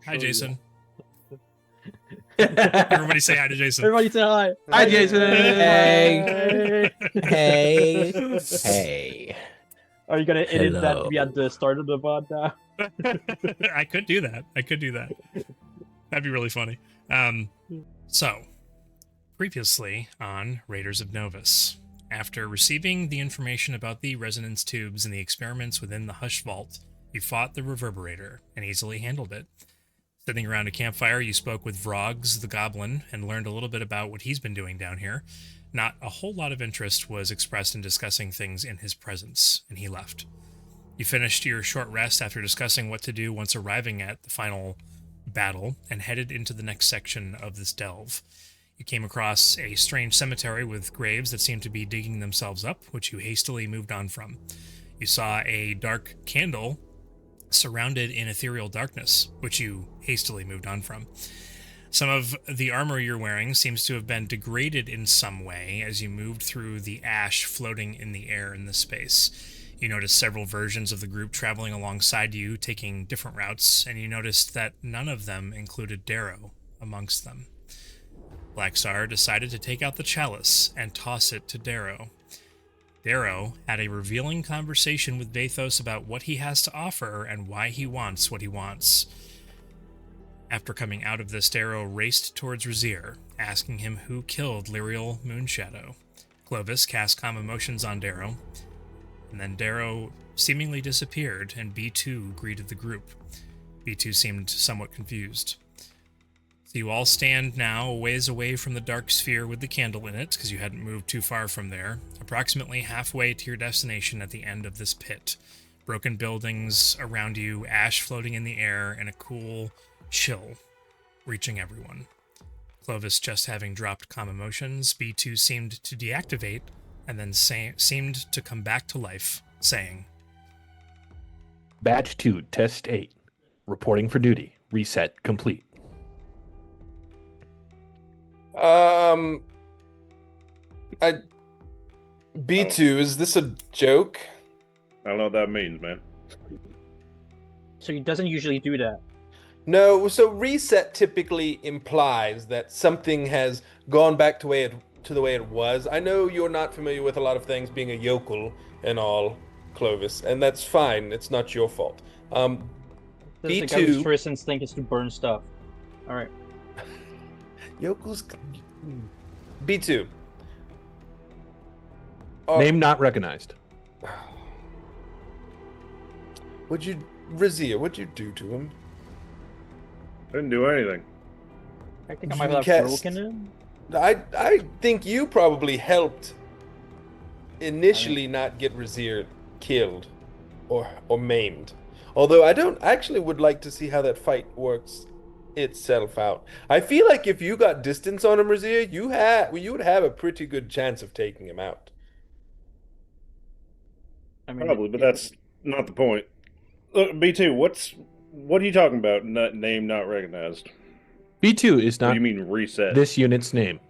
Hi, Jason. Everybody Everybody say hi to Jason. say hi. Hi, Jason. Hey. Hey. Hey. Are you gonna edit that Hello. we at the start of the pod now? I could do that. That'd be really funny. So, previously on Raiders of Novus, after receiving the information about the resonance tubes and the experiments within the Hush Vault, you fought the Reverberator and easily handled it. Sitting around a campfire, you spoke with Vrogs the Goblin and learned a little bit about what he's been doing down here. Not a whole lot of interest was expressed in discussing things in his presence, and he left. You finished your short rest after discussing what to do once arriving at the final battle and headed into the next section of this delve. You came across a strange cemetery with graves that seemed to be digging themselves up, which you hastily moved on from. You saw a dark candle surrounded in ethereal darkness, which you hastily moved on from. Some of the armor you're wearing seems to have been degraded in some way as you moved through the ash floating in the air in this space. You noticed several versions of the group traveling alongside you, taking different routes, and you noticed that none of them included Darrow amongst them. Blackstar decided to take out the chalice and toss it to Darrow. Darrow had a revealing conversation with Vathos about what he has to offer and why he wants what he wants. After coming out of this, Darrow raced towards Rezzyr, asking him who killed Lyriel Moonshadow. Clovis cast calm emotions on Darrow, and then Darrow seemingly disappeared, and B2 greeted the group. B2 seemed somewhat confused. So you all stand now a ways away from the dark sphere with the candle in it, because you hadn't moved too far from there, approximately halfway to your destination at the end of this pit. Broken buildings around you, ash floating in the air, and a cool chill reaching everyone. Clovis just having dropped calm emotions, B2 seemed to deactivate, and then seemed to come back to life, saying, Batch 2, Test 8. Reporting for duty. Reset complete. B2, is this a joke? I don't know what that means, man. So he doesn't usually do that. No, so reset typically implies that something has gone back to the way it was. I know you're not familiar with a lot of things, being a yokel and all, Clovis, and that's fine. It's not your fault. The guy's B2, first instinct is to burn stuff. All right. yokels. B2. Name not recognized. Rezzyr, what'd you do to him? I didn't do anything. I think I might have Cast- broken him. I think you probably helped initially not get Rezzyr killed or maimed. Although I actually would like to see how that fight works itself out. I feel like if you got distance on him, Rezzyr, you would have a pretty good chance of taking him out. I mean, Probably, but that's not the point. Look, B2, what are you talking about? Name not recognized. B2 is What do not you mean reset? this unit's name.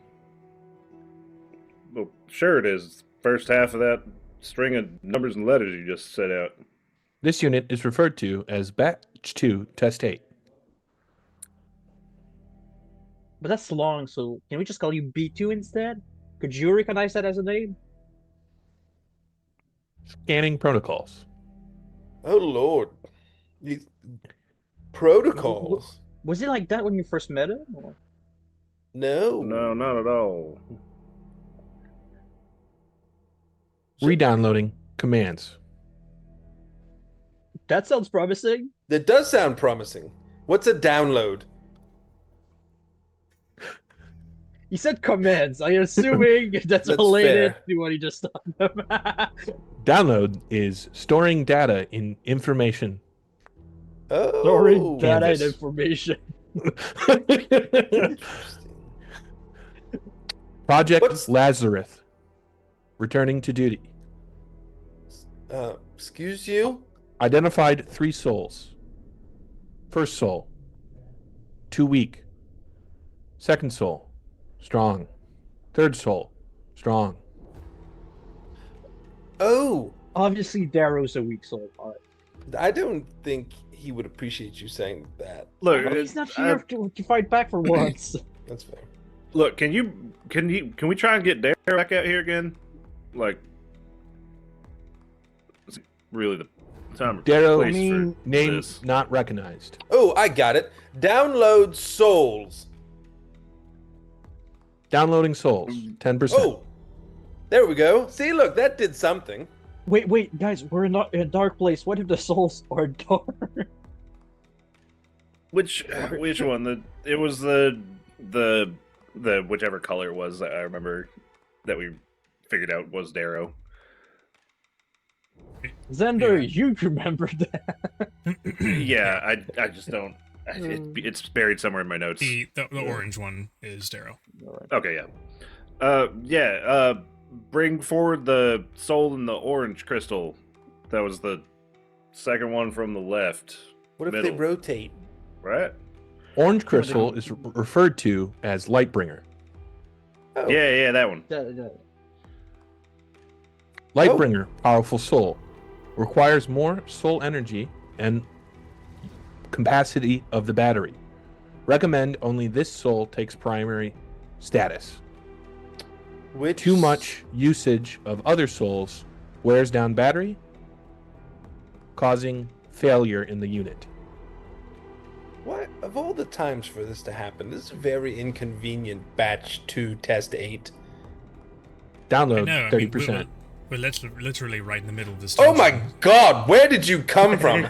Well, sure it is. First half of that string of numbers and letters you just set out. This unit is referred to as Batch 2, Test 8. But that's long, so can we just call you B2 instead? Could you recognize that as a name? Scanning protocols. Oh Lord, these protocols. Was it like that when you first met him? Or... No, No, not at all. Redownloading commands. That sounds promising. That does sound promising. What's a download? He said commands. I'm assuming that's related to what he just talked about. Download is storing data in information. Oh, Storing data and Canvas. information. interesting. Project What's- Lazarus. Returning to duty. Excuse you? Identified 3 souls. First soul, too weak. Second soul, strong. Third soul, strong. Oh, Obviously, Darrow's a weak soul. All right. I don't think he would appreciate you saying that. Look, But he's not here to fight back for once. That's fair. look. Can we try and get Darrow back out here again? Like, it's really the time. or Darrow, place name for this. not recognized. Oh, I got it. Download souls. Downloading souls, 10%. Oh, there we go. See, look, that did something. Wait, guys, we're in a dark place. What if the souls are dark? Which one? It was the whichever color it was that I remember that we figured out was Darrow. Xander, Yeah. you remember that? Yeah, I just don't. It's buried somewhere in my notes. The orange one is Darrow. Okay, yeah. Bring forward the soul in the orange crystal. That was the second one from the left. What if they Middle. rotate? Right? Orange crystal is referred to as Lightbringer. Oh. Yeah, that one. Lightbringer, powerful soul, requires more soul energy and capacity of the battery. Recommend only this soul takes primary status. Which Too much usage of other souls wears down battery, causing failure in the unit. What of all the times for this to happen? This is very inconvenient. Batch 2, test 8. Download I know, 30%. We're literally right in the middle of this. Oh my God! Where did you come from?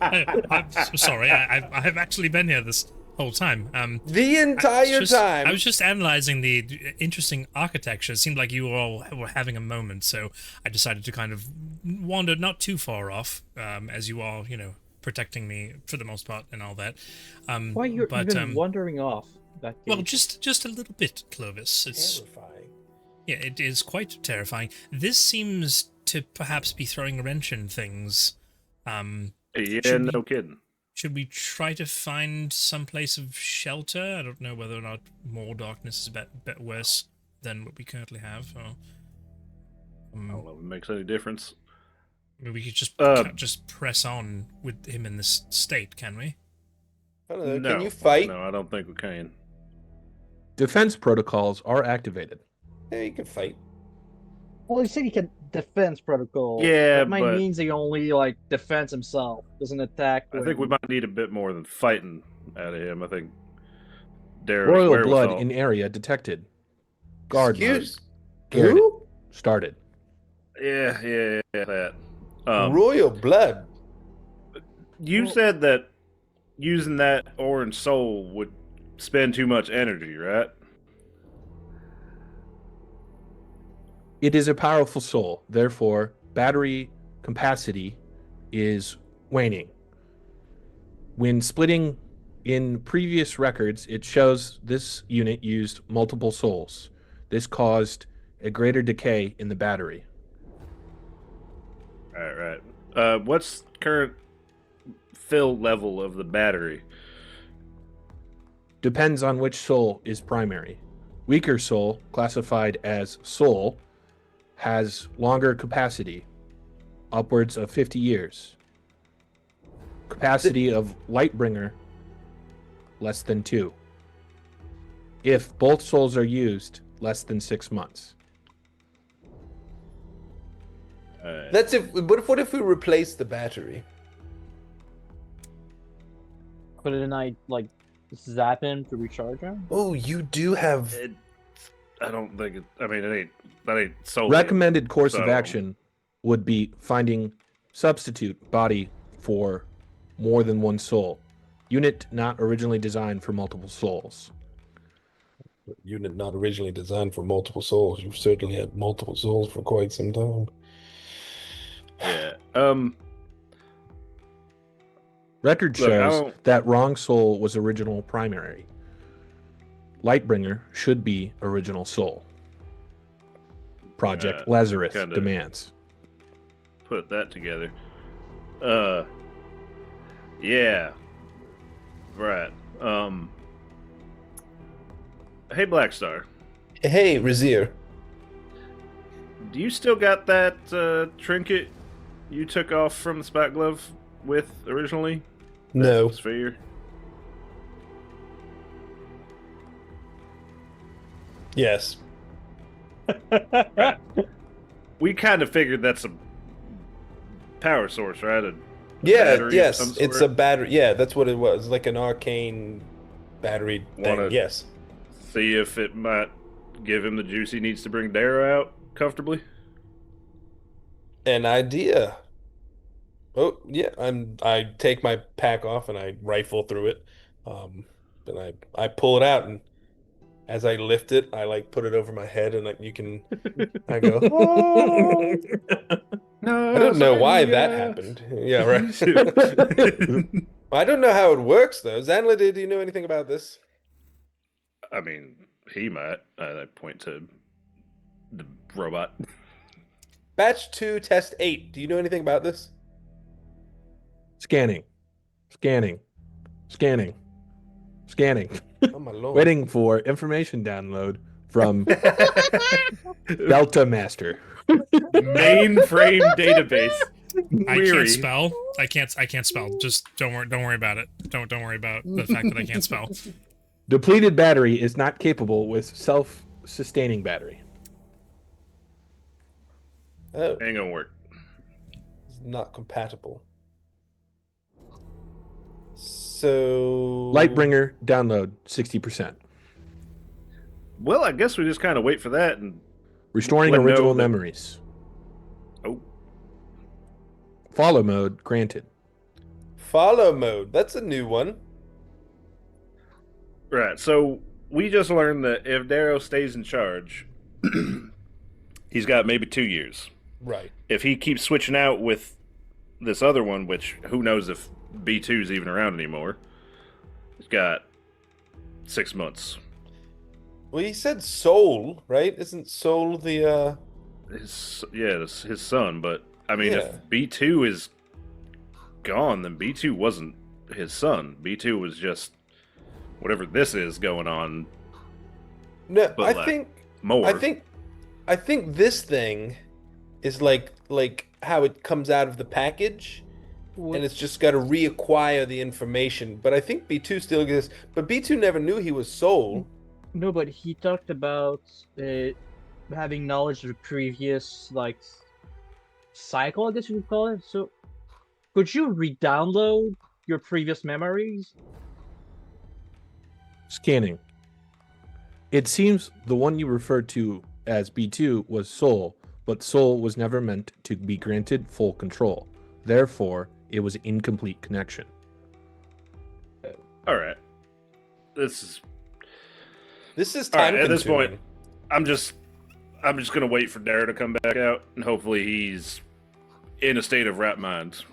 I'm so sorry. I have actually been here this whole time. The entire time. I was just analyzing the interesting architecture. It seemed like you all were having a moment, so I decided to kind of wander not too far off, as you all, protecting me for the most part and all that. Why you're even wandering off? Well, just a little bit, Clovis. It's Terrifying. Yeah, it is quite terrifying. This seems to perhaps be throwing a wrench in things. Yeah, no kidding. Should we try to find some place of shelter? I don't know whether or not more darkness is a bit worse than what we currently have. Or, I don't know if it makes any difference. maybe we could just press on with him in this state, can we? I don't know. No, Can you fight? No, I don't think we can. Defense protocols are activated. Yeah, you can fight. Well, he said he can defense protocol. Yeah, that might but- means he only defends himself, doesn't attack. I think we might need a bit more than fighting out of him. I think Darrow's Royal wherewithal- blood in area detected. Guard mode Excuse. Garrett. Who? started. Yeah, that. Royal blood. You said that using that orange soul would spend too much energy, right? It is a powerful soul, therefore, battery capacity is waning. When splitting in previous records, it shows this unit used multiple souls. This caused a greater decay in the battery. Right. What's current fill level of the battery? Depends on which soul is primary. Weaker soul, classified as soul, has longer capacity, upwards of 50 years. Capacity of Lightbringer, less than 2. If both souls are used, less than 6 months. That's if. But what if we replace the battery? Couldn't I zap him to recharge him? Oh, you do have. I don't think it. I mean, that ain't soul. Recommended course of so- action would be finding substitute body for more than one soul. Unit not originally designed for multiple souls. Unit not originally designed for multiple souls. You've certainly had multiple souls for quite some time. Yeah. Record Look, I shows don't- that wrong soul was original primary. Lightbringer should be original soul. Project Lazarus kinda- demands. Put that together. Yeah. Right. Hey, Blackstar. Hey, Rezzyr. Do you still got that trinket you took off from the spot glove with originally? No. That sphere? Yes. Right. We kind of figured that's a power source, right? A Yeah, battery of some yes. It's a sort? battery. Yeah, that's what it was. Like an arcane battery thing. Wanna- Yes. See if it might give him the juice he needs to bring Darrow out comfortably? An idea. Oh, yeah. I take my pack off and I rifle through it. And I pull it out, and as I lift it, I like put it over my head, and I go, "Oh." No, I don't know why that happened. Yeah, right. I don't know how it works though. Zanla, do you know anything about this? I mean, he might. I point to the robot. Batch 2, test 8. Do you know anything about this? Scanning. Scanning. Scanning. Scanning. Oh my lord. Waiting for information download from Delta Master. Mainframe database. I Weary. can't spell. I can't spell. Just don't worry about it. Don't worry about the fact that I can't spell. Depleted battery is not capable with self-sustaining battery. Oh, Ain't gonna work. it's not compatible. So Lightbringer download 60%. Well, I guess we just kind of wait for that and Restoring Let know original that- memories. oh, Follow mode granted. follow mode. That's a new one. right. So we just learned that if Darrow stays in charge, he's got maybe 2 years. Right. If he keeps switching out with this other one, which who knows if B2 is even around anymore, he's got 6 months. Well, he said Soul, right? Isn't Soul the His son. But I mean, Yeah. if B2 is gone, then B2 wasn't his son. B2 was just whatever this is going on. No, But I like, think More. I think this thing is like how it comes out of the package, and it's just got to reacquire the information. But I think B2 still exists. But B2 never knew he was Soul. No, but he talked about having knowledge of the previous cycle, I guess you would call it. So, could you re-download your previous memories? Scanning. It seems the one you referred to as B2 was Soul, but Soul was never meant to be granted full control. Therefore, it was an incomplete connection. All right. This is Time all right. At this consuming. point, I'm just gonna wait for Darrow to come back out, and hopefully he's in a state of right mind.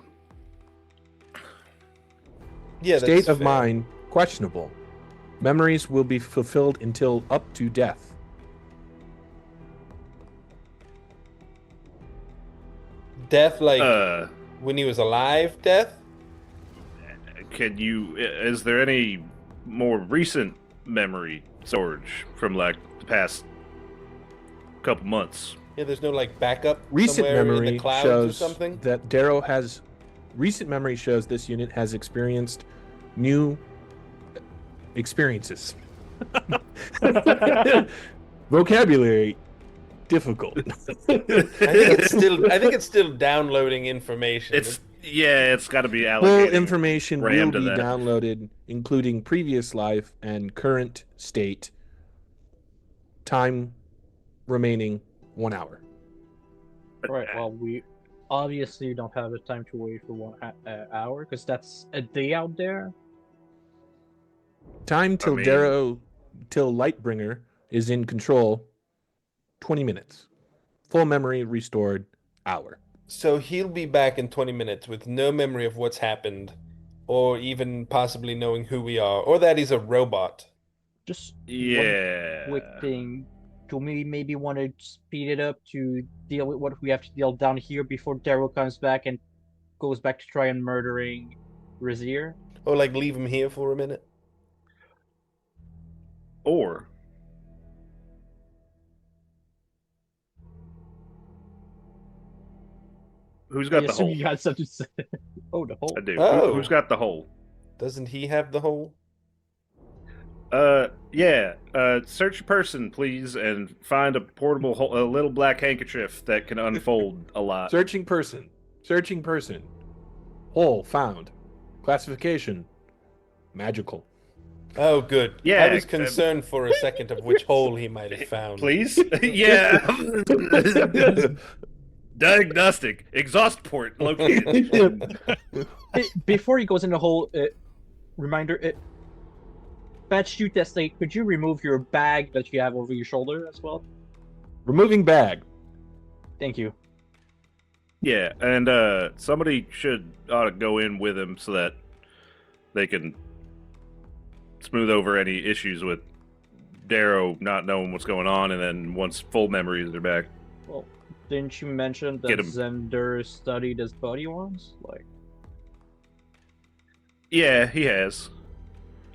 Yeah, that's State of fair. mind questionable. Memories will be fulfilled until up to death. Death, like Uh, when he was alive. Death. can you? Is there any more recent memory storage from like the past couple months? Yeah, there's no like backup. Recent somewhere in memory the clouds shows or something. that Darrow has. Recent memory shows this unit has experienced new experiences. Vocabulary difficult. I think it's still downloading information. It's got to be Full allocated. information will RAM be to that. downloaded, including previous life and current state. Time remaining 1 hour. Right. Well, we obviously don't have the time to wait for 1 hour because that's a day out there. Time till mean- Darrow, till Lightbringer is in control. 20 minutes. Full memory restored. Hour. So he'll be back in 20 minutes with no memory of what's happened, or even possibly knowing who we are, or that he's a robot. Just Yeah. one quick thing. Do we maybe want to speed it up to deal with what we have to deal down here before Darrow comes back and goes back to try and murdering Rezzyr? Or like leave him here for a minute. Or Who's I got the assume hole? you had something to say. Oh, the hole. I do. Oh. Who's got the hole? Doesn't he have the hole? Yeah. Search your person, please, and find a portable, a little black handkerchief that can unfold a lot. Searching person. Searching person. Hole found. Classification. Magical. Oh, good. Yeah, I was concerned for a second of which hole he might have found. Please? Yeah. Diagnostic. Exhaust port located. Before he goes in the hole, reminder, Batch 2 test state, could you remove your bag that you have over your shoulder as well? Removing bag. Thank you. Yeah, and somebody ought to go in with him so that they can smooth over any issues with Darrow not knowing what's going on, and then once full memories are back. Well, didn't you mention that Get him. Zender studied his body once? Like, Yeah, he has.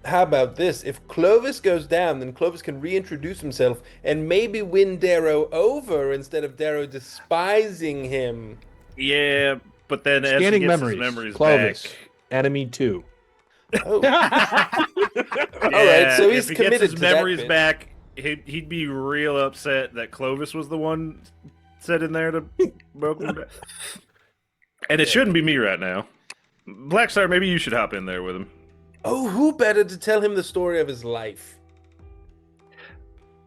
How about this? If Clovis goes down, then Clovis can reintroduce himself and maybe win Darrow over instead of Darrow despising him. Yeah, but then as he Scanning gets memories. his memories Clovis. back, Enemy 2. Oh. All yeah, right, so he's if he committed gets his to that memories bit. back, he'd be real upset that Clovis was the one set in there to welcome him back. And it shouldn't be me right now. Blackstar, maybe you should hop in there with him. Oh, who better to tell him the story of his life?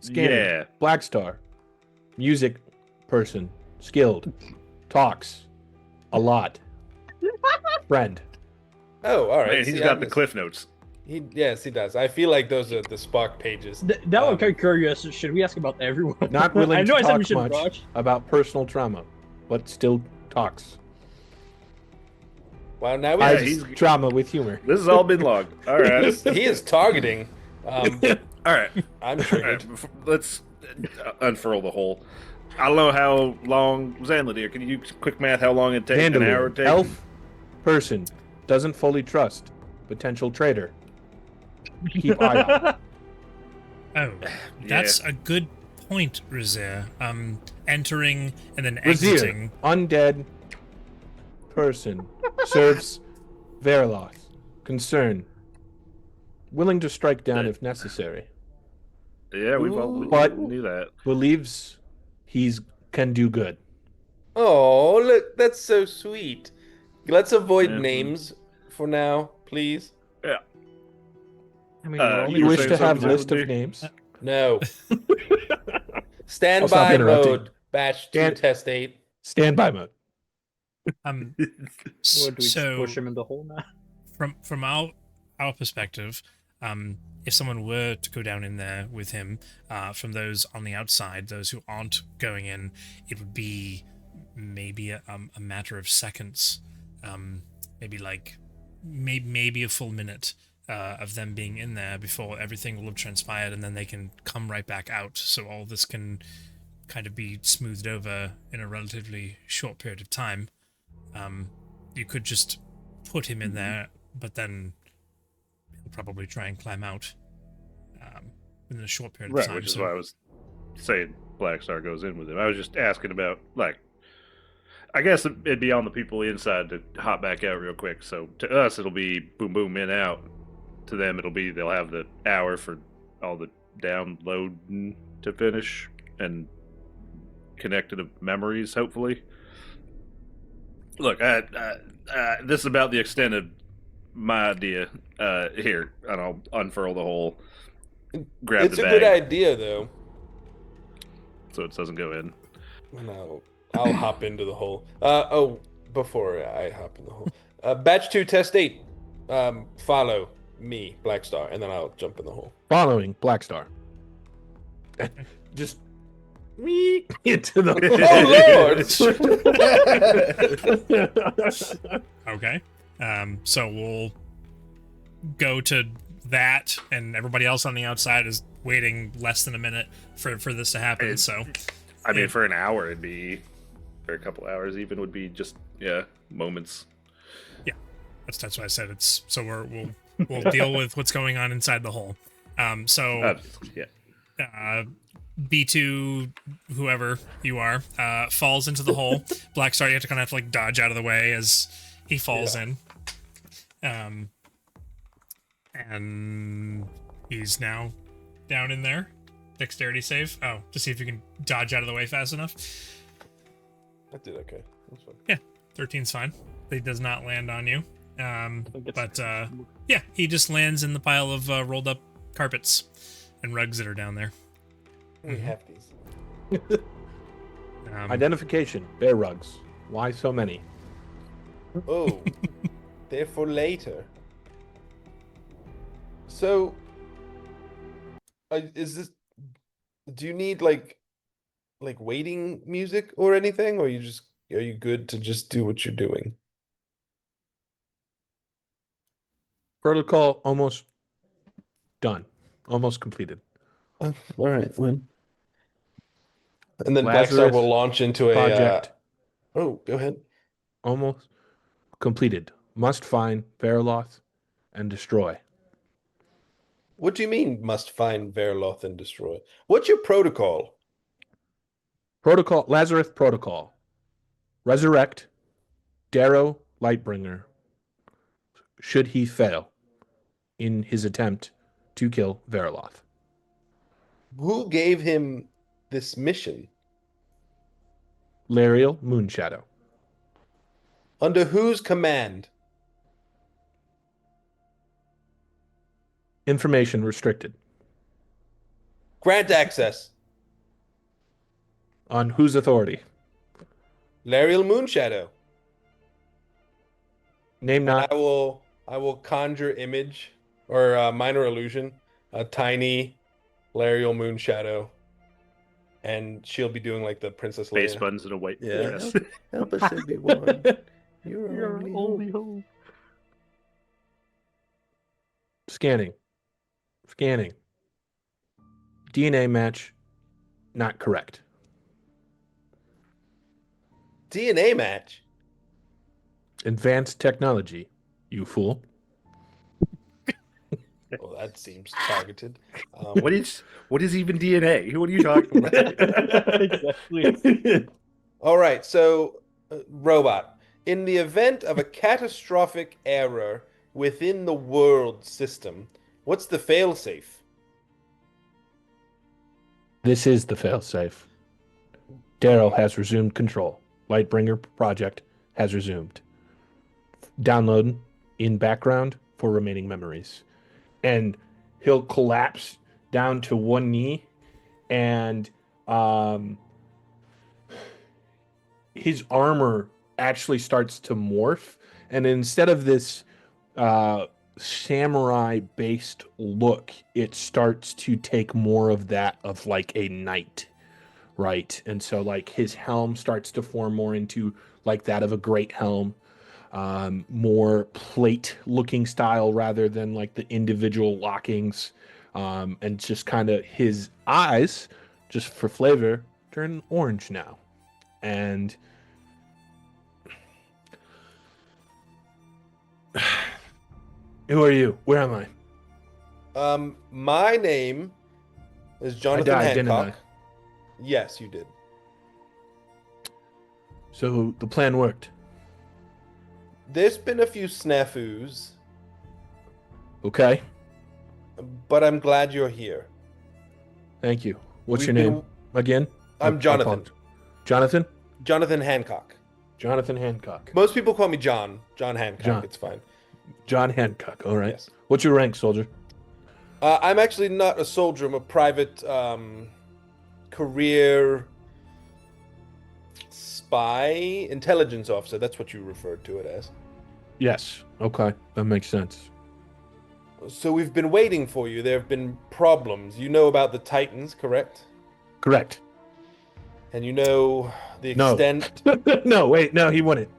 Scanning. Yeah. Blackstar. Music person. Skilled. Talks. A lot. Friend. Oh, all right. Man, he's got the cliff notes. Yes, he does. I feel like those are the Spark pages. now I'm kind of curious. Should we ask about everyone? Not willing I know to I said we talk should much rush. about personal trauma, but still talks. Wow, now Yeah, we he's- Trauma with humor. This has all been logged. All right. he is targeting. All right. I'm All triggered. right. Let's unfurl the hole. I don't know how long Zanladir. Can you quick math how long it takes? An hour Vandalin. take? Elf. Person. Doesn't fully trust. Potential traitor. Keep eye on. Oh, that's a good point, Rezzyr. Entering and then Rezzyr. exiting. Undead. Person. Serves Veriloth. Concern. Willing to strike down if necessary. Yeah, we But- knew that. Believes he's can do good. Oh, look, that's so sweet. Let's avoid Yeah. names for now, please. I mean, Uh, we're You only wish saying to have something, list of Zanladir? names? No. I'll stop Standby interrupting. mode. Batch 2, Stand- test 8. Standby mode. Um, Or do we just so push him in the hole now? from our perspective, if someone were to go down in there with him, from those on the outside, those who aren't going in, it would be maybe a matter of seconds, maybe a full minute of them being in there before everything will have transpired, and then they can come right back out. So all this can kind of be smoothed over in a relatively short period of time. You could just put him in there, but then he'll probably try and climb out within a short period of Right, time. which is so- why I was saying Blackstar goes in with him. I was just asking about, like, I guess it'd be on the people inside to hop back out real quick. So to us, it'll be boom, boom, in, out. To them, they'll have the hour for all the downloading to finish and connect to the memories, hopefully. Look, this is about the extent of my idea here, and I'll unfurl the hole, grab It's the a bag good idea, though. so it doesn't go in. No, I'll hop into the hole. Before I hop in the hole. Batch 2, test 8. Follow me, Blackstar, and then I'll jump in the hole. Following Blackstar. Just into the Oh, Lord! Okay. So we'll go to that, and everybody else on the outside is waiting less than a minute for this to happen. So I mean, for an hour, it'd be, for a couple hours even, would be just, moments. that's why I said it's. So we'll deal with what's going on inside the hole. Yeah. B2, whoever you are, falls into the hole. Blackstar, you have to kind of like dodge out of the way as he falls in. And he's now down in there. Dexterity save. Oh, to see if you can dodge out of the way fast enough. I did okay. That's fine. Yeah, 13's fine. He does not land on you. think it's- Yeah, he just lands in the pile of rolled up carpets and rugs that are down there. We have these. Identification, bear rugs. Why so many? Oh, they're for later. So, is this? Do you need like waiting music or anything, or are you good to just do what you're doing? Protocol almost done. Almost completed. All right, when? And then Lazarus Blackstar will launch into a project. Oh, go ahead. Almost completed. Must find Veriloth and destroy. What do you mean, must find Veriloth and destroy? What's your protocol? Protocol, Lazarus protocol. Resurrect Darrow Lightbringer should he fail in his attempt to kill Veriloth. Who gave him this mission? Lariel Moonshadow. Under whose command? Information restricted. Grant access. On whose authority? Lariel Moonshadow. Name not. I will conjure image or minor illusion, a tiny Lariel Moonshadow, and she'll be doing like the Princess Face Leia. buttons in a white Yeah. dress. Help us, everyone. You're Your only only hope. hope. Scanning. DNA match not correct. DNA match. Advanced technology, you fool. Well, that seems targeted. What is even DNA? What are you talking about? Exactly. All right, so robot, in the event of a catastrophic error within the world system, what's the failsafe? This is the failsafe. Darrow has resumed control. Lightbringer project has resumed. Download in background for remaining memories. And he'll collapse down to one knee, and his armor actually starts to morph. And instead of this samurai-based look, it starts to take more of that of like a knight, right? And so like his helm starts to form more into like that of a great helm. More plate-looking style rather than like the individual lockings, and just kind of his eyes, just for flavor, turn orange now. And who are you? Where am I? My name is Jonathan died, didn't Hancock. Yes, you did. So the plan worked. There's been a few snafus, Okay, but I'm glad you're here. thank you. What's We've your been- name again? I'm I Jonathan. apologize. Jonathan? Jonathan Hancock. Jonathan Hancock. Most people call me John. John Hancock. John. It's fine. John Hancock. All right. Yes. What's your rank, soldier? I'm actually not a soldier. I'm a private career spy intelligence officer. That's what you referred to it as. Yes. Okay, that makes sense. So we've been waiting for you. There have been problems. You know about the Titans, correct? Correct. And you know the No. extent. No, wait, no, he wouldn't.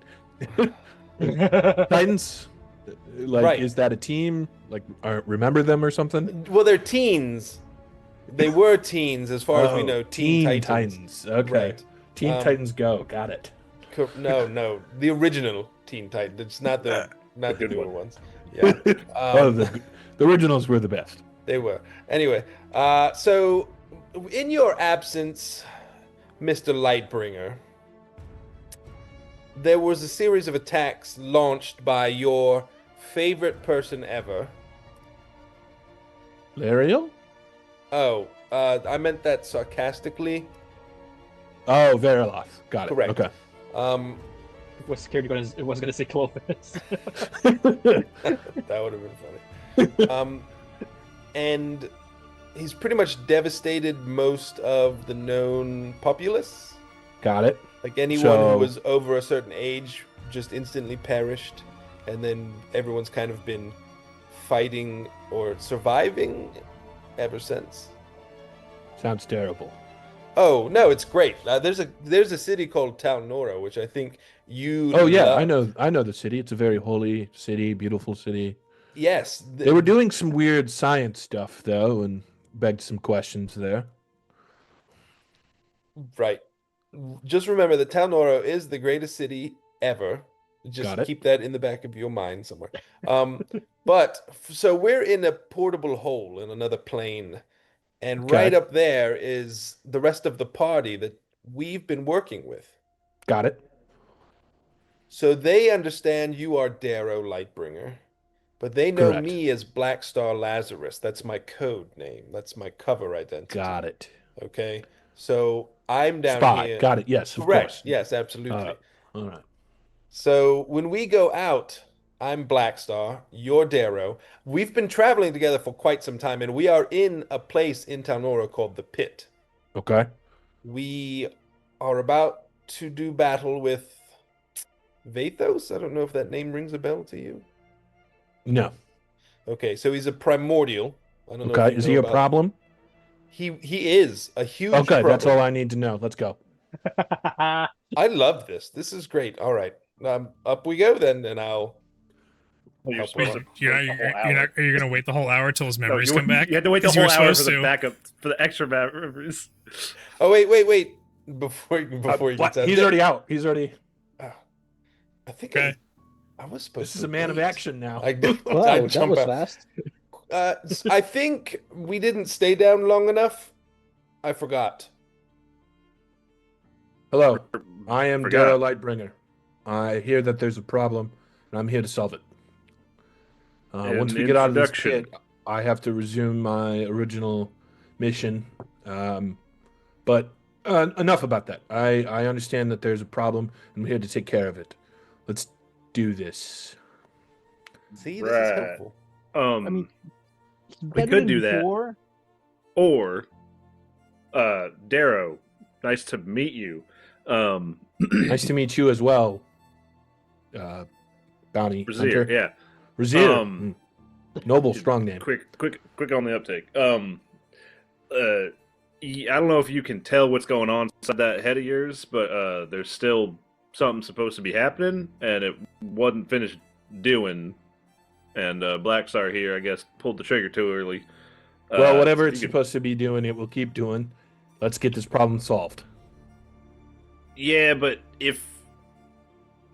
Titans, like, Right. is that a team? Like, remember them or something? Well, they're teens. They were teens, as far as we Oh, know. Teen Titans. Okay. Right. Teen Titans Go. Got it. No, the original Teen Titans. It's not the good newer one. ones. Yeah. Oh, the originals were the best. They were. Anyway, so in your absence, Mr. Lightbringer, there was a series of attacks launched by your favorite person ever. Lariel? Oh, I meant that sarcastically. Oh, Veriloth. Got it. Correct. Okay. Was scared it was gonna say Clovis. That would have been funny. And he's pretty much devastated most of the known populace. Got it. Like anyone So- who was over a certain age just instantly perished, and then everyone's kind of been fighting or surviving ever since. Sounds terrible. Oh no, it's great. There's a city called Talnora, which I think you. Oh yeah, love. I know the city. It's a very holy city, beautiful city. Yes, They were doing some weird science stuff though, and begged some questions there. right. Just remember that Talnora is the greatest city ever. Just Got it. keep that in the back of your mind somewhere. So we're in a portable hole in another plane, and Okay. right up there is the rest of the party that we've been working with. Got it. So they understand you are Darrow Lightbringer, but they know Correct. me as Blackstar Lazarus. That's my code name. That's my cover identity. Got it. Okay. So I'm down Spy. here. Got it. Yes, of Correct. course. Yes, absolutely. All right. So when we go out, I'm Blackstar, you're Darrow. We've been traveling together for quite some time, and we are in a place in Talnora called the Pit. Okay. We are about to do battle with Vathos. I don't know if that name rings a bell to you. No. Okay, so he's a primordial. I don't know if Okay. you Is know he a about- problem? He is a huge Okay, that's problem. all I need to know. Let's go. I love this. This is great. All right. Up we go then, and I'll. Well, you're Help supposed with to You're wait the whole not, hour. are you going to wait the whole hour till his No, memories you, come back? You had to wait the 'Cause you whole were hour for supposed the to. backup, for the extra memories. Oh wait! Before he gets out, He's already out. He's already. I think Okay. I was supposed This to. is a man of wait. action now. I, Wow, I that jump was out. fast. I think we didn't stay down long enough. I forgot. Hello. I am Forgot. Darrow Lightbringer. I hear that there's a problem, and I'm here to solve it. Once An we get out of this introduction. pit, I have to resume my original mission. But enough about that. I understand that there's a problem, and I'm here to take care of it. Let's do this. See, this is Right. helpful. I mean, we could do that. Or, Darrow, nice to meet you. Nice to meet you as well, bounty Rezzyr, hunter. yeah. Rezzyr. Noble, strong name. Quick on the uptake. I don't know if you can tell what's going on inside that head of yours, but there's still something supposed to be happening, and it wasn't finished doing. And Blackstar here, I guess, pulled the trigger too early. Well, whatever so it's you could- supposed to be doing, it will keep doing. Let's get this problem solved. Yeah, but if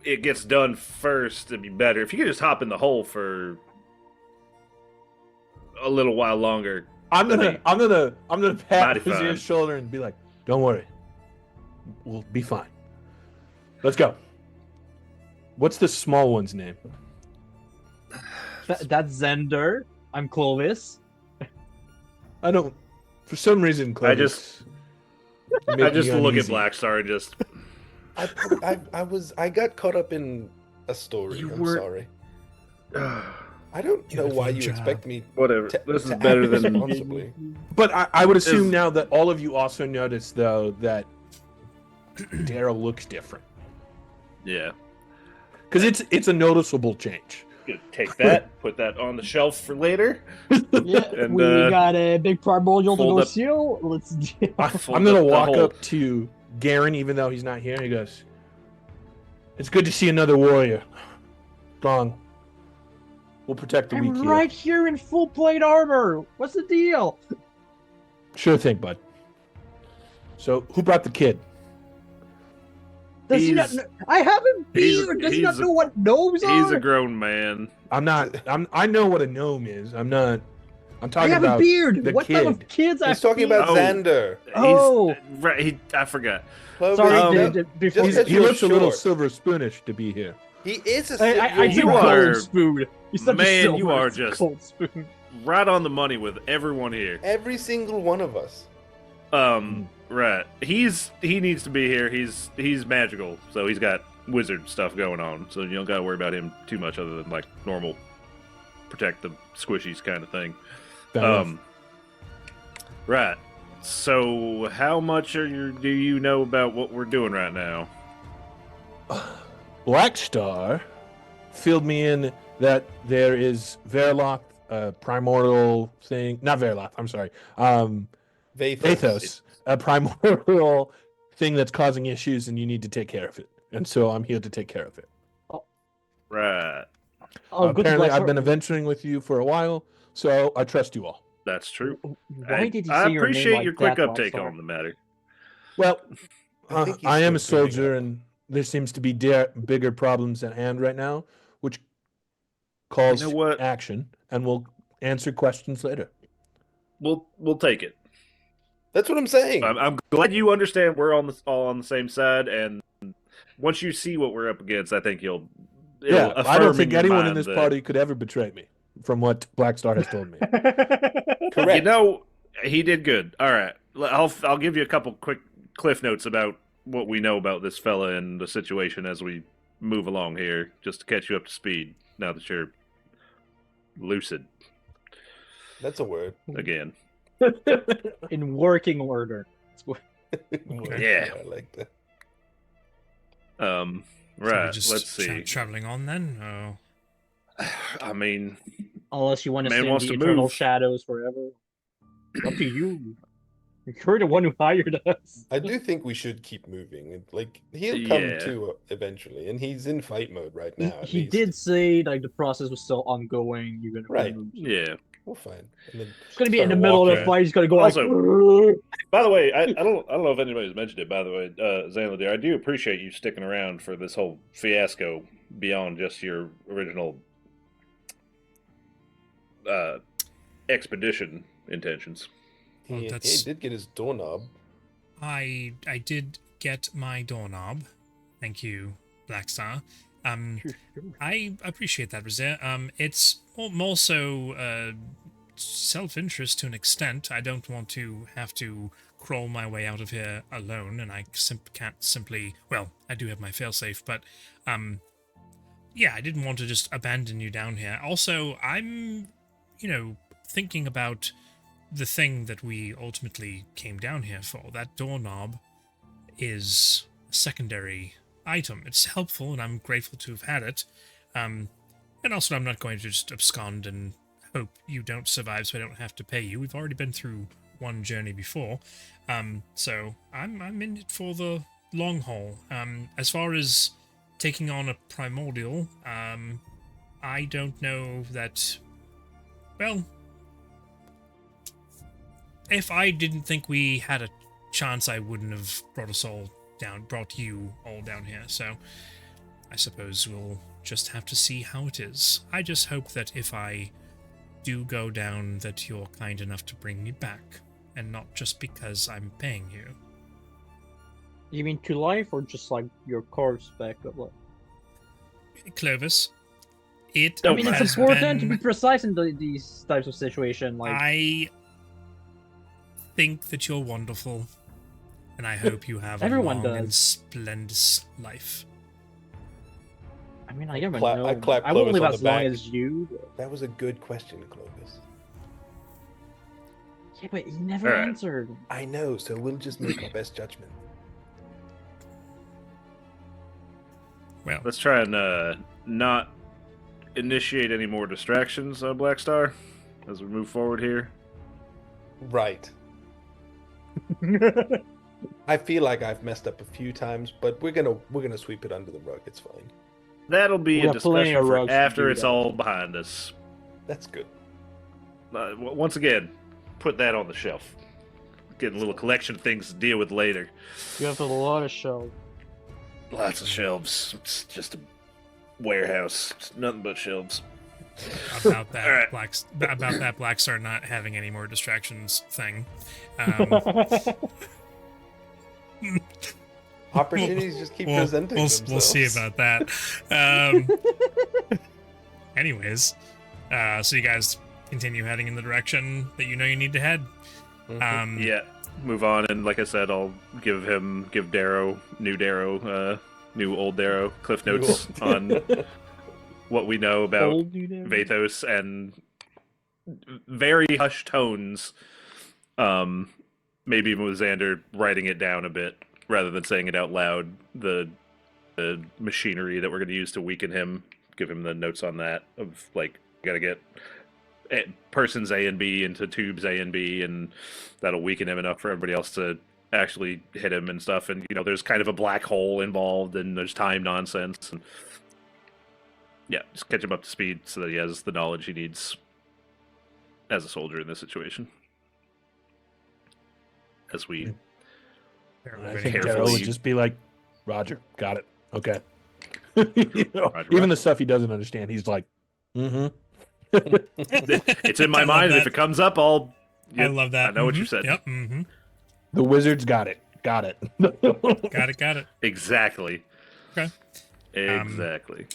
it gets done first, it'd be better. If you could just hop in the hole for a little while longer. I'm gonna pat Mighty fine. Rezzyr's shoulder and be like, "Don't worry, we'll be fine. Let's go." What's the small one's name? That's Zender. I'm Clovis. I don't. For some reason, Clovis. I just look at Blackstar and just I got caught up in a story. You I'm were- sorry. I don't You know had why one you job. expect me whatever. to, This is to better act than responsibly. But I would assume Is- now that all of you also noticed, though, that Darrow looks different yeah. because it's a noticeable change. Gonna take that, put that on the shelf for later. Yeah, And, we got a big primordial to fold go up- seal. Let's do Fold I'm gonna up the walk hole. up to Garen, even though he's not here. He goes, "It's good to see another warrior. Strong. We'll protect the weak I'm here." right here in full plate armor. What's the deal? Sure thing, bud. So, who brought the kid? Does he not He's- know? I haven't he's- been. Does he not he's- know what gnomes are? He's a grown man. I know what a gnome is. I'm not. I'm I talking have a about beard. the What type of kid. kids? He's talking about Oh. Xander. Oh. Right. I forgot. Clovis, Sorry, Um, before just He 'cause you're looks a little short. silver spoonish to be here. He is a I You said are- gold spoon. You said man, silver. you are it's just- gold spoon. Right on the money with everyone here. every single one of us. Right. He needs to be here. He's magical, so he's got wizard stuff going on. So you don't got to worry about him too much, other than like normal protect the squishies kind of thing. Fair enough. Right. So how much do you know about what we're doing right now? Blackstar filled me in that there is Verloc, primordial thing. Not Verloc, I'm sorry. Vathos, a primordial thing that's causing issues, and you need to take care of it. And so I'm here to take care of it. Right. Oh, good. Apparently, I've been adventuring with you for a while, so I trust you all. That's true. Why did you I say your name appreciate like your quick that, uptake Blackstar? on the matter. Well, I think he's I am a still building soldier, up. and there seems to be bigger problems at hand right now, which calls You know what? action, and we'll answer questions later. We'll take it. That's what I'm saying. I'm glad you understand we're all on the same side, and once you see what we're up against, I think it'll Yeah, I affirm don't think your anyone in mind this that- party could ever betray me, from what Blackstar has told me. Correct. You know, he did good. All right, I'll give you a couple quick cliff notes about what we know about this fella and the situation as we move along here, just to catch you up to speed. Now that you're lucid That's a word. again. In working order. Yeah. I like that. So we Right. just Let's see. traveling on then. Oh. I mean, Unless you want to Man stay in wants the to eternal move. shadows forever. Up to you. You're the one who hired us. I do think we should keep moving. Like he'll come Yeah. to eventually, and he's in fight mode right now. at He least. did say like the process was still ongoing. You're gonna Right. yeah. We'll find. And then It's gonna be in the start middle of the walking. fight. He's gonna go Also- like. By the way, I don't know if anybody's mentioned it. By the way, Xanadu, I do appreciate you sticking around for this whole fiasco beyond just your original expedition intentions. Well, He that's- did get his doorknob. I did get my doorknob. Thank you, Blackstar. I appreciate that, Rezzyr. It's more so self-interest to an extent. I don't want to have to crawl my way out of here alone, and I can't simply. Well, I do have my failsafe, but yeah, I didn't want to just abandon you down here. Also, I'm, thinking about the thing that we ultimately came down here for. That doorknob is a secondary item. It's helpful, and I'm grateful to have had it. And also, I'm not going to just abscond and hope you don't survive so I don't have to pay you. We've already been through one journey before. So I'm in it for the long haul. As far as taking on a primordial, I don't know that... Well, if I didn't think we had a chance, I wouldn't have brought you all down here. So I suppose we'll just have to see how it is. I just hope that if I do go down, that you're kind enough to bring me back, and not just because I'm paying you. You mean to life or just like your corpse back up? Like... Clovis, it I mean, it's has important to been- be precise in these types of situations. Like, I think that you're wonderful, and I hope you have Everyone a long and does. splendid life. I mean, I never Clap- know. I clap I won't Clovis live on as the long back. as you. But... That was a good question, Clovis. Yeah, but he never Alright. answered. I know, so we'll just make our best judgment. Well, Let's try and not initiate any more distractions, Blackstar, as we move forward here. Right. I feel like I've messed up a few times, but we're gonna sweep it under the rug. It's fine. That'll be We a have plenty discussion of for rugs to after do it's that. all behind us. That's good. Once again, put that on the shelf. Getting a little collection of things to deal with later. You have a lot of shells. Lots of shelves. It's just a warehouse. It's nothing but shelves. about that Alright. Blackstar not having any more distractions thing. Opportunities just keep presenting we'll themselves. see about that. Anyways, so you guys continue heading in the direction that you know you need to head. Yeah, move on, and like I said, I'll give Darrow, new old Darrow, cliff notes on what we know about Old dude there. Vathos and very hushed tones. Maybe even with Xander writing it down a bit rather than saying it out loud. The machinery that we're going to use to weaken him, give him the notes on that of like, gotta get persons A and B into tubes A and B, and that'll weaken him enough for everybody else to actually hit him and stuff. And there's kind of a black hole involved, and there's time nonsense, and yeah, just catch him up to speed so that he has the knowledge he needs as a soldier in this situation. As we I think Darrow would just be like, Roger, got it. Okay. Roger. Even the stuff he doesn't understand, he's like, mm-hmm. It's in my mind, and if it comes up, I love that. I know what you said. Yep. Mm-hmm. The wizards got it. Got it. Got it. Exactly. Okay. Exactly.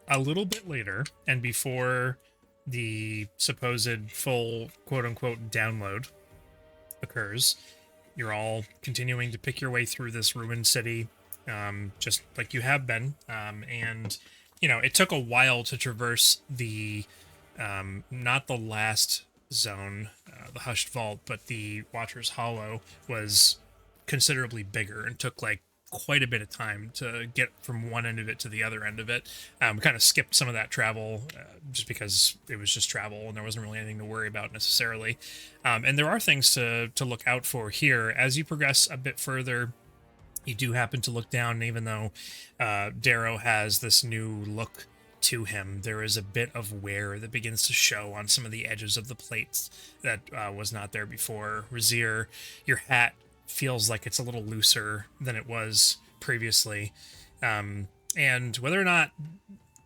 A little bit later, and before the supposed full quote-unquote download occurs, you're all continuing to pick your way through this ruined city, just like you have been. And, it took a while to traverse the, not the last zone, the Hushed Vault, but the Watcher's Hollow was considerably bigger and took, quite a bit of time to get from one end of it to the other end of it. We kind of skipped some of that travel just because it was just travel and there wasn't really anything to worry about necessarily. And there are things to look out for here. As you progress a bit further, you do happen to look down, and even though Darrow has this new look to him, there is a bit of wear that begins to show on some of the edges of the plates that was not there before. Rezzyr, your hat feels like it's a little looser than it was previously. And whether or not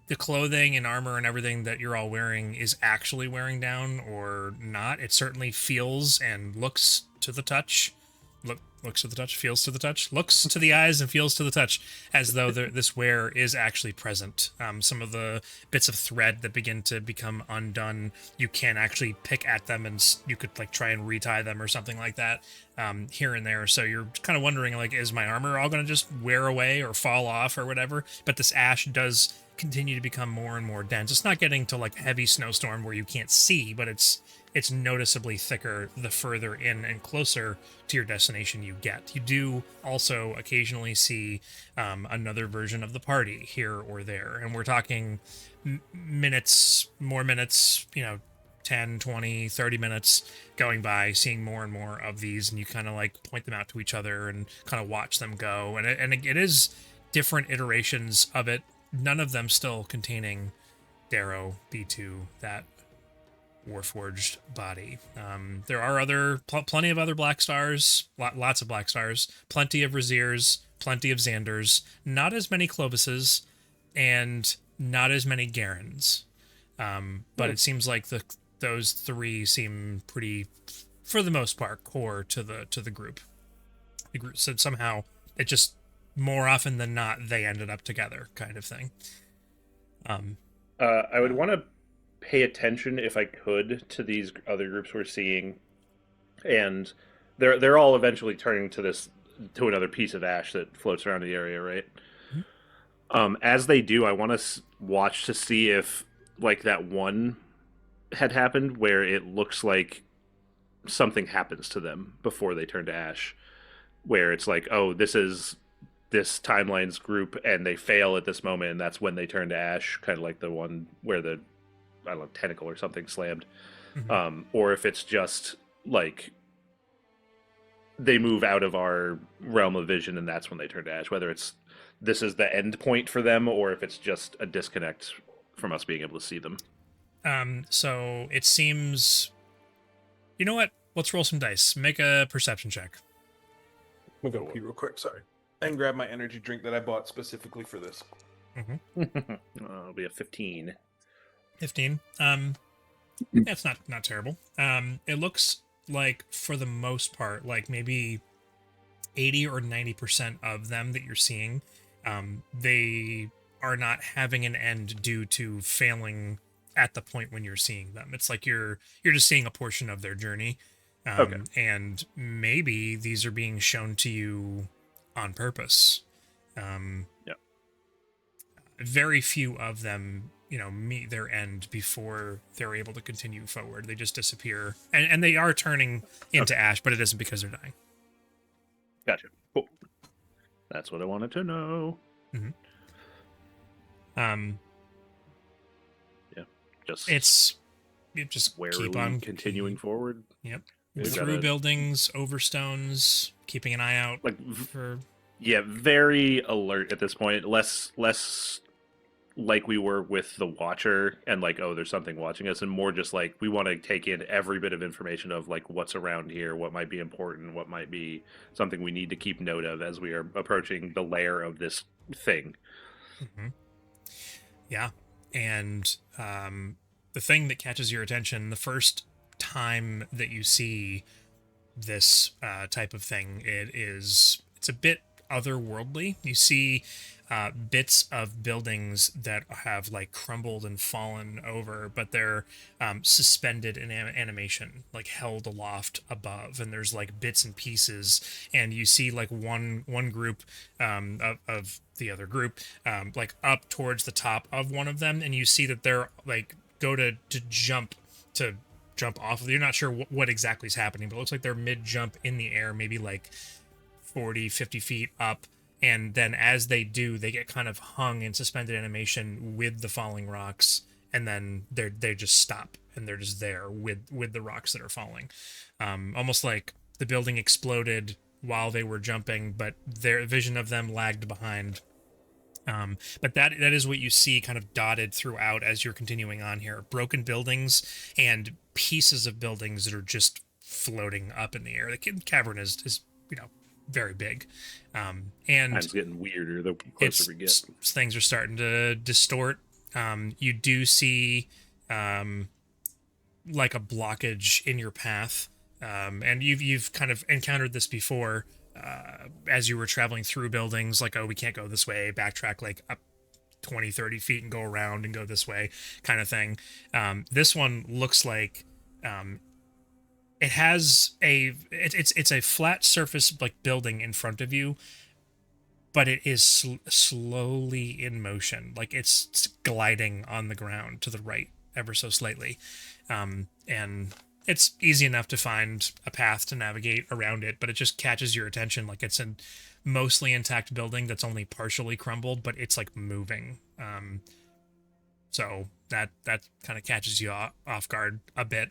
the clothing and armor and everything that you're all wearing is actually wearing down or not, it certainly feels and looks to the touch. Looks to the touch, feels to the touch, looks to the eyes and feels to the touch, as though this wear is actually present. Some of the bits of thread that begin to become undone, you can actually pick at them, and you could try and retie them or something like that here and there. So you're kind of wondering, is my armor all going to just wear away or fall off or whatever? But this ash does continue to become more and more dense. It's not getting to heavy snowstorm where you can't see, but it's noticeably thicker the further in and closer to your destination you get. You do also occasionally see another version of the party here or there, and we're talking minutes, 10, 20, 30 minutes going by, seeing more and more of these, and you kind of point them out to each other and kind of watch them go. And it is different iterations of it, none of them still containing Darrow B2, that Warforged body. There are plenty of other Blackstars, lots of Blackstars, plenty of Rezzyrs, plenty of Xanders, not as many Clovises, and not as many Garens. But it seems like those three seem pretty, for the most part, core to the group. The group said somehow it just more often than not they ended up together, kind of thing. I would want to pay attention, if I could, to these other groups we're seeing, and they're all eventually turning to another piece of ash that floats around the area, right? Mm-hmm. As they do, I want to watch to see if that one had happened where it looks like something happens to them before they turn to ash, where it's this is this timeline's group and they fail at this moment, and that's when they turn to ash, kind of like the one where the tentacle or something slammed. Mm-hmm. Or if it's just they move out of our realm of vision and that's when they turn to ash, whether this is the end point for them or if it's just a disconnect from us being able to see them. So it seems, you know what, let's roll some dice. Make a perception check. I'm gonna go pee real quick, sorry, and grab my energy drink that I bought specifically for this. Mm-hmm. It'll be a 15. 15. That's not terrible. It looks like for the most part, like maybe 80 or 90% of them that you're seeing, they are not having an end due to failing at the point when you're seeing them. It's like you're just seeing a portion of their journey. Okay. And maybe these are being shown to you on purpose. Yep. Very few of them, meet their end before they're able to continue forward. They just disappear, and they are turning into ash, but it isn't because they're dying. Gotcha. Cool. That's what I wanted to know. Mm-hmm. You just Warily keep on continuing forward. Yep. We Through gotta- buildings, over stones, keeping an eye out Like, for. yeah, very alert at this point. Less like we were with the Watcher and like, oh, there's something watching us, and more just like we want to take in every bit of information of like what's around here, what might be important, what might be something we need to keep note of as we are approaching the lair of this thing. Mm-hmm. Yeah, and the thing that catches your attention the first time that you see this type of thing, it's a bit otherworldly. You see bits of buildings that have like crumbled and fallen over, but they're suspended in animation, like held aloft above, and there's like bits and pieces, and you see like one group of the other group like up towards the top of one of them, and you see that they're like go to jump off of. You're not sure what exactly is happening, but it looks like they're mid jump in the air, maybe like 40-50 feet up, and then as they do, they get kind of hung in suspended animation with the falling rocks, and then they just stop, and they're just there with the rocks that are falling, almost like the building exploded while they were jumping, but their vision of them lagged behind. But that is what you see kind of dotted throughout as you're continuing on here. Broken buildings and pieces of buildings that are just floating up in the air. The cavern is very big. And It's getting weirder the closer we get. Things are starting to distort. You do see like a blockage in your path. And you've kind of encountered this before. As you were traveling through buildings, like, oh, we can't go this way, backtrack like up 20-30 feet and go around and go this way kind of thing. This one looks like it has it's a flat surface like building in front of you, but it is slowly in motion, like it's gliding on the ground to the right ever so slightly, and it's easy enough to find a path to navigate around it, but it just catches your attention. Like it's a mostly intact building that's only partially crumbled, but it's like moving. So that kind of catches you off guard a bit.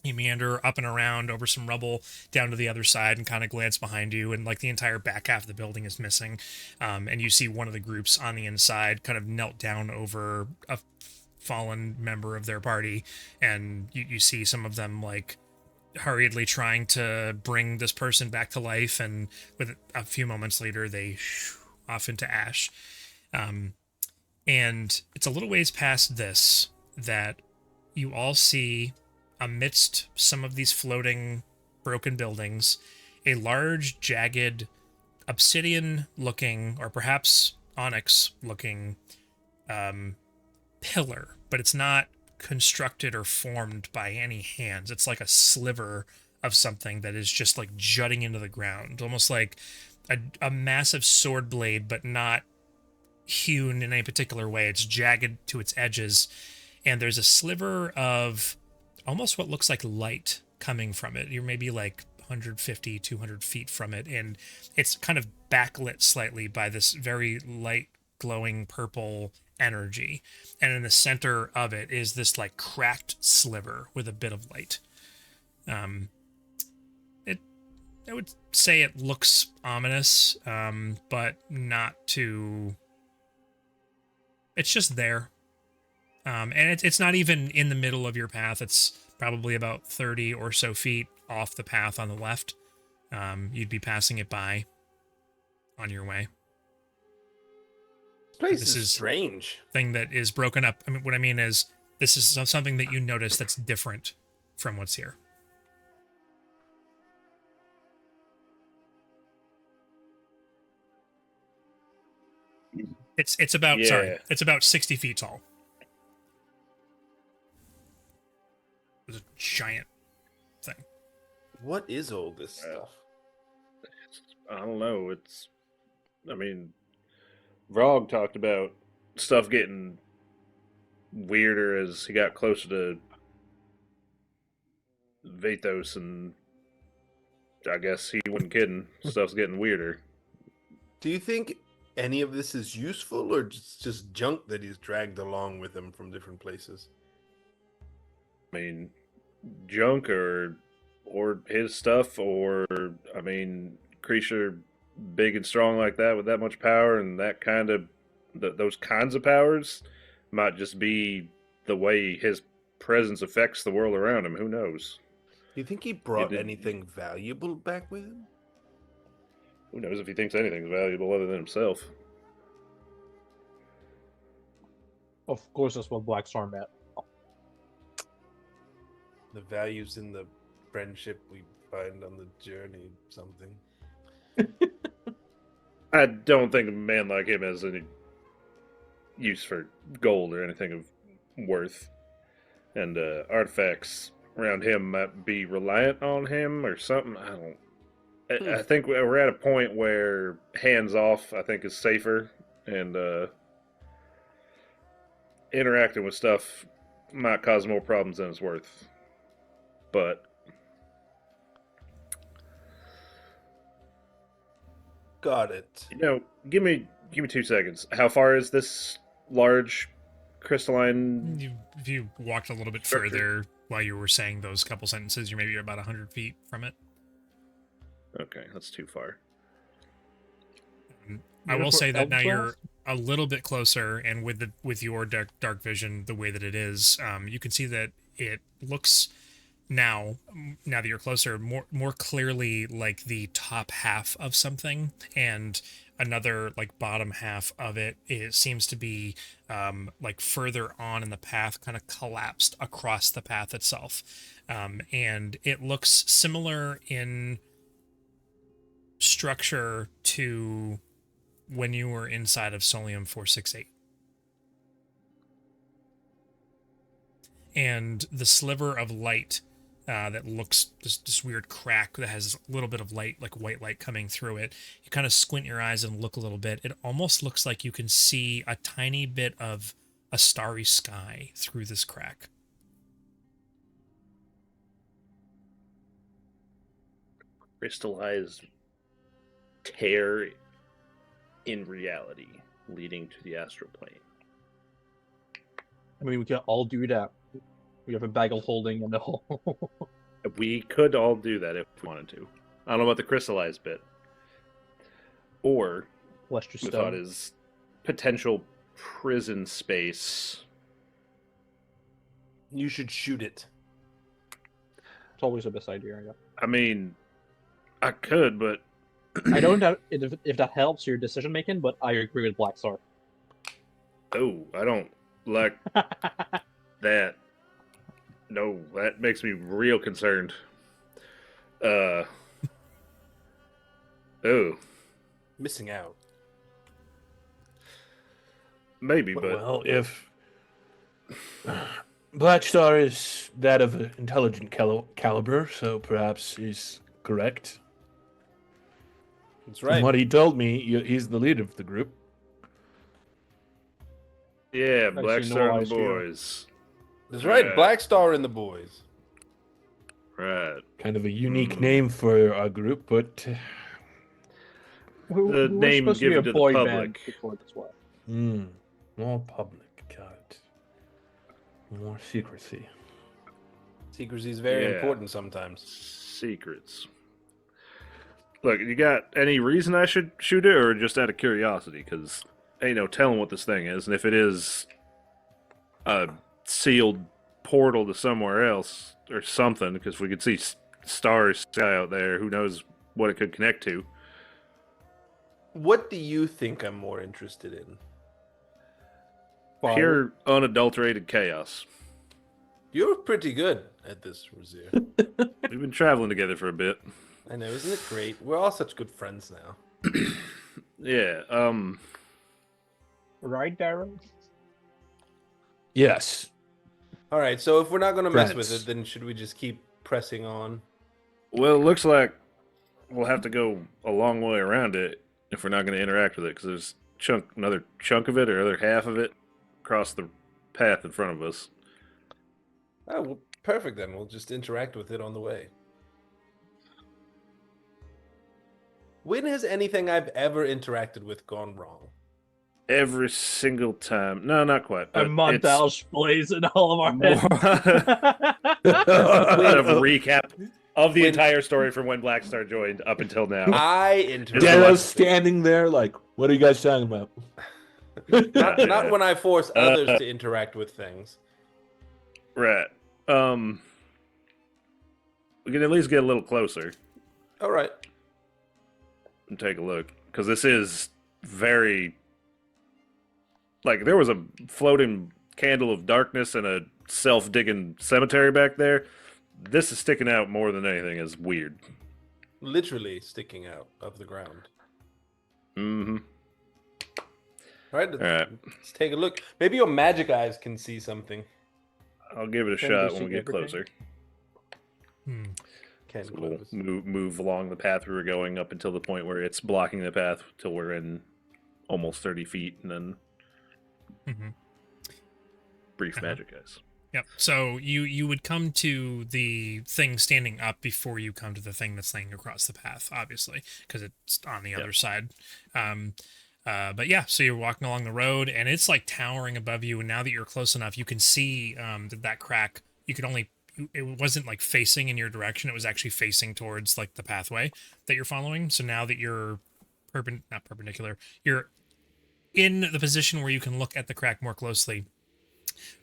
You meander up and around over some rubble down to the other side and kind of glance behind you, and like the entire back half of the building is missing. And you see one of the groups on the inside kind of knelt down over a fallen member of their party, and you see some of them like hurriedly trying to bring this person back to life, and with a few moments later they off into ash. And it's a little ways past this that you all see, amidst some of these floating broken buildings, a large jagged obsidian looking, or perhaps onyx looking pillar, but it's not constructed or formed by any hands. It's like a sliver of something that is just like jutting into the ground, almost like a massive sword blade, but not hewn in any particular way. It's jagged to its edges, and there's a sliver of almost what looks like light coming from it. You're maybe like 150, 200 feet from it, and it's kind of backlit slightly by this very light glowing purple energy, and in the center of it is this like cracked sliver with a bit of light. I would say it looks ominous, but not too. It's just there, and it's not even in the middle of your path. It's probably about 30 or so feet off the path on the left. You'd be passing it by on your way. This place This is is strange. Thing that is broken up. I mean, what I mean is This is something that you notice that's different from what's here. It's about Yeah. it's about 60 feet tall. It's a giant thing. What is all this stuff? I don't know. I mean, Vrog talked about stuff getting weirder as he got closer to Vathos, and I guess he wasn't kidding. Stuff's getting weirder. Do you think any of this is useful, or just junk that he's dragged along with him from different places? I mean, junk or his stuff, or I mean, creature big and strong like that with that much power and that kind of those kinds of powers might just be the way his presence affects the world around him. Who knows? Do you think he brought did- anything valuable back with him? Who knows if he thinks anything's valuable other than himself? Of course, that's what Blackstar meant. The values in the friendship we find on the journey, something. I don't think a man like him has any use for gold or anything of worth. And artifacts around him might be reliant on him or something. I don't. I think we're at a point where hands off, I think, is safer, and interacting with stuff might cause more problems than it's worth. But Got it. give me 2 seconds. How far is this large crystalline? If you walked a little bit Structure. further while you were saying those couple sentences, you're maybe about 100 feet from it. Okay, that's too far. I will say that now Elf you're Trolls? a little bit closer, and with your dark vision, the way that it is, you can see that it looks now that you're closer, more clearly like the top half of something, and another like bottom half of it seems to be like further on in the path, kind of collapsed across the path itself, and it looks similar in structure to when you were inside of Solium 468. And the sliver of light that looks this weird crack that has a little bit of light, like white light coming through it. You kind of squint your eyes and look a little bit. It almost looks like you can see a tiny bit of a starry sky through this crack. Crystallized tear in reality leading to the astral plane. I mean, we can all do that. We have a bag of holding in the hole. We could all do that if we wanted to. I don't know about the crystallized bit. Or Lester we thought Stone. is potential prison space. You should shoot it. It's always the best idea. Yeah. I mean, I could, but I don't know if that helps your decision making, but I agree with Blackstar. oh, I don't like that. No, that makes me real concerned. Oh, Missing out. maybe, but Well, if Blackstar is that of an intelligent caliber, so perhaps he's correct. That's From right. what he told me, he's the leader of the group. yeah, I see Blackstar no and eyes the here. boys. That's right. Yeah. Blackstar and the boys. Right. Kind of a unique name for our group, but The We were name supposed to be given a to the boy public. band before this one. more public. Got it. More secrecy. Secrecy is very Yeah. important sometimes. Secrets. Look, you got any reason I should shoot it, or just out of curiosity? Because ain't no telling what this thing is, and if it is a sealed portal to somewhere else or something, because we could see stars sky out there, who knows what it could connect to. What do you think I'm more interested in? Fire. Pure unadulterated chaos. You're pretty good at this, Rezzyr. We've been traveling together for a bit. I know, isn't it great? We're all such good friends now. Yeah. Right, Darrow? Yes. All right, so if we're not going to mess with Friends. it, then should we just keep pressing on? Well, it looks like we'll have to go a long way around it if we're not going to interact with it, because there's another chunk of it or other half of it across the path in front of us. Oh, well, perfect then. We'll just interact with it on the way. When has anything I've ever interacted with gone wrong? Every single time. No, not quite. A But montage plays in all of our more heads. of a recap of the When- entire story from when Blackstar joined up until now. I interacted. Darrow's standing there like, what are you guys talking about? Not when I force others to interact with things. Right. We can at least get a little closer All right. and take a look, because this is very, like, there was a floating candle of darkness and a self-digging cemetery back there. This is sticking out more than anything. Is weird. Literally sticking out of the ground. Mm-hmm. All right, All right. let's take a look. Maybe your magic eyes can see something. I'll give it a Can shot we when we see get everything? closer. Hmm. Can So we'll Clovis. move along the path we were going up until the point where it's blocking the path till we're in almost 30 feet, and then Mm-hmm. brief Uh-huh. magic eyes. Yep. So you would come to the thing standing up before you come to the thing that's laying across the path, obviously, because it's on the other side. But yeah, so you're walking along the road, and it's like towering above you. And now that you're close enough, you can see that crack. You could only. It wasn't like facing in your direction. It was actually facing towards like the pathway that you're following. So now that you're not perpendicular, you're in the position where you can look at the crack more closely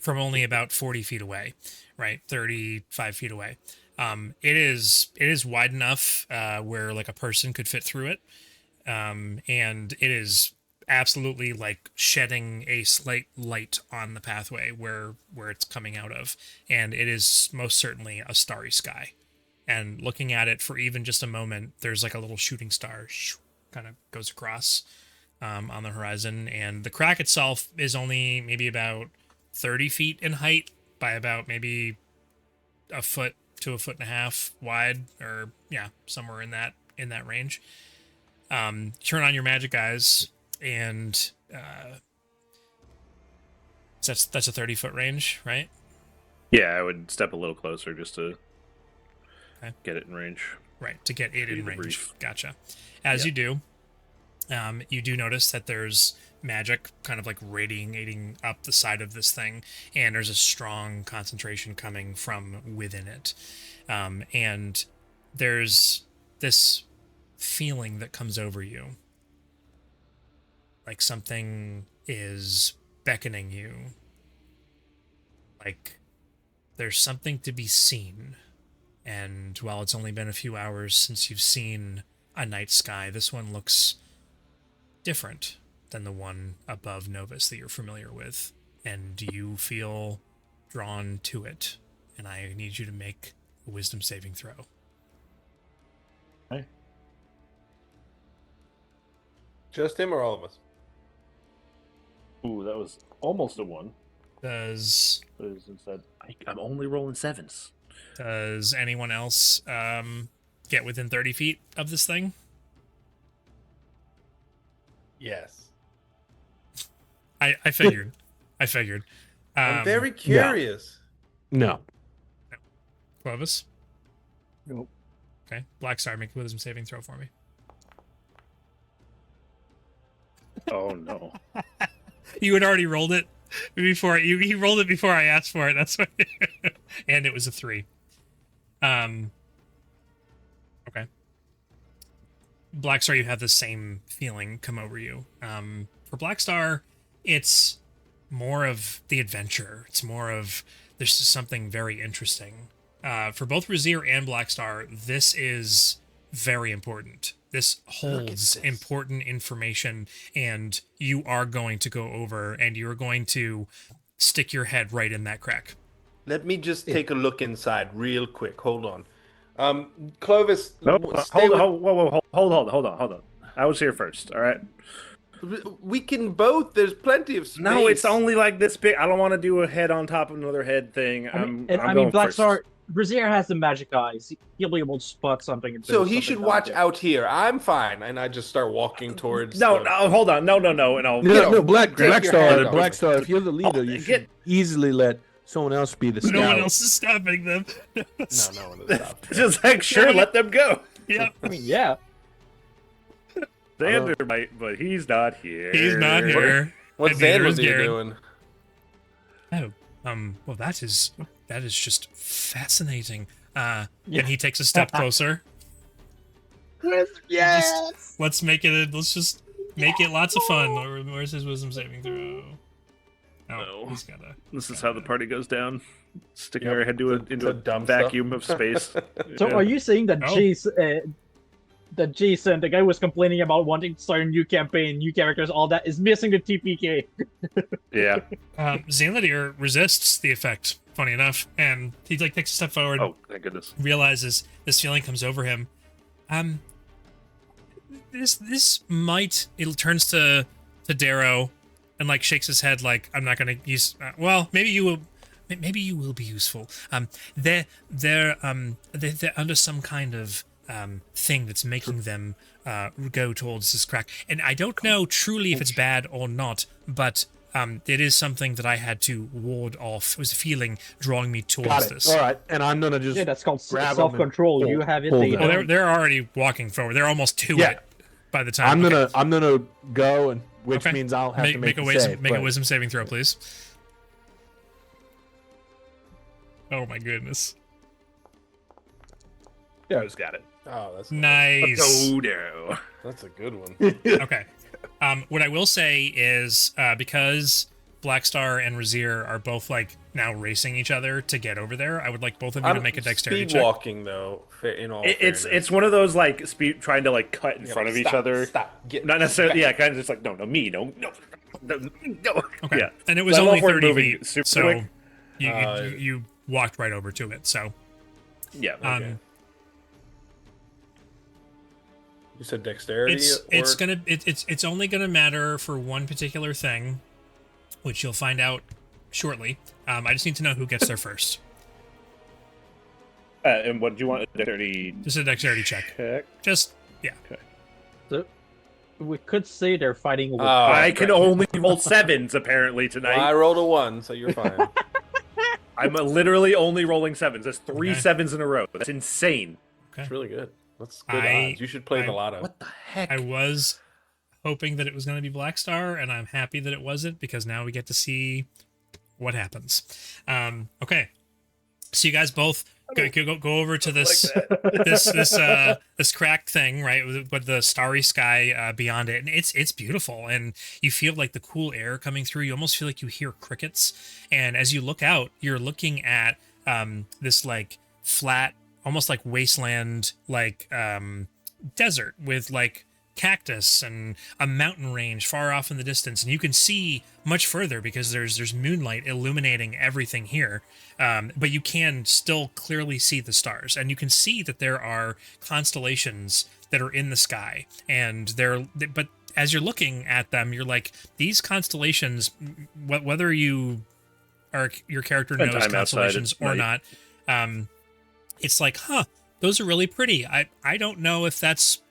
from only about 40 feet away, right? 35 feet away. It is wide enough where like a person could fit through it. And it is absolutely like shedding a slight light on the pathway where it's coming out of. And it is most certainly a starry sky. And looking at it for even just a moment, there's like a little shooting star kind of goes across on the horizon. And the crack itself is only maybe about 30 feet in height by about maybe a foot to a foot and a half wide, or yeah, somewhere in that range. Turn on your magic eyes, and that's a 30-foot range, right? Yeah, I would step a little closer just to Okay. get it in range. Right, to get it Be in the range. brief. Gotcha. As you do notice that there's magic kind of like radiating up the side of this thing, and there's a strong concentration coming from within it. And there's this feeling that comes over you, like something is beckoning you, like there's something to be seen. And while it's only been a few hours since you've seen a night sky, this one looks different than the one above Novus that you're familiar with, and you feel drawn to it. And I need you to make a wisdom saving throw. Just him or all of us? Ooh, that was almost a 1. Does But it's instead, I'm only rolling 7s. anyone else get within 30 feet of this thing? Yes. I figured. I figured. I'm very curious. No. Clovis? Nope. Okay. Blackstar, make a wisdom saving throw for me. Oh no. You had already rolled it before he rolled it before I asked for it. That's why. And it was a 3. Okay. Blackstar, you have the same feeling come over you. For Blackstar, it's more of the adventure. It's more of there's something very interesting. For both Rezzyr and Blackstar, this is very important. This holds this. important information, and you are going to go over and you're going to stick your head right in that crack. Let me just take a look inside real quick. Hold on. Clovis, No, stay hold on. I was here first. All right. We can both. There's plenty of space. No, it's only like this big. I don't want to do a head on top of another head thing. I mean, I'm I mean, going first. Blackstar, Rezzyr has the magic eyes. He'll be able to spot something. if So there's he something should down watch there. out here. I'm fine, and I just start walking towards. No, the... hold on. No. And I'll. No, Take your hand off. Blackstar. If you're the leader, you get- should easily let someone else be the scout. No one else is stopping them. No one will stop. Just like sure, let them go. Yep. I mean, yeah. Xander might, but he's not here. He's not here. What's And neither is Xander Garen. doing? Oh, well, that is just fascinating. Yeah. And he takes a step closer. Yes. Let's make it. Let's just make it lots of fun. Where's his wisdom saving throw? Oh, No. he's gotta. This is how the party goes down. Sticking our head into To a dump stuff. vacuum of space. So Yeah. are you saying that Oh. Jason, the guy who was complaining about wanting to start a new campaign, new characters, all that, is missing the TPK? Yeah. Xanadier resists the effect. Funny enough, and he takes a step forward. Oh, thank goodness. Realizes this feeling comes over him. This might. It turns to Darrow, and shakes his head like, I'm not gonna use. Well, maybe you will. Maybe you will be useful. They're under some kind of thing that's making them go towards this crack, and I don't know truly if it's bad or not, but it is something that I had to ward off. It was a feeling drawing me towards Got it. this. All right, and I'm gonna just Yeah, that's called grab 'em and self-control. pull- You have it. pull They them. Well, don't. they're already walking forward. They're almost to Yeah. it by the time. I'm gonna go, and which Okay. means I'll have to make a a wisdom, save. make a but- wisdom saving throw, please. Oh my goodness! Darrow's got it. Oh, that's Nice. Dodo. That's a good one. Okay. What I will say is because Blackstar and Rezzyr are both now racing each other to get over there, I would like both of you to make a dexterity speed check. walking though. In all It's fairness. one of those speed trying to cut in front of each Stop, other. Stop. Get Not necessarily. back. Yeah, kind of just no, me, no. Okay. Yeah. And it was So I'm only all for 30 moving feet, super so quick. you walked right over to it. So Yeah. Okay. You said dexterity. it's only gonna matter for one particular thing, which you'll find out shortly. I just need to know who gets there first. And what do you want? A dexterity Just a dexterity check. check? Just yeah. We could say they're fighting with. I can only roll sevens apparently tonight. Well, I rolled a 1, so you're fine. I'm literally only rolling sevens. That's three Okay. sevens in a row. That's insane. It's really good. That's good I- odds. You should play the lotto. What the heck? I was hoping that it was going to be Blackstar, and I'm happy that it wasn't because now we get to see what happens. Okay, so you guys both go over to this this cracked thing, right, with the starry sky beyond it, and it's beautiful, and you feel the cool air coming through. You almost feel like you hear crickets, and as you look out, you're looking at this flat, almost wasteland, desert with cactus and a mountain range far off in the distance, and you can see much further because there's moonlight illuminating everything here, but you can still clearly see the stars, and you can see that there are constellations that are in the sky, and but as you're looking at them, you're these constellations, whether your character Spend knows time outside constellations at or night. not, it's those are really pretty. I don't know if that's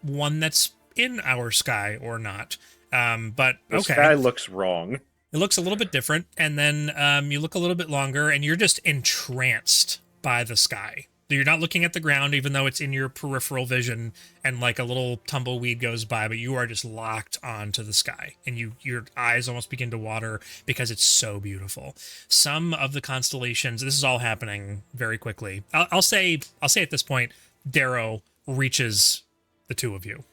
one that's in our sky or not. But The okay. sky looks wrong. It looks a little bit different, and then you look a little bit longer, and you're just entranced by the sky. You're not looking at the ground, even though it's in your peripheral vision, and a little tumbleweed goes by, but you are just locked onto the sky, and your eyes almost begin to water because it's so beautiful. Some of the constellations, this is all happening very quickly. I'll say at this point, Darrow reaches the two of you.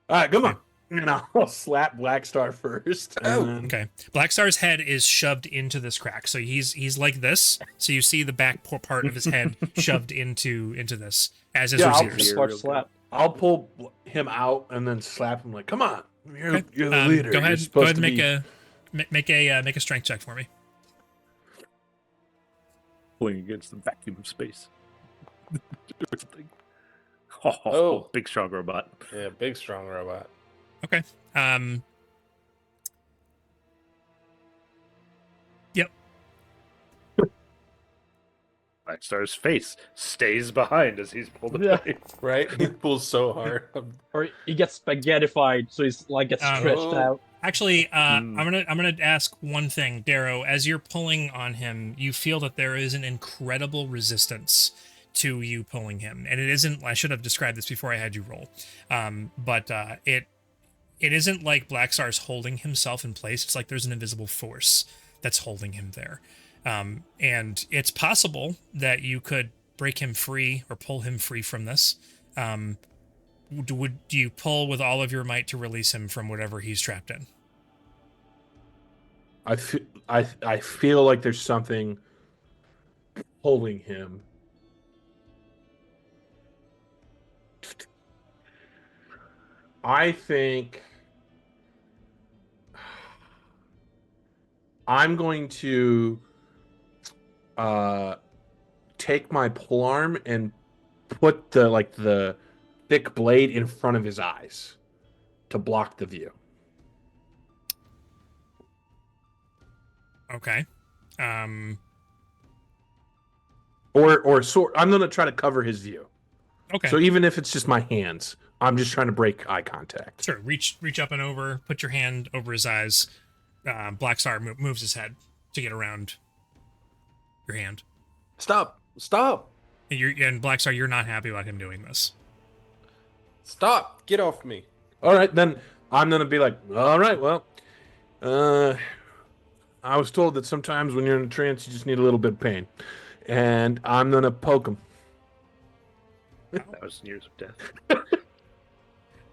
All right, come on. And I'll slap Blackstar first. Oh, and then- Okay. Blackstar's head is shoved into this crack. So he's like this. So you see the back part of his head shoved into this, as is Yeah, I'll Rezzyr's. Large slap. I'll pull him out and then slap him come on, you're Okay. the leader. Go You're ahead supposed and to make be- a make a strength check for me. Pulling against the vacuum of space. Or something. Oh. Big strong robot. Yeah, big strong robot. Okay. Yep. Blackstar's face stays behind as he's pulled Yeah. away. Right? He pulls so hard. Or he gets spaghettified, so he's like gets stretched Oh. out. Actually, I'm gonna ask one thing, Darrow. As you're pulling on him, you feel that there is an incredible resistance to you pulling him, and it isn't. I should have described this before I had you roll, but it isn't like Blackstar's holding himself in place. It's like there's an invisible force that's holding him there, and it's possible that you could break him free or pull him free from this. Would you pull with all of your might to release him from whatever he's trapped in? I feel like there's something pulling him. I think I'm going to take my polearm and put the thick blade in front of his eyes to block the view. Okay. Or sort. I'm going to try to cover his view. Okay. So even if it's just my hands, I'm just trying to break eye contact. Sure. Reach up and over. Put your hand over his eyes. Blackstar moves his head to get around your hand. Stop! And Blackstar, you're not happy about him doing this. Stop! Get off me! All right, then I'm going to be like, all right, well, I was told that sometimes when you're in a trance, you just need a little bit of pain. And I'm going to poke him. 1,000 years of death.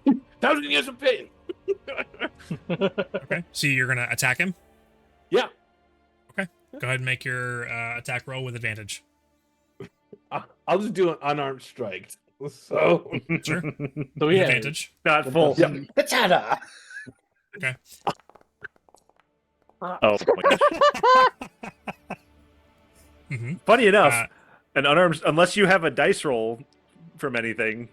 1,000 years of pain. Okay. So you're going to attack him? Yeah. Okay. Go ahead and make your attack roll with advantage. I'll just do an unarmed strike. So Sure. So With yeah, advantage. Not full. Yeah. Patata. Okay. Oh my gosh. Mm-hmm. Funny enough, an unarmed, unless you have a dice roll from anything,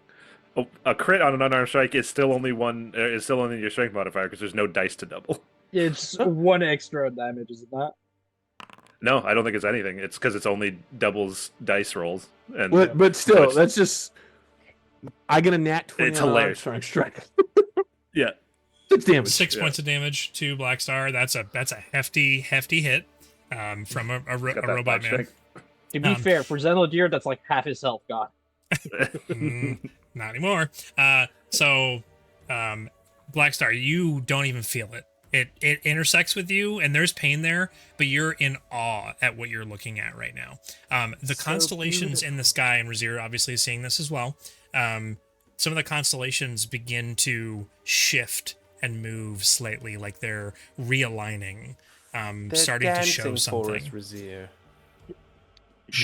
a crit on an unarmed strike is still only your strength modifier because there's no dice to double. It's one extra damage, is it not? No, I don't think it's anything. It's because it's only doubles dice rolls. And but still, it's- that's just. I get a nat 20 It's on an hilarious. unarmed strike. yeah, 6 damage. 6 points of damage to Blackstar. That's a hefty hit from a got that robot five man. strength. To be fair, for Xenodeer, that's like half his health gone. Not anymore. So Blackstar, you don't even feel it. It intersects with you, and there's pain there, but you're in awe at what you're looking at right now. The constellations in the sky, and Rezzyr obviously is seeing this as well. Some of the constellations begin to shift and move slightly, like they're realigning, starting to show something. Rezzyr.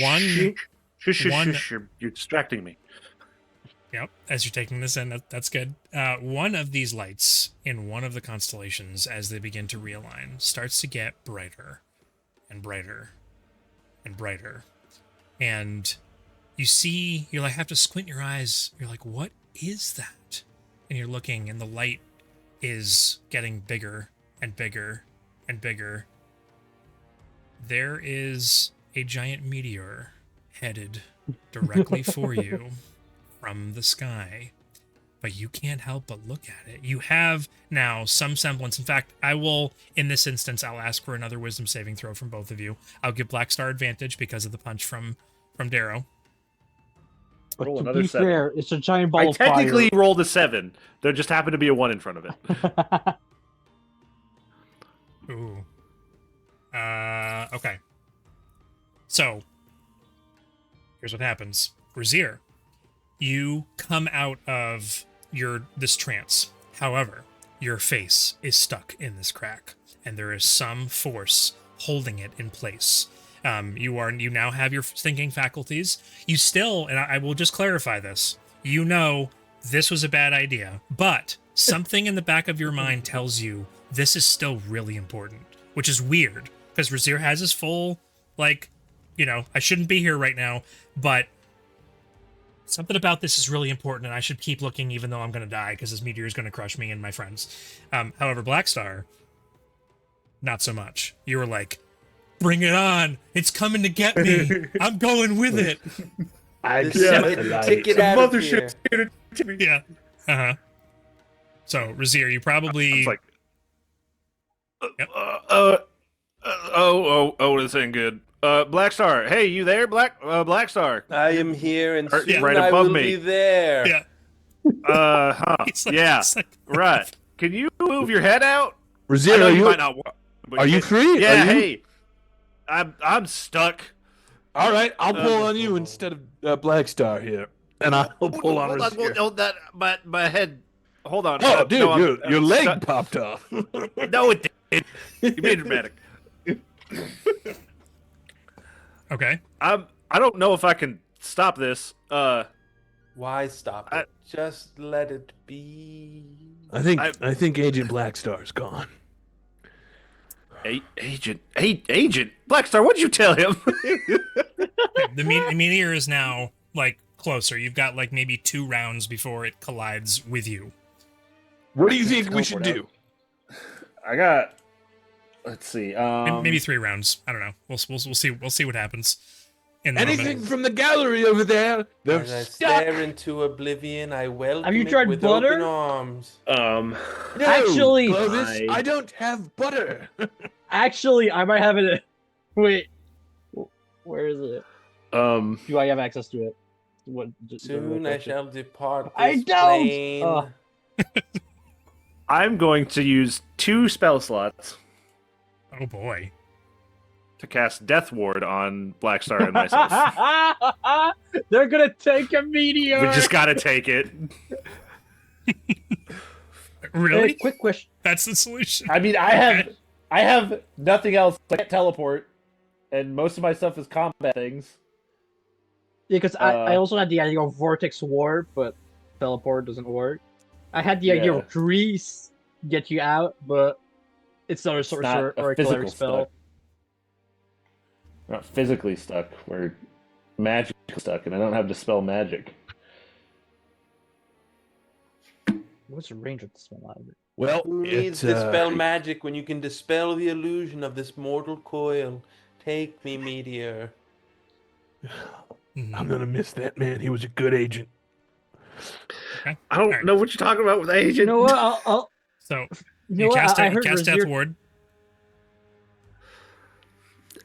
One, Shush, you're distracting me. Yep, as you're taking this in, that's good. One of these lights in one of the constellations, as they begin to realign, starts to get brighter and brighter and brighter. And you see, you have to squint your eyes. You're like, what is that? And you're looking, and the light is getting bigger and bigger and bigger. There is a giant meteor headed directly for you from the sky, but you can't help but look at it. You have now some semblance. In fact, I will, in this instance, I'll ask for another wisdom saving throw from both of you. I'll give Blackstar advantage because of the punch from Darrow. But Roll to another be 7. fair, it's a giant ball I of fire. technically rolled a 7. There just happened to be a 1 in front of it. Ooh. Okay. So, here's what happens. Rezzyr, you come out of this trance. However, your face is stuck in this crack, and there is some force holding it in place. You now have your thinking faculties. You still, and I will just clarify this, you know this was a bad idea, but something in the back of your mind tells you this is still really important. which is weird because Rezzyr has his full, like, I shouldn't be here right now, but something about this is really important, and I should keep looking even though I'm going to die because this meteor is going to crush me and my friends. However, Blackstar, not so much. You were like, bring it on. It's coming to get me. I'm going with it. I The accept Senate the light. ticket The out of here. mothership's here to me. Yeah. Uh-huh. So, Rezzyr, you probably... It's like, Yep. this ain't good. Blackstar, hey, you there, Blackstar? I am here, and Or- soon right I above will me. be there. Yeah. He's like- Yeah, he's like- right. Can you move your head out? I Rezzyr, know are you you, might not want, but are you free? Yeah, Are you? hey. I'm stuck. All right, I'll pull on you instead of Blackstar here, and I'll pull on Hold on, Rezzyr. hold that. My head. Hold on. Oh, dude, no, your leg stuck. popped off. No, it didn't. You made it dramatic. Okay. I don't know if I can stop this. Why stop it? Just let it be. I think Agent Blackstar's gone. Agent Blackstar, what'd you tell him? The meteor is now, like, closer. You've got, like, maybe 2 rounds before it collides with you. What do you think we should do? I got. Let's see. Maybe 3 rounds. I don't know. We'll see. We'll see what happens. In the Anything moment. from the gallery over there? They're As I stuck. stare into oblivion, I welcome Have you it tried with butter? open arms. No, Actually- Clovis, I don't have butter. Actually, I might have it. Wait, where is it? Do I have access to it? What? Soon I shall depart this I don't! plane. Oh. I'm going to use 2 spell slots Oh boy. to cast Death Ward on Blackstar and myself. They're gonna take a meteor. We just gotta take it. Really? Hey, quick question. That's the solution. I mean, I have nothing else. I can't teleport, and most of my stuff is combat things. Yeah, because I also had the idea of vortex warp, but teleport doesn't work. I had the idea Yeah. of grease get you out, but it's not a sorcerer not a or a physical cleric spell. stuck. We're not physically stuck. We're magically stuck, and I don't have dispel magic. What's the range of the spell out of it? Well, Who needs dispel magic when you can dispel the illusion of this mortal coil? Take me, meteor. Mhm. I'm gonna miss that man. He was a good agent. Okay. I don't Alright. know what you're talking about with Agent. You know what? I'll So you know you what? cast, I you heard cast Rezzyr- Death Ward.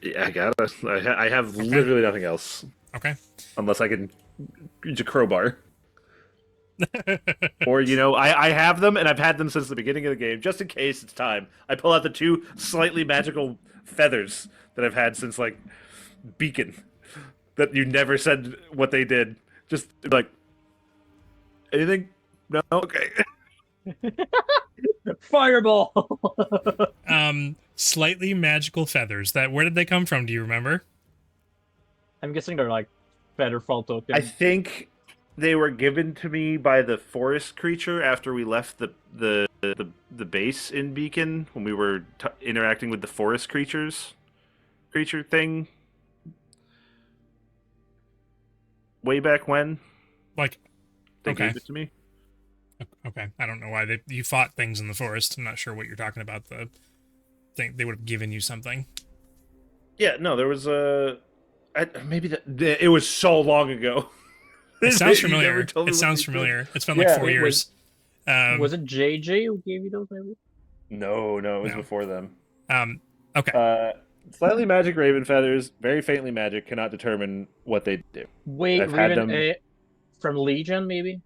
Yeah, I got it. I have literally nothing else. Okay. Unless I can use a crowbar. Or, I have them, and I've had them since the beginning of the game, just in case it's time. I pull out the 2 slightly magical feathers that I've had since, like, Beacon. That you never said what they did. Just, like, anything? No? Okay. Fireball. Slightly magical feathers. Where did they come from? Do you remember? I'm guessing they're like Featherfall token. I think they were given to me by the forest creature after we left the base in Beacon, when we were interacting with the forest creature thing. Way back when. Like, They okay. gave it to me. Okay. I don't know why you fought things in the forest. I'm not sure what you're talking about. They would have given you something. Yeah, no, there was it was so long ago. It sounds You never familiar. told me It what sounds they did. familiar. It's been like Yeah, 4 it years. Was it JJ who gave you those? Maybe. No, it was No. before them. Okay. Slightly magic raven feathers, very faintly magic, cannot determine what they do. Wait, I've had Raven, them- from Legion, maybe.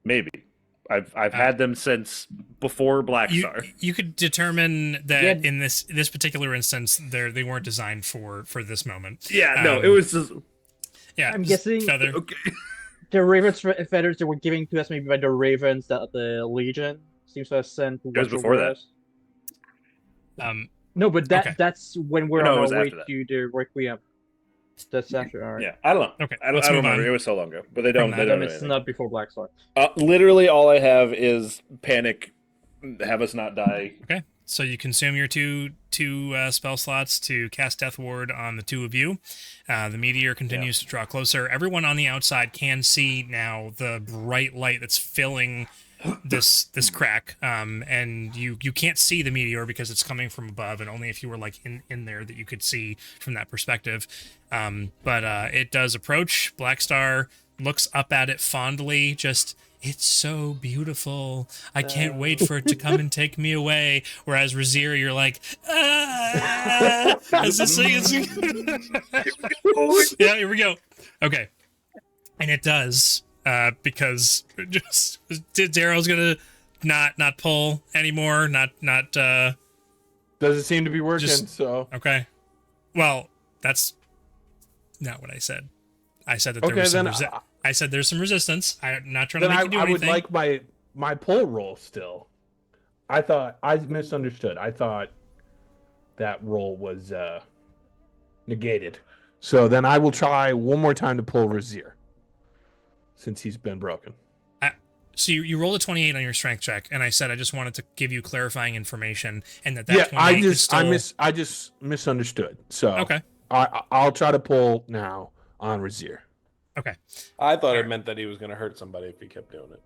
Maybe. I've had them since before Blackstar. You could determine that Yeah. in this particular instance, they weren't designed for this moment. Yeah, no, Um, it was just Yeah, I'm just guessing- feather. okay. The Raven's feathers they were giving to us maybe by the Ravens that the Legion seems to have sent. It was before that. No, but Okay. that's when we're No, it on was our way after that. to the Requiem. That's after. All right. Yeah, I don't know. Okay, I let's don't move remember. on. It was so long ago, but they don't. From They that. don't Then know it's anything. not before Blackstar. Literally, all I have is panic. Have us not die. So you consume your two spell slots to cast Death Ward on the two of you. The meteor continues to draw closer. Everyone on the outside can see now the bright light that's filling this crack, and you can't see the meteor because it's coming from above, and only if you were like in there that you could see from that perspective. But it does approach. Blackstar looks up at it fondly, just, it's so beautiful. I can't wait for it to come and take me away. Whereas Rezzyr, you're like, as this thing is... Yeah, here we go. Okay. And it does, because just Darrow's gonna not pull anymore, Doesn't seem to be working, so... Okay. Well, that's not what I said. I said that there was some I said there's some resistance. I'm not trying to make you do anything. I would like my pull roll still. I misunderstood. I thought that roll was negated. So then I will try one more time to pull Rezzyr, since he's been broken. So you rolled a 28 on your strength check, and I said I just wanted to give you clarifying information, and that I just misunderstood. So okay, I'll try to pull now on Rezzyr. Okay. I thought it meant that he was going to hurt somebody if he kept doing it.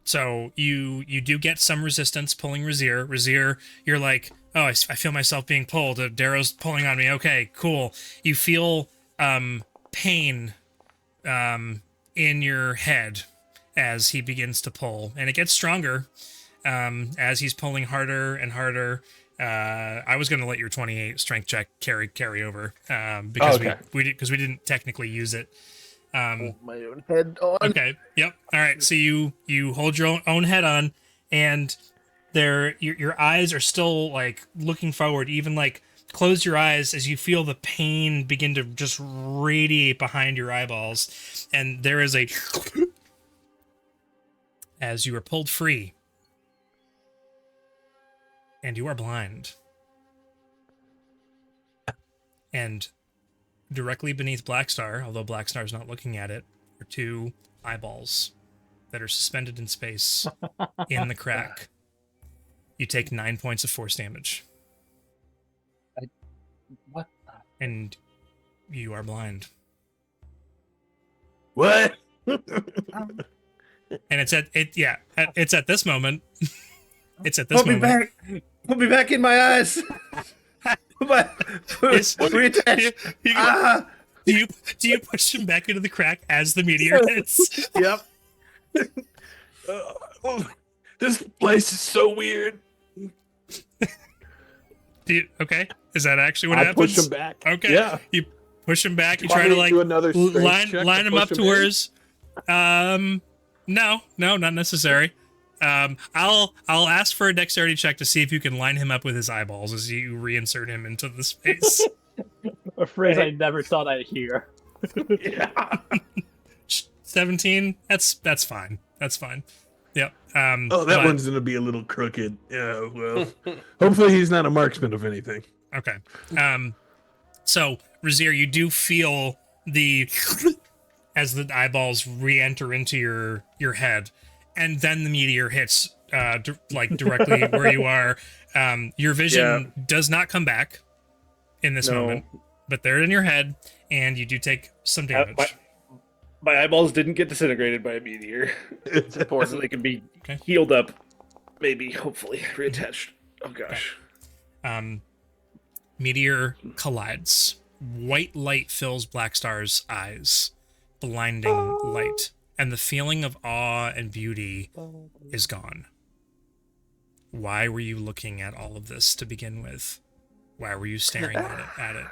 So you do get some resistance pulling Rezzyr. Rezzyr, you're like, oh, I feel myself being pulled. Darrow's pulling on me. Okay, cool. You feel pain in your head as he begins to pull, and it gets stronger as he's pulling harder and harder. I was going to let your 28 strength check carry over because we didn't technically use it. Hold my own head on. Okay. Yep. All right. So you hold your own head on, and your eyes are still like looking forward. Even like close your eyes as you feel the pain begin to just radiate behind your eyeballs, and there is a as you are pulled free, and you are blind, and directly beneath Blackstar, although Blackstar's not looking at it, are two eyeballs that are suspended in space in the crack. You take 9 points of force damage. What? And you are blind. What? And it's at this moment. It's at this moment. Put me back in my eyes. Reattach. Do you push him back into the crack as the meteor hits? Yep. This place is so weird. Okay, is that actually what happens? Push him back. Okay, yeah. You push him back. You try to like line him up to where his. No, not necessary. I'll ask for a dexterity check to see if you can line him up with his eyeballs as you reinsert him into the space. A phrase I never thought I'd hear. Yeah. 17. That's fine. That's fine. Yep. That one's gonna be a little crooked. Yeah. Well, hopefully he's not a marksman of anything. Okay. So Rezzyr, you do feel as the eyeballs re-enter into your head. And then the meteor hits, directly where you are. Your vision does not come back in this moment, but they're in your head, and you do take some damage. My eyeballs didn't get disintegrated by a meteor. It's important. So they can be healed up, maybe, hopefully, reattached. Oh, gosh. Okay. Meteor collides. White light fills Blackstar's eyes. Blinding light. And the feeling of awe and beauty is gone. Why were you looking at all of this to begin with? Why were you staring at it?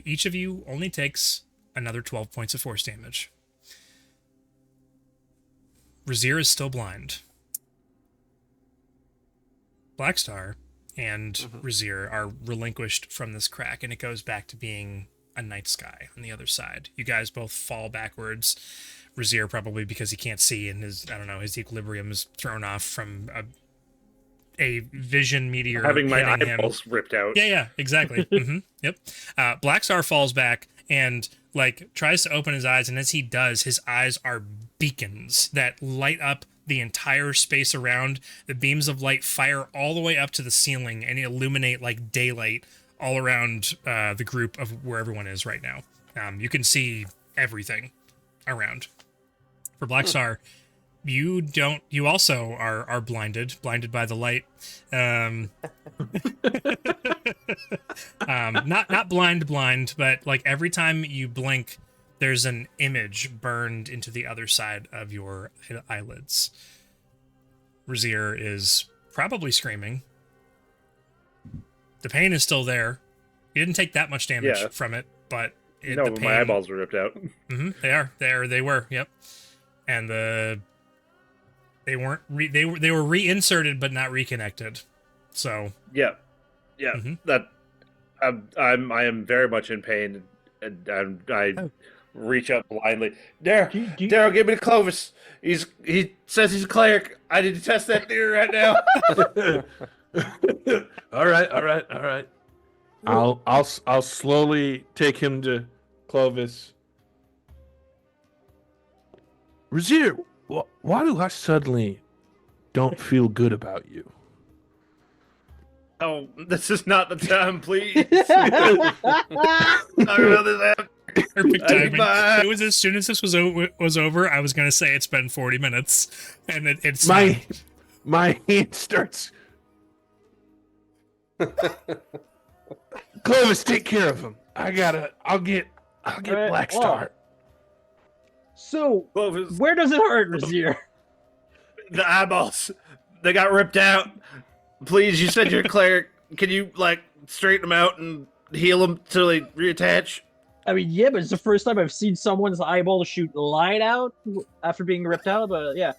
Each of you only takes another 12 points of force damage. Rezzyr is still blind. Blackstar and Rezzyr are relinquished from this crack, and it goes back to being a night sky on the other side. You guys both fall backwards. Rezzyr probably because he can't see, and his equilibrium is thrown off from a vision meteor having my hitting eyeballs ripped out. Yeah, exactly. Yep. Blackstar falls back and tries to open his eyes, and as he does, his eyes are beacons that light up the entire space around. The beams of light fire all the way up to the ceiling and illuminate like daylight all around the group of where everyone is right now. You can see everything around. For Blackstar, you also are blinded by the light. Not blind, but like every time you blink, there's an image burned into the other side of your eyelids. Rezzyr is probably screaming. The pain is still there. You didn't take that much damage from it, but the pain, my eyeballs were ripped out. They were. Yep. And they weren't they were reinserted but not reconnected. So yeah. That I am very much in pain, and I reach up blindly. Darrow, give me the Clovis. He says he's a cleric. I need to test that theory right now. All right. I'll slowly take him to Clovis. Rezzyr, why do I suddenly don't feel good about you? Oh, this is not the time, please. Talk about this. Perfect timing. It was as soon as this was over, I was going to say it's been 40 minutes, and it's my hand starts. Clovis, take care of him. I'll get Blackstar. So, Clovis. where does it hurt, Rezzyr? The eyeballs, they got ripped out. Please, you said you're a cleric. Can you straighten them out and heal them till they reattach? I mean, yeah, but it's the first time I've seen someone's eyeball shoot light out after being ripped out. But yeah,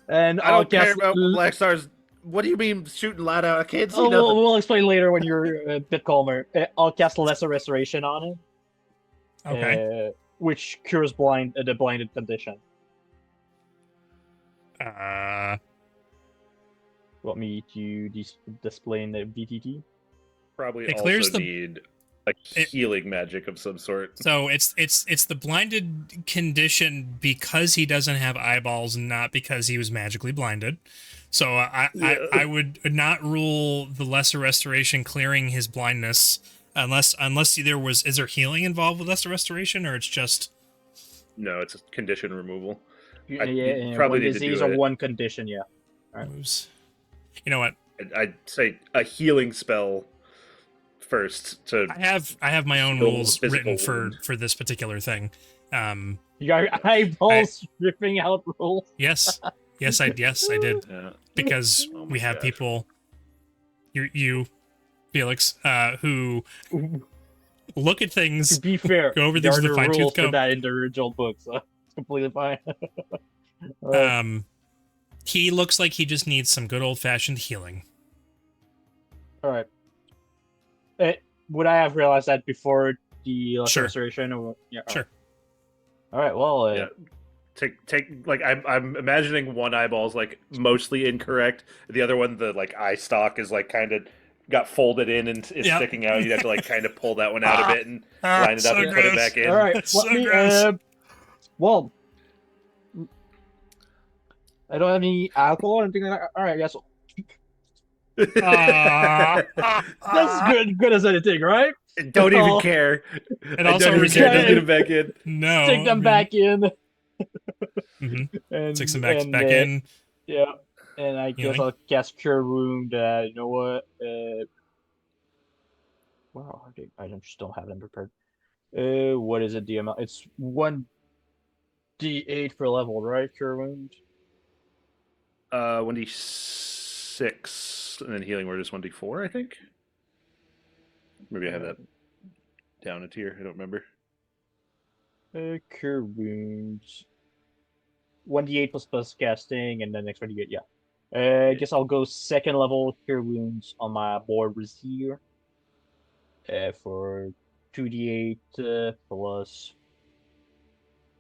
and I don't care about Blackstar's. What do you mean shooting light out? I can't see nothing. We'll explain later when you're a bit calmer. I'll cast Lesser Restoration on it. Okay. Which cures the blinded condition. Want me to display in the BTT? Probably it also clears need healing magic of some sort. So it's the blinded condition because he doesn't have eyeballs, not because he was magically blinded. So I would not rule the Lesser Restoration clearing his blindness unless is there healing involved with Lesser Restoration, or it's just no, it's a condition removal. Yeah, probably one need disease to do or it. one condition. Yeah. All right. moves. You know what? I'd say a healing spell first. I have my own heal rules physical written wound. for this particular thing. You got your eyeballs ripping out rules. Yes, I did because Oh my we have gosh. people. You, Felix, who look at things. To be fair, Go over there these are with a no fine-tooth rules for comb. that in the original book, so it's completely fine. He looks like he just needs some good old-fashioned healing. All right. Would I have realized that before the Sure. restoration? Or, yeah. Sure. All right. Well. Yeah. Take I'm imagining one eyeball's mostly incorrect. The other one, the eye stalk is kind of got folded in and is Yep. sticking out. You'd have to kind of pull that one out a bit and line it up so and put it gross. back in. All right. That's Let so me. gross. Well, I don't have any alcohol or anything like that. All right. Yes. That's good as anything, right? Don't even Oh. care. And also don't even Rezzyr care. Just didn't- get it back in. No. Take them back in. Mhm. And, Take some back and, in. Yeah. And I guess Healing. I'll cast Cure Wound. You know what? Wow. I just don't have them prepared. What is it? The amount? It's 1d8 per level, right? Cure Wound. 1d6, and then healing word is 1d4, I think. Maybe I have that down a tier. I don't remember. Cure Wounds. 1d8 plus casting, and then next 1d8. Yeah. I guess I'll go second level Cure Wounds on my board Rezzyr. For 2d8 plus.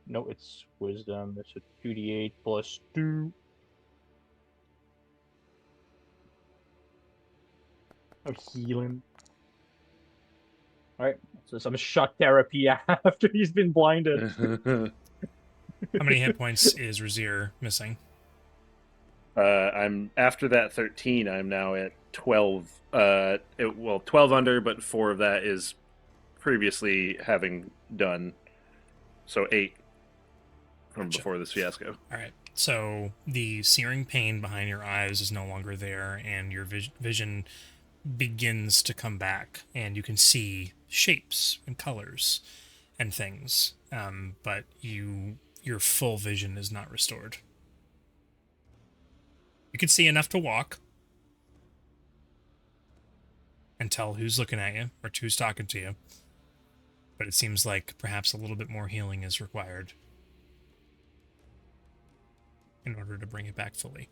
No, it's Wisdom. It's a 2d8 plus 2. Of healing. Alright, so some shock therapy after he's been blinded. How many hit points is Rezzyr missing? I'm after that 13. I'm now at 12. 12 under, but 4 of that is previously having done. So 8 from Gotcha. before this fiasco. All right. So the searing pain behind your eyes is no longer there, and your vision begins to come back, and you can see shapes and colors and things. But your full vision is not restored. You can see enough to walk and tell who's looking at you or who's talking to you. But it seems like perhaps a little bit more healing is required in order to bring it back fully.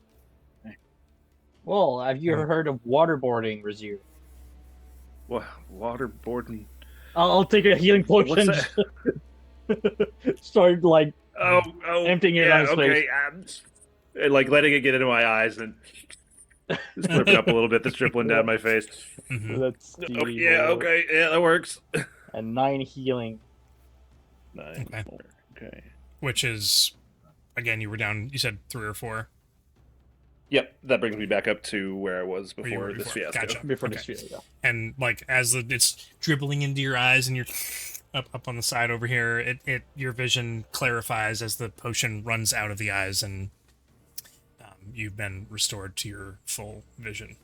Well, have you ever heard of waterboarding, Rezzyr? Well, waterboarding. I'll take a healing potion. Start like emptying your eyes. Okay. Like letting it get into my eyes and just flipping up a little bit. That's dribbling down my face. Mm-hmm. That's Oh, yeah. Okay. Yeah, that works. And 9 healing. 9. Okay. Okay. Which is, again, you were down, you said 3 or 4. Yep, that brings me back up to where I was Where you before were this before. fiasco. Gotcha. Before Okay. this field, yeah. And like as it's dribbling into your eyes and you're up on the side over here, your vision clarifies as the potion runs out of the eyes, and you've been restored to your full vision,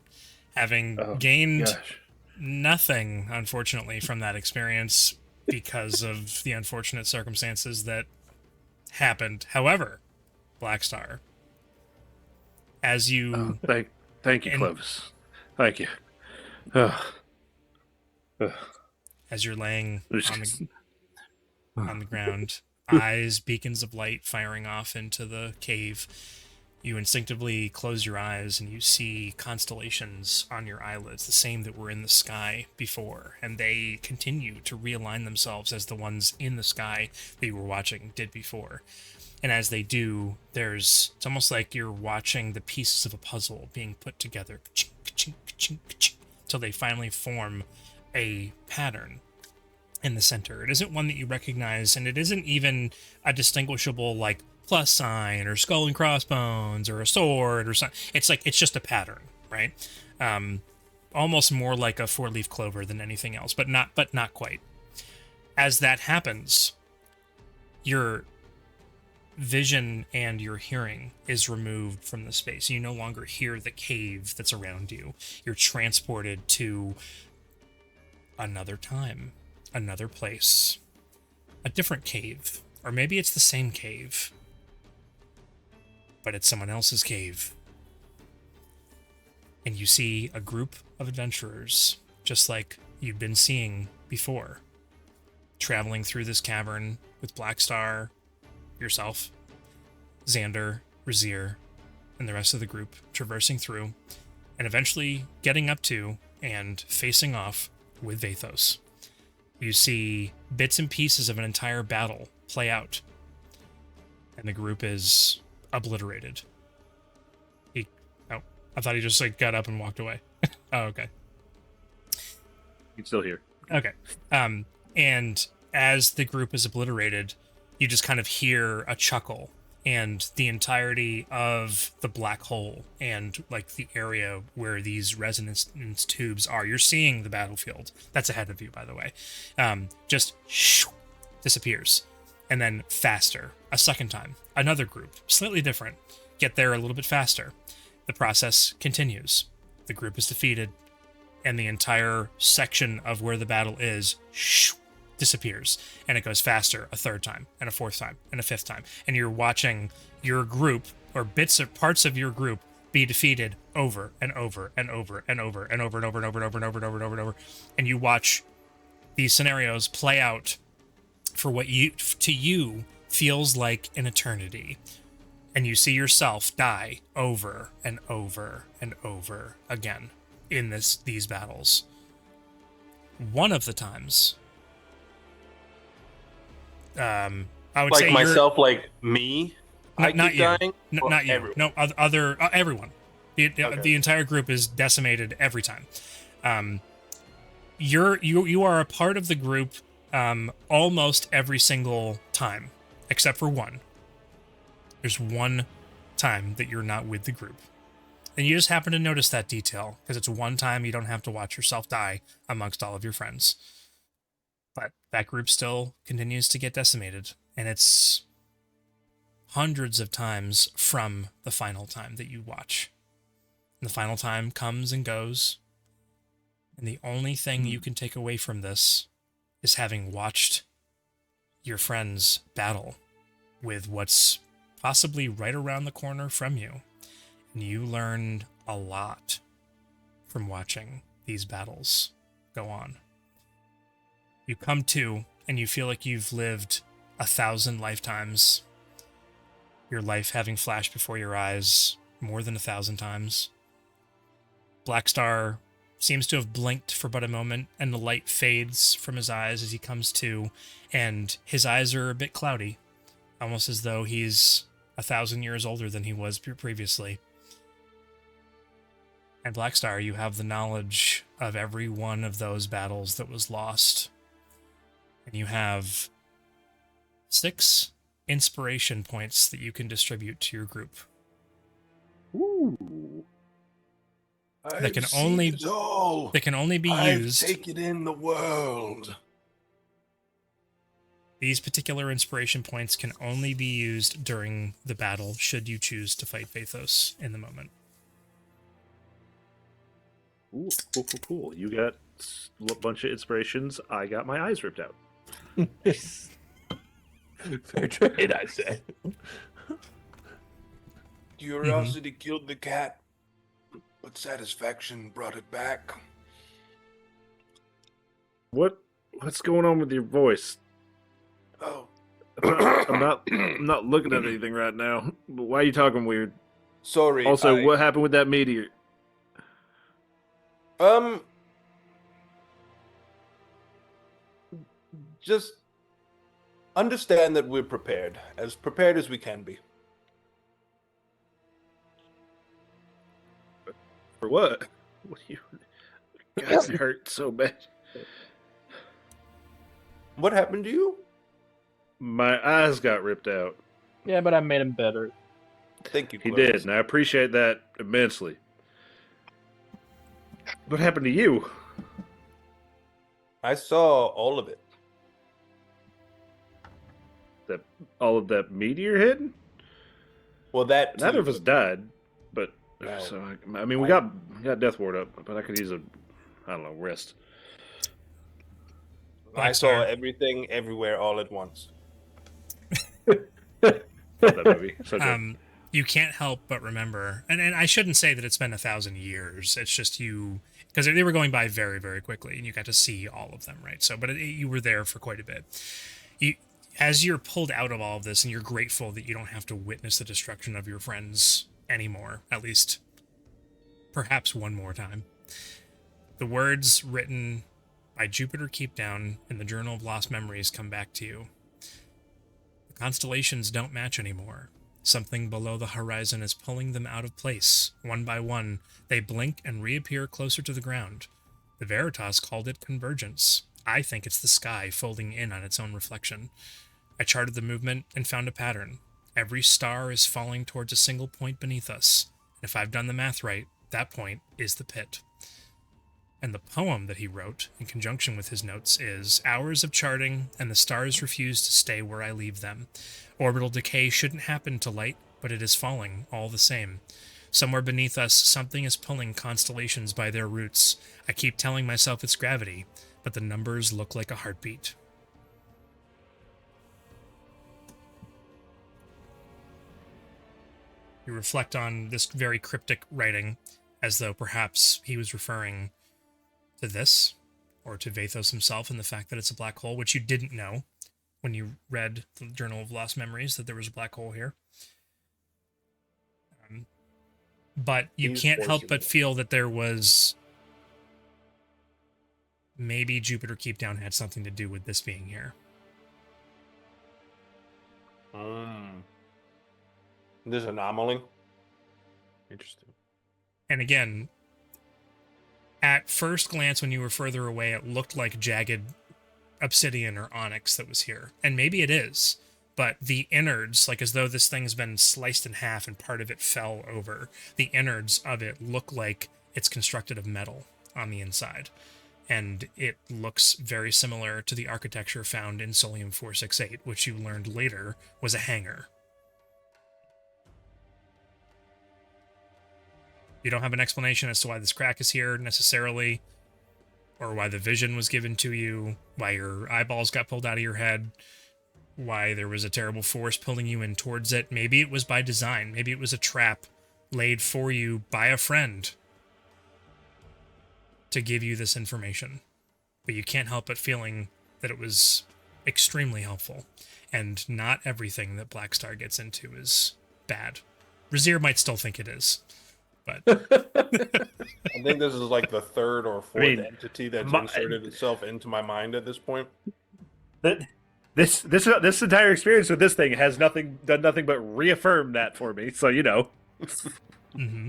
having gained Gosh. nothing, unfortunately, from that experience because of the unfortunate circumstances that happened. However, Blackstar, as you Thank you, Clovis. Thank you. as you're laying on the ground, eyes, beacons of light firing off into the cave, you instinctively close your eyes and you see constellations on your eyelids, the same that were in the sky before, and they continue to realign themselves as the ones in the sky that you were watching did before. And as they do, it's almost like you're watching the pieces of a puzzle being put together, until they finally form a pattern in the center. It isn't one that you recognize, and it isn't even a distinguishable like plus sign or skull and crossbones or a sword or something. It's just a pattern, right? Almost more like a 4-leaf clover than anything else, but not quite. As that happens, your vision and your hearing is removed from the space. You no longer hear the cave that's around you. You're transported to another time, another place, a different cave, or maybe it's the same cave, but it's someone else's cave. And you see a group of adventurers, just like you've been seeing before, traveling through this cavern with Blackstar, yourself, Xander, Rezzyr, and the rest of the group traversing through, and eventually getting up to and facing off with Vathos. You see bits and pieces of an entire battle play out, and the group is obliterated. I thought he just like got up and walked away. Oh, okay. He's still here. Okay. And as the group is obliterated, you just kind of hear a chuckle, and the entirety of the black hole and like the area where these resonance tubes are, you're seeing the battlefield. That's ahead of you, by the way. Just disappears. And then faster, a second time, another group, slightly different, get there a little bit faster. The process continues. The group is defeated, and the entire section of where the battle is disappears, and it goes faster a third time, and a fourth time, and a fifth time, and you're watching your group, or bits of parts of your group, be defeated over and over and over and over and over and over and over and over and over and over and over and over, and you watch these scenarios play out for what to you feels like an eternity. And you see yourself die over and over and over again in these battles. One of the times, I would Like say myself, like me. I not keep you. dying. Or Not you. everyone? No, everyone. The entire group is decimated every time. You are a part of the group almost every single time, except for one. There's one time that you're not with the group. And you just happen to notice that detail because it's one time you don't have to watch yourself die amongst all of your friends. But that group still continues to get decimated, and it's hundreds of times from the final time that you watch. And the final time comes and goes, and the only thing you can take away from this is having watched your friends battle with what's possibly right around the corner from you. And you learned a lot from watching these battles go on. You come to, and you feel like you've lived 1,000 lifetimes. Your life having flashed before your eyes more than 1,000 times. Blackstar seems to have blinked for but a moment, and the light fades from his eyes as he comes to, and his eyes are a bit cloudy, almost as though he's 1,000 years older than he was previously. And Blackstar, you have the knowledge of every one of those battles that was lost. And you have 6 inspiration points that you can distribute to your group. Ooh. That can only be used. I've taken in the world. These particular inspiration points can only be used during the battle, should you choose to fight Vathos in the moment. Ooh, cool. You got a bunch of inspirations. I got my eyes ripped out. Fair trade, I say. Curiosity killed the cat, but satisfaction brought it back. What's going on with your voice? Oh, I'm not looking at anything right now. But why are you talking weird? sorry. Also, what happened with that meteor? Just understand that we're prepared as we can be. For what? What do you? God, it hurt so bad. What happened to you? My eyes got ripped out. Yeah, but I made him better. Thank you. He Clovis. did, and I appreciate that immensely. What happened to you? I saw all of it. All of that meteor hitting? Well, that Neither too. of us died, but No. so I mean we got Death Ward up, but I could use rest. I saw Blackstar. everything, everywhere, all at once. That movie. So good. You can't help but remember, and I shouldn't say that it's been 1,000 years. It's just you, because they were going by very, very quickly, and you got to see all of them, right? So, but you were there for quite a bit. As you're pulled out of all of this, and you're grateful that you don't have to witness the destruction of your friends anymore, at least perhaps one more time. The words written by Jupiter Keepdown in the Journal of Lost Memories come back to you. The constellations don't match anymore. Something below the horizon is pulling them out of place. One by one, they blink and reappear closer to the ground. The Veritas called it convergence. I think it's the sky folding in on its own reflection. I charted the movement and found a pattern. Every star is falling towards a single point beneath us. And if I've done the math right, that point is the pit. And the poem that he wrote, in conjunction with his notes, is hours of charting, and the stars refuse to stay where I leave them. Orbital decay shouldn't happen to light, but it is falling all the same. Somewhere beneath us, something is pulling constellations by their roots. I keep telling myself it's gravity, but the numbers look like a heartbeat. You reflect on this very cryptic writing, as though perhaps he was referring to this, or to Vathos himself, and the fact that it's a black hole, which you didn't know when you read the Journal of Lost Memories, that there was a black hole here. But you He's can't help forcing but it. feel that there was... maybe Jupiter Keepdown had something to do with this being here. This anomaly. Interesting. And again, at first glance, when you were further away, it looked like jagged obsidian or onyx that was here. And maybe it is, but the innards, like as though this thing's been sliced in half and part of it fell over, the innards of it look like it's constructed of metal on the inside. And it looks very similar to the architecture found in Solium 468, which you learned later was a hangar. You don't have an explanation as to why this crack is here necessarily, or why the vision was given to you, why your eyeballs got pulled out of your head, why there was a terrible force pulling you in towards it. Maybe it was by design. Maybe it was a trap laid for you by a friend to give you this information. But you can't help but feeling that it was extremely helpful. And not everything that Blackstar gets into is bad. Rezzyr might still think it is. But I think this is like the third or fourth entity that's inserted itself into my mind at this point. This entire experience with this thing has done nothing but reaffirm that for me. So Mm-hmm.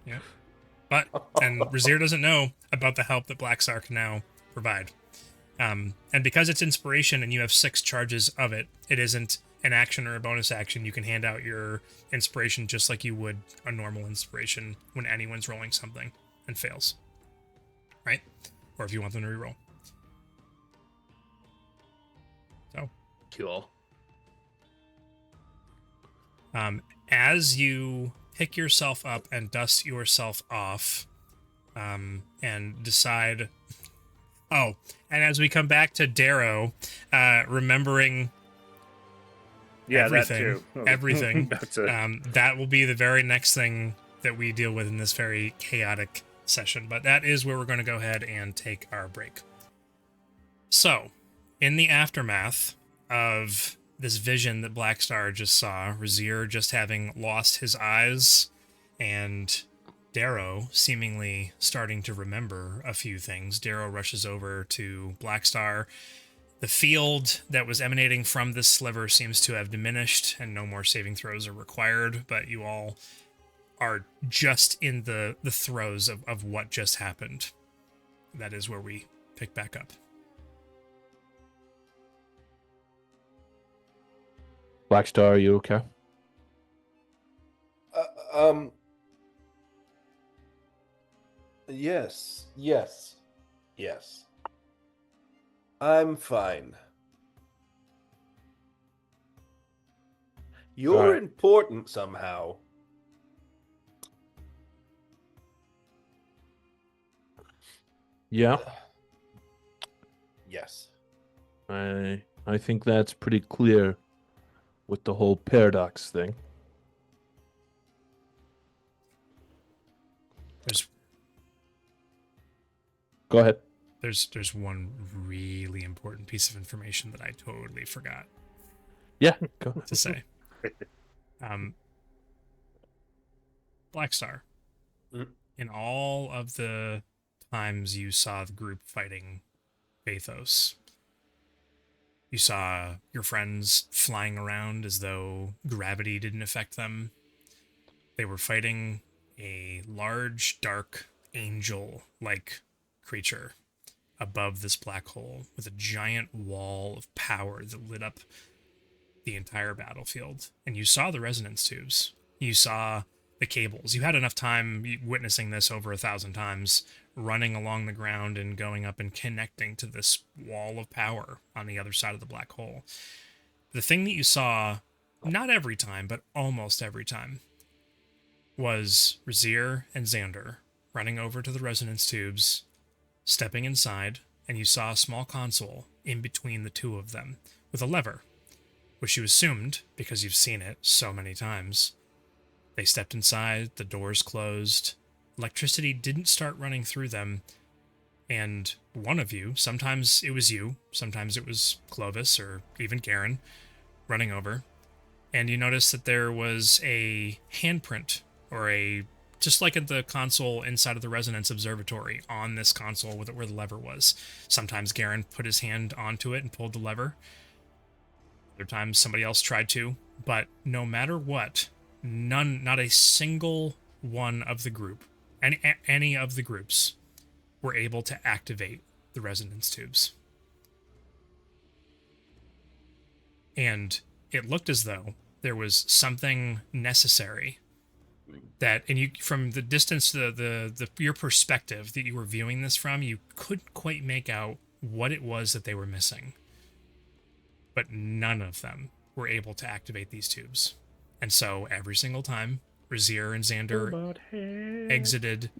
Yeah. But and Rezzyr doesn't know about the help that Blackstar can now provide. And because it's inspiration and you have 6 charges of it, it isn't an action or a bonus action. You can hand out your inspiration just like you would a normal inspiration when anyone's rolling something and fails. Right? Or if you want them to reroll. So. Cool. As you pick yourself up and dust yourself off, and decide... Oh, and as we come back to Darrow, remembering everything, that will be the very next thing that we deal with in this very chaotic session. But that is where we're going to go ahead and take our break. So, in the aftermath of this vision that Blackstar just saw, Rezzyr just having lost his eyes, and Darrow seemingly starting to remember a few things, Darrow rushes over to Blackstar. The field that was emanating from this sliver seems to have diminished, and no more saving throws are required, but you all are just in the throes of what just happened. That is where we pick back up. Blackstar, are you okay? Yes. I'm fine. You're important somehow. Yeah. Yes. I think that's pretty clear with the whole paradox thing. Go ahead. There's one really important piece of information that I totally forgot. Yeah, go to say. Blackstar. In all of the times you saw the group fighting Bathos, you saw your friends flying around as though gravity didn't affect them. They were fighting a large, dark, angel-like creature above this black hole with a giant wall of power that lit up the entire battlefield. And you saw the resonance tubes. You saw the cables. You had enough time witnessing this over 1,000 times, running along the ground and going up and connecting to this wall of power on the other side of the black hole. The thing that you saw, not every time, but almost every time, was Rezzyr and Xander running over to the resonance tubes, stepping inside, and you saw a small console in between the two of them with a lever, which you assumed, because you've seen it so many times. They stepped inside, the doors closed, electricity didn't start running through them, and one of you, sometimes it was you, sometimes it was Clovis or even Garen, running over, and you noticed that there was a handprint, or just like at the console inside of the Resonance Observatory, on this console where the lever was. Sometimes Garen put his hand onto it and pulled the lever. Other times somebody else tried to, but no matter what, not a single one of the group, any of the groups, were able to activate the resonance tubes. And it looked as though there was something necessary that, and you, from the distance, the your perspective that you were viewing this from, you couldn't quite make out what it was that they were missing. But none of them were able to activate these tubes. And so every single time Rezzyr and Xander exited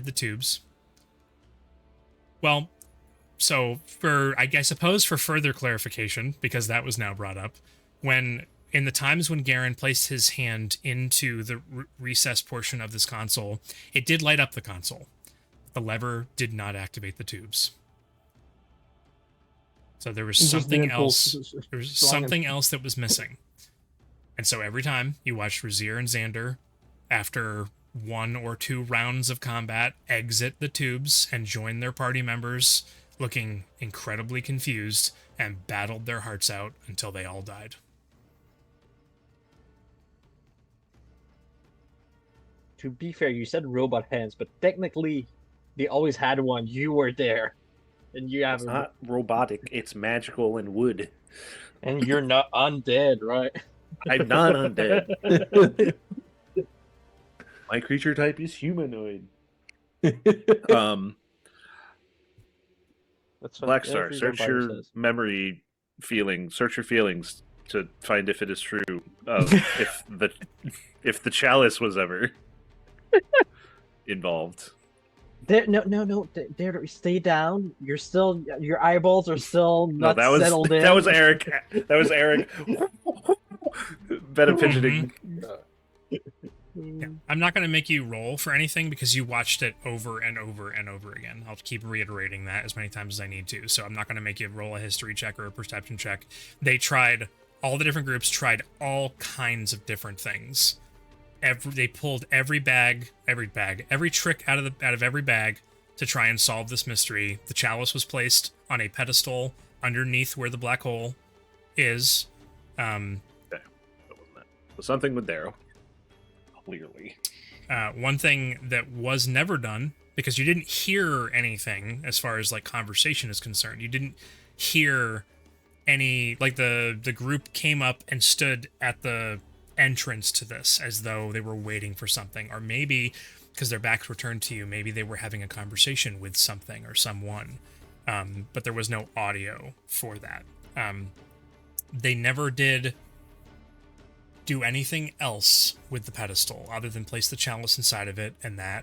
the tubes. Well, so I suppose for further clarification, because that was now brought up, when in the times when Garen placed his hand into the recessed portion of this console, it did light up the console. The lever did not activate the tubes. So there was something else. There was something else that was missing. And so every time you watched Rezzyr and Xander, after 1 or 2 rounds of combat, exit the tubes and join their party members, looking incredibly confused, and battled their hearts out until they all died. To be fair, you said robot hands, but technically, they always had one. You were there, and you have. It's not robotic. It's magical and wood. And you're not undead, right? I'm not undead. My creature type is humanoid. That's what Blackstar, every search vampire your says. memory feeling. Search your feelings to find if it is true. If the chalice was ever involved. No. There, stay down. You're still. Your eyeballs are still No, not that was settled in. that was Eric. That was Eric. Better fidgeting. Yeah. I'm not going to make you roll for anything because you watched it over and over and over again. I'll keep reiterating that as many times as I need to. So I'm not going to make you roll a history check or a perception check. They tried, all the different groups tried all kinds of different things. They pulled every trick out of every bag to try and solve this mystery. The chalice was placed on a pedestal underneath where the black hole is. Okay. That wasn't that. So something with Darrow. Clearly. One thing that was never done, because you didn't hear anything as far as like conversation is concerned. You didn't hear any, like the group came up and stood at the entrance to this as though they were waiting for something, or maybe because their backs were turned to you, maybe they were having a conversation with something or someone. But there was no audio for that. They never did do anything else with the pedestal other than place the chalice inside of it, and that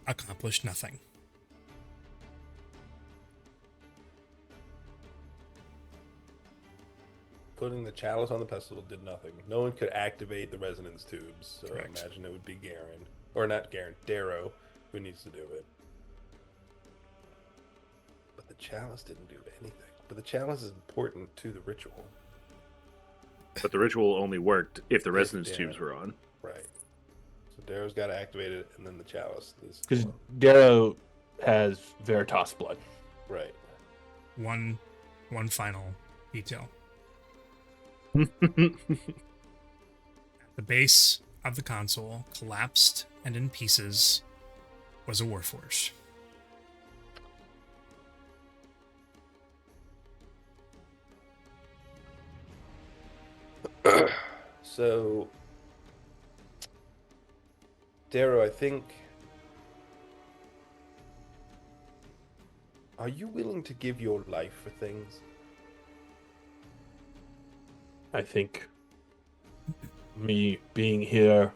accomplished nothing. Putting the chalice on the pedestal did nothing. No one could activate the resonance tubes, so Correct. I imagine it would be Garen. Or not Garen, Darrow, who needs to do it. But the chalice didn't do anything. But the chalice is important to the ritual. But the ritual only worked if the resonance tubes were on. Right. So Darrow's got to activate it, and then the chalice is... Because Darrow has Veritas blood. Right. One final detail. Mm-hmm. The base of the console, collapsed and in pieces, was a warforged. So, Darrow, I think... Are you willing to give your life for things? I think me being here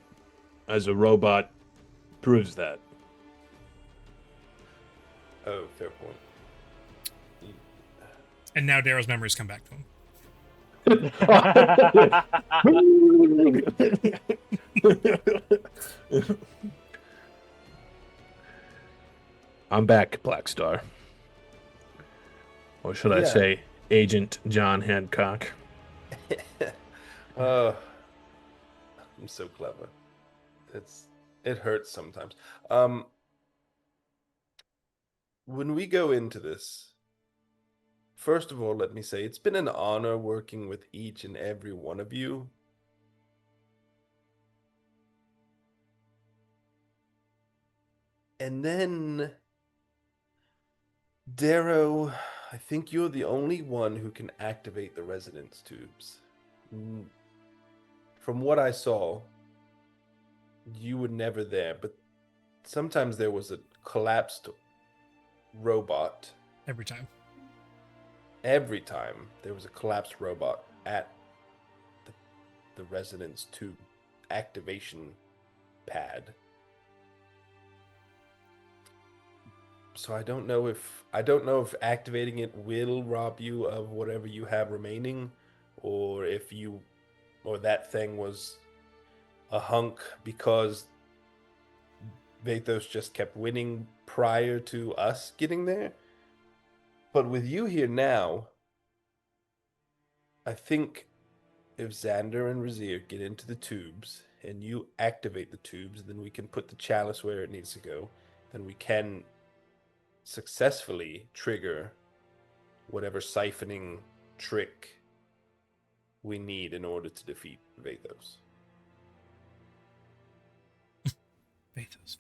as a robot proves that. Oh, fair point. And now Darrow's memories come back to him. I'm back, Blackstar. Or should I Yeah. say, Agent John Hancock? I'm so clever. It hurts sometimes. When we go into this, first of all, let me say it's been an honor working with each and every one of you. And then, Darrow, I think you're the only one who can activate the resonance tubes. from what I saw, you were never there, but sometimes there was a collapsed robot. Every time. Every time there was a collapsed robot at the Resonance 2 activation pad. So I don't know if activating it will rob you of whatever you have remaining, or that thing was a hunk because Vathos just kept winning prior to us getting there. But with you here now, I think if Xander and Rezzyr get into the tubes and you activate the tubes, then we can put the chalice where it needs to go. Then we can successfully trigger whatever siphoning trick we need in order to defeat Vathos. Vathos.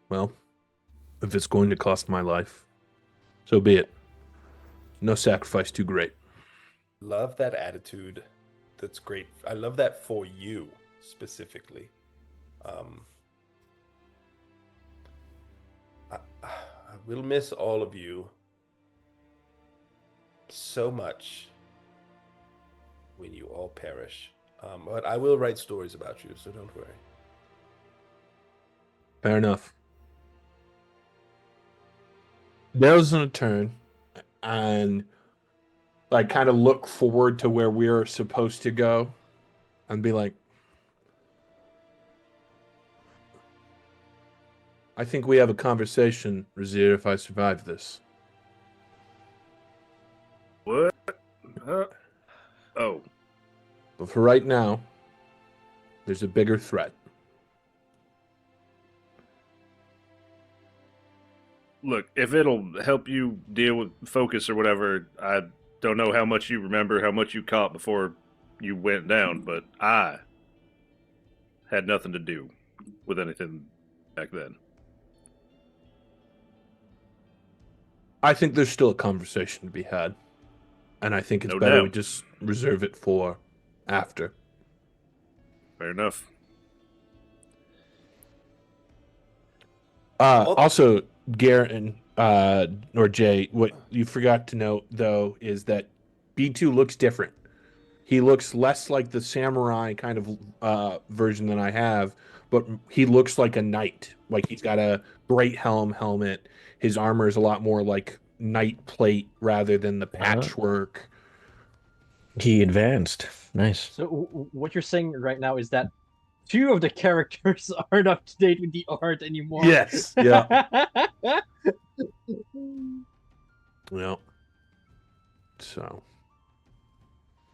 Well, if it's going to cost my life, so be it. No sacrifice too great. Love that attitude. That's great. I love that for you specifically. I will miss all of you so much when you all perish. But I will write stories about you, so don't worry. Fair enough. Darrow's gonna turn and like kind of look forward to where we're supposed to go and be like, I think we have a conversation, Rezzyr, if I survive this. What? Oh. But for right now, there's a bigger threat. Look, if it'll help you deal with focus or whatever, I don't know how much you remember, how much you caught before you went down, but I had nothing to do with anything back then. I think there's still a conversation to be had. And I think it's No better doubt. we just reserve it for after. Fair enough. Also, Garrett and or Jay, what you forgot to note though is that B2 looks different. He looks less like the samurai kind of version than I have, but he looks like a knight. Like he's got a great helmet. His armor is a lot more like knight plate rather than the patchwork. He advanced. Nice. So what you're saying right now is that two of the characters aren't up to date with the art anymore. Yes. Yeah. Yeah. So.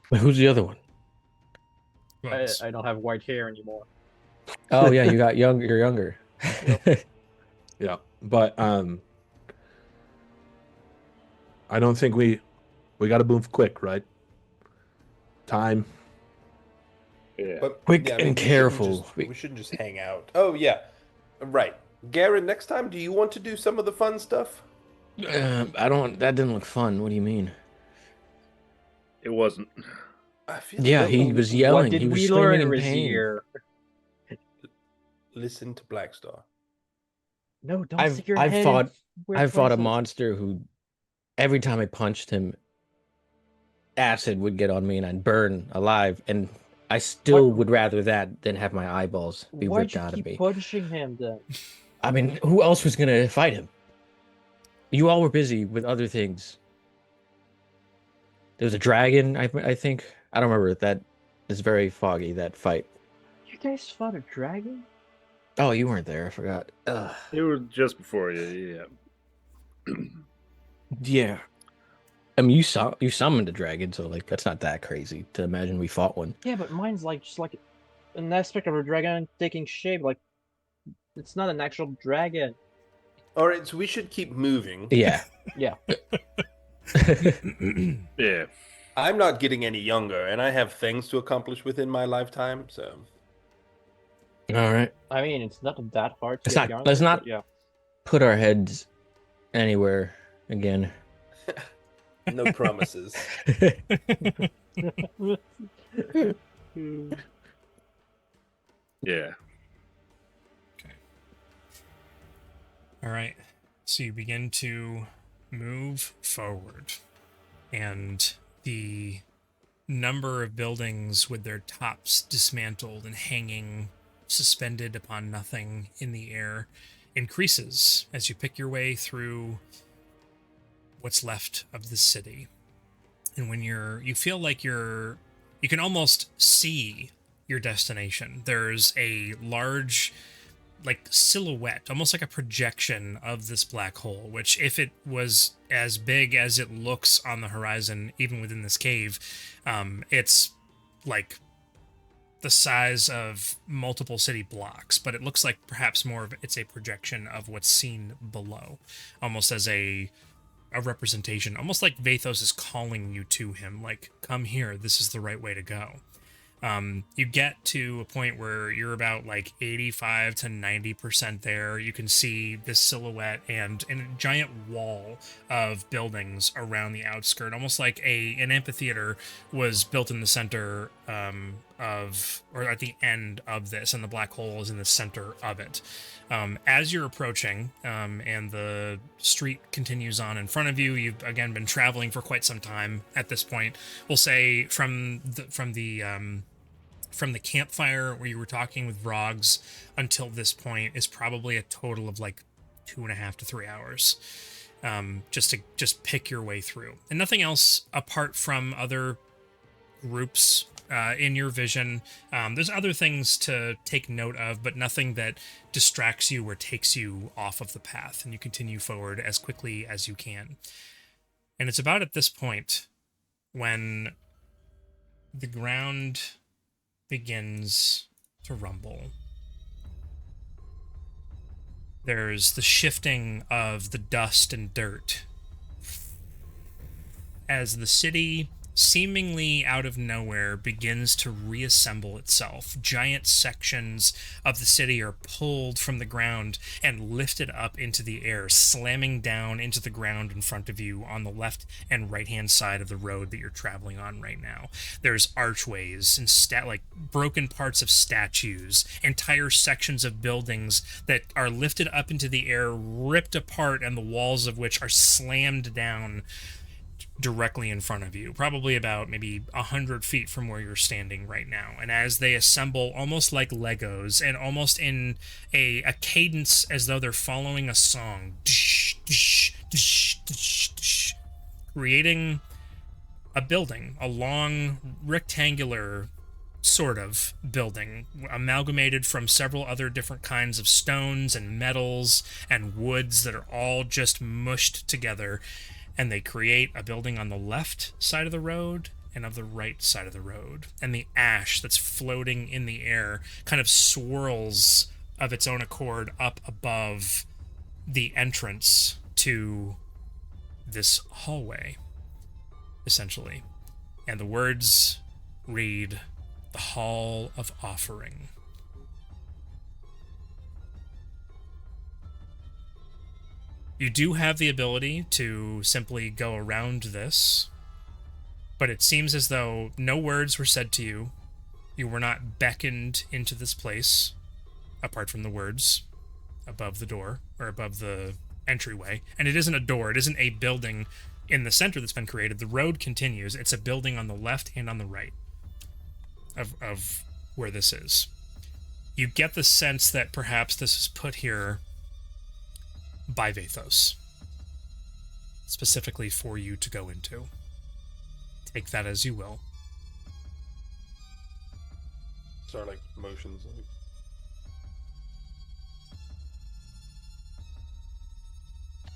Wait, who's the other one? Well, I don't have white hair anymore. Oh yeah, you got younger. You're younger. Yeah, but I don't think we got to move quick, right? Time. Yeah. But Quick yeah, and we shouldn't careful. we shouldn't just hang out. Oh yeah, right. Garen, next time, do you want to do some of the fun stuff? I don't. That didn't look fun. What do you mean? It wasn't. I feel Yeah, like- he was yelling. What did He was we screaming learn, in pain. Rezzyr? Listen to Blackstar. No, don't stick your I've head fought in weird I fought a places. monster who, every time I punched him, acid would get on me and I'd burn alive. And I still would rather that than have my eyeballs be Why'd ripped you out of keep me. punching him then? I mean, who else was gonna fight him? You all were busy with other things. There was a dragon, I think. I don't remember. That is very foggy, that fight. You guys fought a dragon? Oh, you weren't there. I forgot. Ugh. It was just before you, yeah. Yeah. I mean, you summoned a dragon, so like that's not that crazy to imagine we fought one. Yeah, but mine's like just like an aspect of a dragon taking shape. Like it's not an actual dragon. All right, so we should keep moving. Yeah. Yeah. Yeah. I'm not getting any younger, and I have things to accomplish within my lifetime. So All right. I mean, it's not that hard to Let's get not- younger, let's not- but yeah. Put our heads anywhere again. No promises. Yeah. All right. So you begin to move forward, and the number of buildings with their tops dismantled and hanging suspended upon nothing in the air increases as you pick your way through what's left of the city. And when you feel like you can almost see your destination. There's a large like silhouette, almost like a projection of this black hole, which if it was as big as it looks on the horizon, even within this cave, it's like the size of multiple city blocks, but it looks like perhaps more of it's a projection of what's seen below, almost as a representation, almost like Vathos is calling you to him, like, come here, this is the right way to go. You get to a point where you're about like 85 to 90% there. You can see this silhouette and a giant wall of buildings around the outskirt, almost like an amphitheater was built in the center or at the end of this, and the black hole is in the center of it. As you're approaching, and the street continues on in front of you, you've again been traveling for quite some time at this point. We'll say from the campfire where you were talking with Vrogs until this point is probably a total of like 2.5 to 3 hours. Just pick your way through, and nothing else apart from other groups in your vision. There's other things to take note of, but nothing that distracts you or takes you off of the path, and you continue forward as quickly as you can. And it's about at this point when the ground begins to rumble. There's the shifting of the dust and dirt as the city, seemingly out of nowhere, begins to reassemble itself. Giant sections of the city are pulled from the ground and lifted up into the air, slamming down into the ground in front of you on the left and right-hand side of the road that you're traveling on right now. There's archways and like broken parts of statues, entire sections of buildings that are lifted up into the air, ripped apart, and the walls of which are slammed down directly in front of you, probably about maybe 100 feet from where you're standing right now. And as they assemble almost like Legos and almost in a cadence as though they're following a song, creating a building, a long rectangular sort of building amalgamated from several other different kinds of stones and metals and woods that are all just mushed together. And they create a building on the left side of the road and of the right side of the road. And the ash that's floating in the air kind of swirls of its own accord up above the entrance to this hallway, essentially. And the words read, "The Hall of Offering." You do have the ability to simply go around this, but it seems as though no words were said to you. You were not beckoned into this place, apart from the words above the door, or above the entryway. And it isn't a door, it isn't a building in the center that's been created. The road continues. It's a building on the left and on the right of where this is. You get the sense that perhaps this is put here by Vathos, specifically for you to go into. Take that as you will. Start like motions.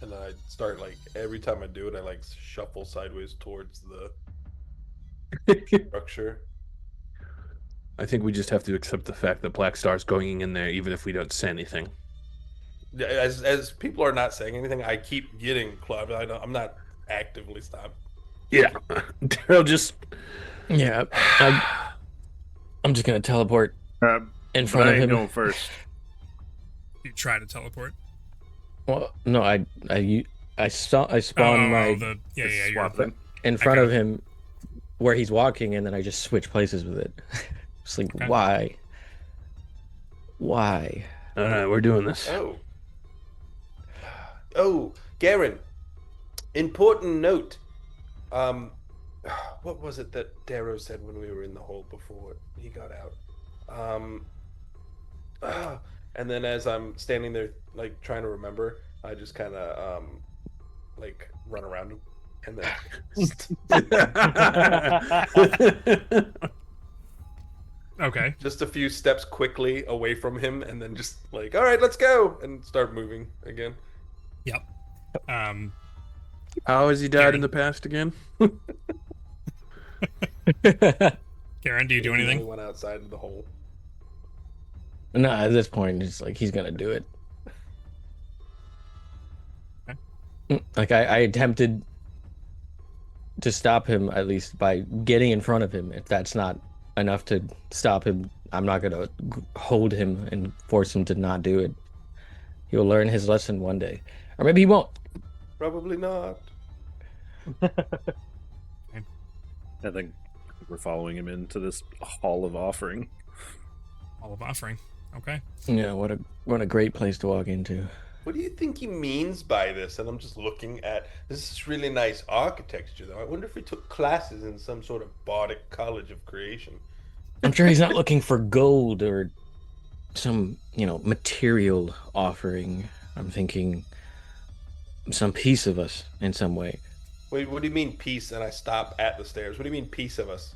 And I start like every time I do it, I like shuffle sideways towards the structure. I think we just have to accept the fact that Blackstar's going in there, even if we don't say anything. As people are not saying anything, I keep getting clubbed. I'm not actively stopped. Yeah, Darrow just. Yeah, I'm just gonna teleport in front of him. Going first. You try to teleport. Well, no, I spawn my. You're Swap them. in front of him where he's walking, and then I just switch places with it. It's like, Okay. why? Why? All right, we're doing this. Oh, Garen. Important note. What was it that Darrow said when we were in the hole before he got out? And then as I'm standing there, like trying to remember, I just kind of like run around him, and then Okay. just a few steps quickly away from him, and then just like, all right, let's go, and start moving again. Yep. How has he died in the past again? Karen, do you do anything? He went outside of the hole. No, at this point, it's like he's gonna do it. Like I attempted to stop him at least by getting in front of him. If that's not enough to stop him, I'm not gonna hold him and force him to not do it. He'll learn his lesson one day, or maybe he won't. Probably not. I think we're following him into this hall of offering. Hall of offering. Okay. Yeah, what a great place to walk into. What do you think he means by this? And I'm just looking at this is really nice architecture, though. I wonder if he took classes in some sort of Bardic College of Creation. I'm sure he's not looking for gold or some, material offering. I'm thinking some piece of us in some way. Wait, what do you mean piece? And I stop at the stairs. What do you mean piece of us?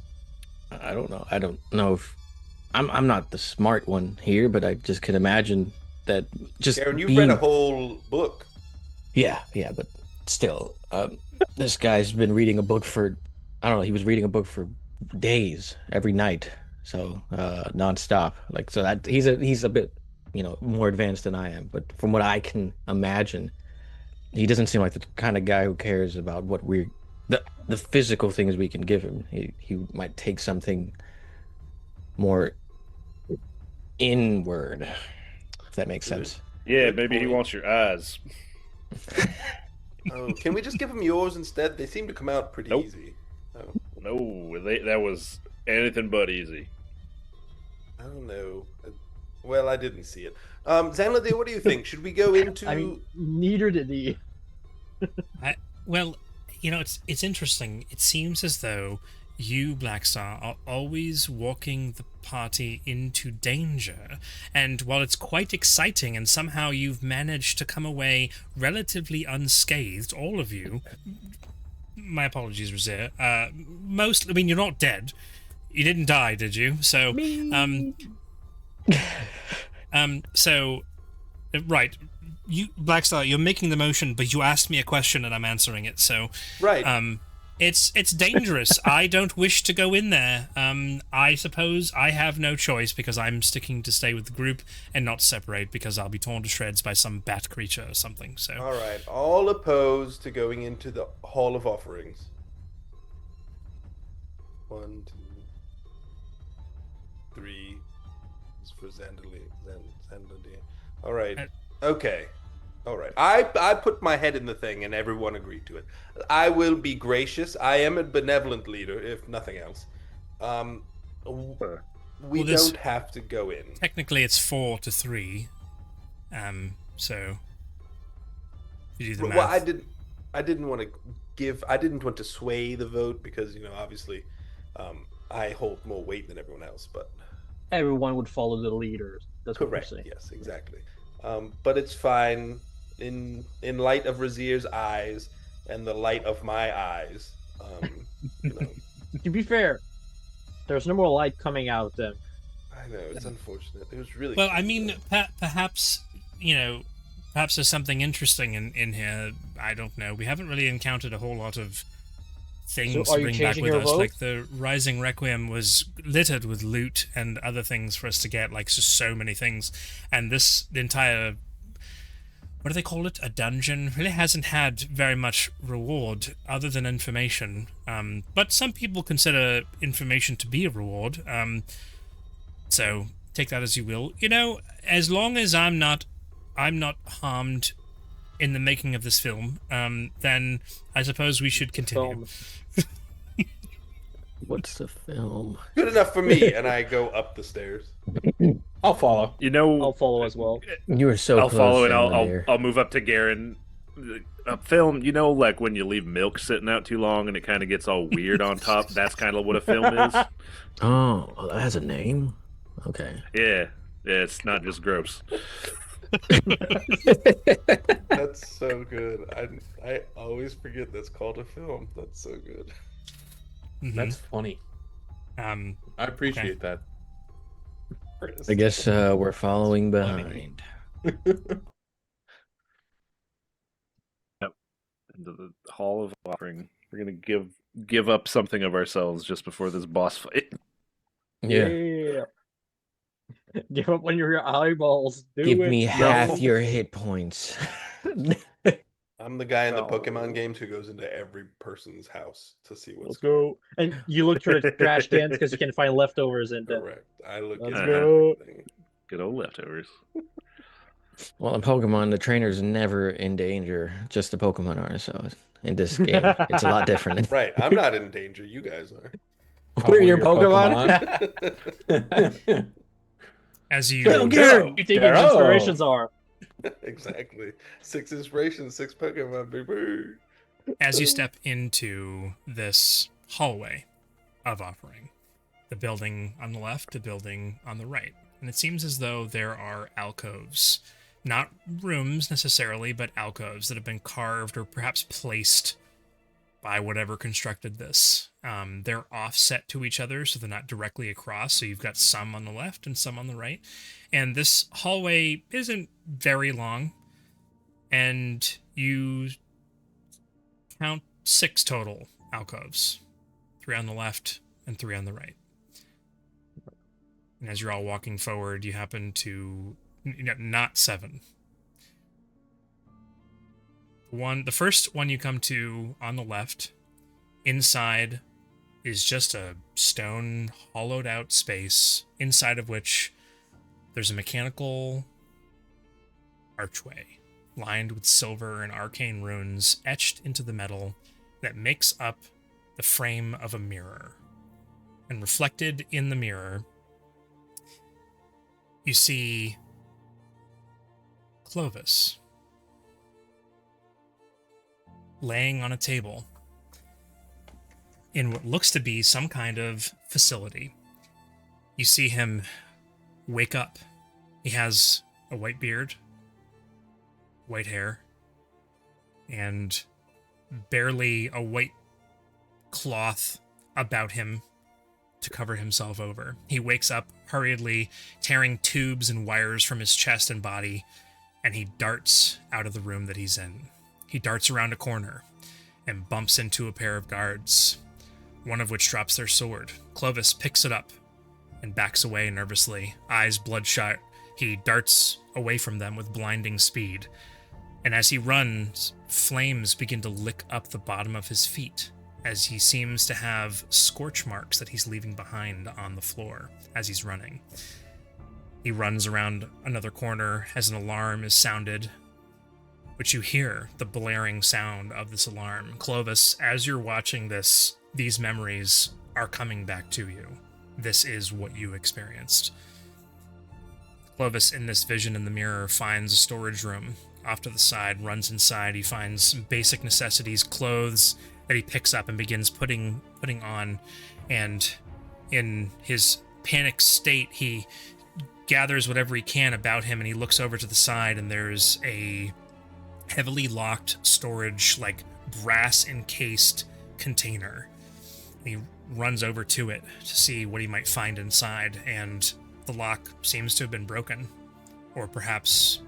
I don't know. I don't know if I'm not the smart one here, but I just can imagine that just Aaron, you've being... read a whole book. Yeah, but still, this guy's been reading a book for, I don't know, he was reading a book for days, every night, so nonstop. Like, so that he's a bit, more advanced than I am. But from what I can imagine, he doesn't seem like the kind of guy who cares about what the physical things we can give him. He might take something more inward, if that makes sense. Yeah, Good maybe he point. wants your eyes. Oh, can we just give him yours instead? They seem to come out pretty Nope. easy. Oh, No, that was anything but easy. I don't know. Well, I didn't see it. Zanlade, what do you think? Should we go into? I mean, neither did he. Well, it's interesting. It seems as though you, Blackstar, are always walking the party into danger, and while it's quite exciting and somehow you've managed to come away relatively unscathed, all of you, my apologies, Rezzyr, you're not dead. You didn't die, did you? So, right, you, Blackstar, you're making the motion, but you asked me a question and I'm answering it, so... Right. It's dangerous. I don't wish to go in there. I suppose I have no choice because I'm sticking to stay with the group and not separate because I'll be torn to shreds by some bat creature or something. So All right. All opposed to going into the Hall of Offerings. 1, 2, 3. It's for Zandali. All right. Okay. All right. I put my head in the thing and everyone agreed to it. I will be gracious. I am a benevolent leader, if nothing else. We don't have to go in. Technically, it's 4-3. So you do the math. Well, I didn't want to sway the vote because obviously, I hold more weight than everyone else. But Everyone would follow the leader. That's what we're correct. saying. Yes, exactly. But it's fine. In light of Rezzyr's eyes and the light of my eyes, To be fair, there's no more light coming out of them. I know it's unfortunate. It was really Well, cute, I mean, though. perhaps perhaps there's something interesting in here. I don't know. We haven't really encountered a whole lot of things So to are you bring back changing with your us. vote? Like the Rising Requiem was littered with loot and other things for us to get. Like just so many things, and the entire, what do they call it? A dungeon really hasn't had very much reward other than information. But some people consider information to be a reward. So take that as you will. As long as I'm not harmed in the making of this film, then I suppose we should continue. Film. What's the film? Good enough for me. And I go up the stairs. I'll follow. You know, I'll follow as well. You were so I'll close. follow and Elmander. I'll move up to Garen. Film, you know, like when you leave milk sitting out too long and it kind of gets all weird on top. That's kind of what a film is. Oh, well, that has a name. Okay. Yeah, it's not just gross. That's so good. I always forget that's called a film. That's so good. Mhm. That's funny. I appreciate that. I guess we're following behind. Into the Hall of Offering. We're gonna give up something of ourselves just before this boss fight. Yeah. Give up on your eyeballs. Do Give it. me No. half your hit points. I'm the guy in the No. Pokemon games who goes into every person's house to see what's Let's go. And you look through the trash cans because you can find leftovers in there. correct. I look Let's at go. everything. Good old leftovers. Well, in Pokemon, the trainer's never in danger. Just the Pokemon are. So in this game, it's a lot different. Right. I'm not in danger. You guys are. We're your Your Pokemon. As you Well, Garrett, you think his Darrow. inspirations are? Exactly. 6 inspirations, 6 Pokemon, baby. as you step into this hallway of offering, the building on the left, the building on the right, and it seems as though there are alcoves, not rooms necessarily, but alcoves that have been carved or perhaps placed by whatever constructed this. They're offset to each other, so they're not directly across, so you've got some on the left and some on the right. And this hallway isn't very long, and you count 6 total alcoves, 3 on the left and 3 on the right. And as you're all walking forward, you happen to not 7. The first one you come to on the left, inside is just a stone hollowed out space, inside of which there's a mechanical archway lined with silver and arcane runes etched into the metal that makes up the frame of a mirror. And reflected in the mirror, you see Clovis laying on a table in what looks to be some kind of facility. You see him wake up. He has a white beard, white hair, and barely a white cloth about him to cover himself over. He wakes up hurriedly, tearing tubes and wires from his chest and body, and he darts out of the room that he's in. He darts around a corner and bumps into a pair of guards, one of which drops their sword. Clovis picks it up and backs away nervously, eyes bloodshot. He darts away from them with blinding speed, and as he runs, flames begin to lick up the bottom of his feet, as he seems to have scorch marks that he's leaving behind on the floor as he's running. He runs around another corner as an alarm is sounded, but you hear the blaring sound of this alarm. Clovis, as you're watching this, these memories are coming back to you. This is what you experienced. Clovis, in this vision in the mirror, finds a storage room off to the side, runs inside. He finds basic necessities, clothes that he picks up and begins putting on. And in his panic state, he gathers whatever he can about him, and he looks over to the side, and there's a heavily locked storage, like brass encased container. He runs over to it to see what he might find inside, and the lock seems to have been broken, or perhaps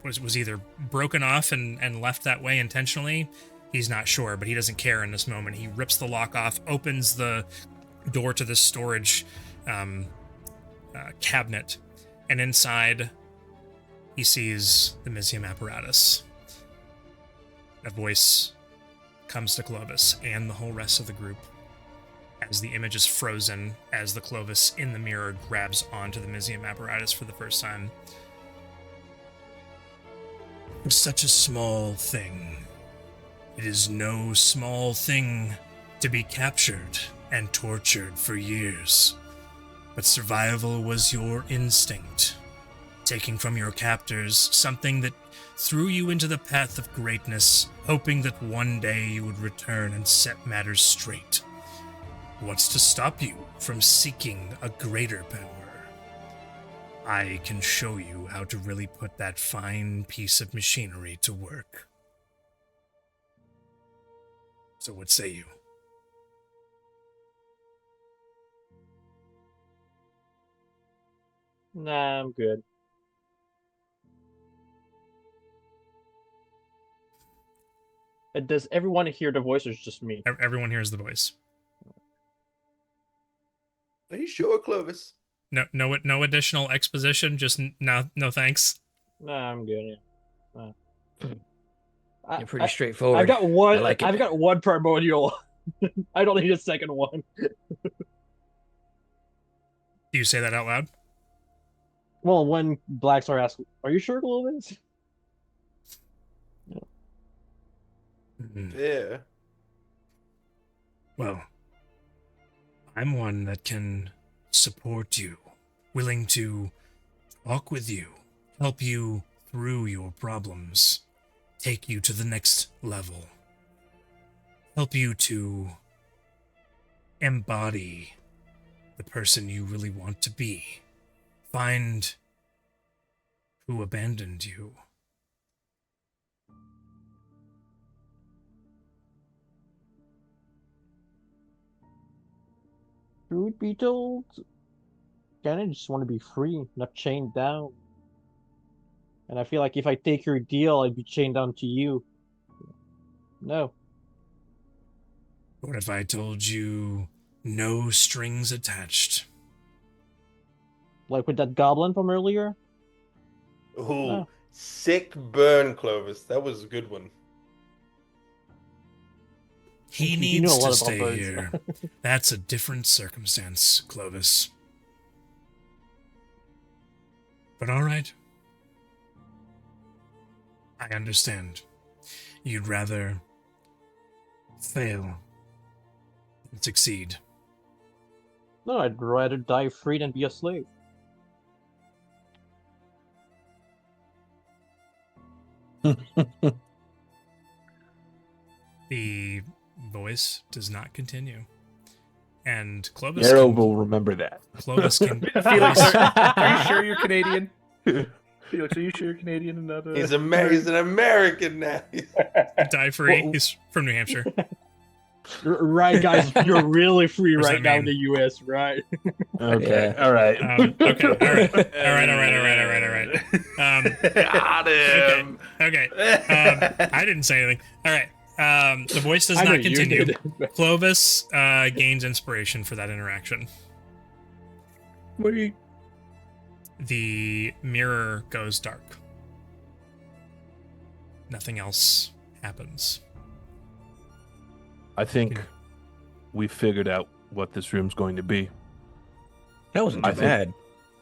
was either broken off and left that way intentionally. He's not sure, but he doesn't care in this moment. He rips the lock off, opens the door to this storage cabinet, and inside he sees the Mizium apparatus. A voice comes to Clovis and the whole rest of the group as the image is frozen, as the Clovis in the mirror grabs onto the Mizium apparatus for the first time. such a small thing. It is no small thing to be captured and tortured for years. But survival was your instinct, taking from your captors something that threw you into the path of greatness, hoping that one day you would return and set matters straight. What's to stop you from seeking a greater power? I can show you how to really put that fine piece of machinery to work. So what say you? Nah, I'm good. Does everyone hear the voice, or is it just me? Everyone hears the voice. Are you sure, Clovis? No additional exposition. Just no thanks. Nah, I'm good. Yeah. You're pretty straightforward. I've got one. I like it. I've got one primordial. I don't need a second one. Do you say that out loud? Well, when Blackstar asks, "Are you sure, Clovis?" Yeah. Well, I'm one that can support you, willing to talk with you, help you through your problems, take you to the next level, help you to embody the person you really want to be, find who abandoned you. Truth be told, I just want to be free, not chained down. And I feel like if I take your deal, I'd be chained down to you. No. What if I told you no strings attached? Like with that goblin from earlier? Ooh, No. sick burn, Clovis. That was a good one. He You know needs a lot to about stay birds. here. That's a different circumstance, Clovis. But all right. I understand. You'd rather fail than succeed. No, I'd rather die free than be a slave. The voice does not continue. And Clovis Darrow can, will remember that. Clovis can Felix, are you sure you're Canadian? Felix, are you sure you're Canadian and not? He's an American now. die free. Well- He's from New Hampshire. Right, guys, you're really free What does right that now in mean? the US, right? Okay, Yeah. all right. Okay, all right. Got him. Okay. I didn't say anything. All right. The voice does I know not you continue. did. Clovis gains inspiration for that interaction. What are you? The mirror goes dark. Nothing else happens. I think we figured out what this room's going to be. That wasn't I too think- bad.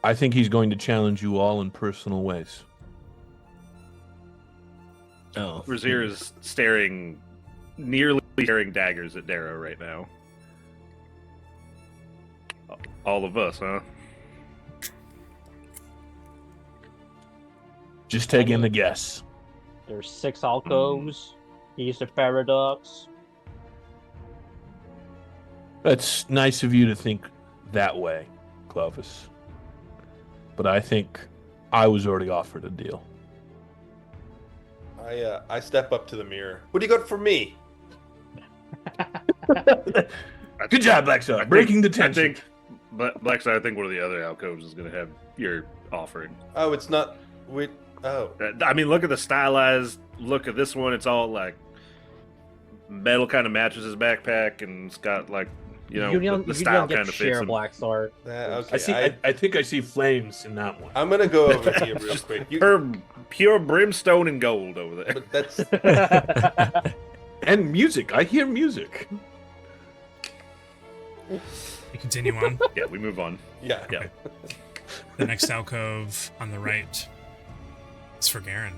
I think he's going to challenge you all in personal ways. Oh, Rezzyr is nearly staring daggers at Darrow right now. All of us, huh? Just take in the guess. There's 6 alcoves. He's the paradox. That's nice of you to think that way, Clovis. But I think I was already offered a deal. I step up to the mirror. What do you got for me? Good job, Blackstar. Breaking the I tension. think Blackstar. I think one of the other alcoves is going to have your offering. Oh, it's not. Oh, I mean, look at the stylized look of this one. It's all like metal, kind of matches his backpack, and it's got like the style kind of fits share him. Blackstar. okay. I think I see flames in that one. I'm gonna go over here real quick. Pure brimstone and gold over there. But that's And music. I hear music. We continue on. Yeah, we move on. yeah. Yeah. The next alcove on the right is for Garen.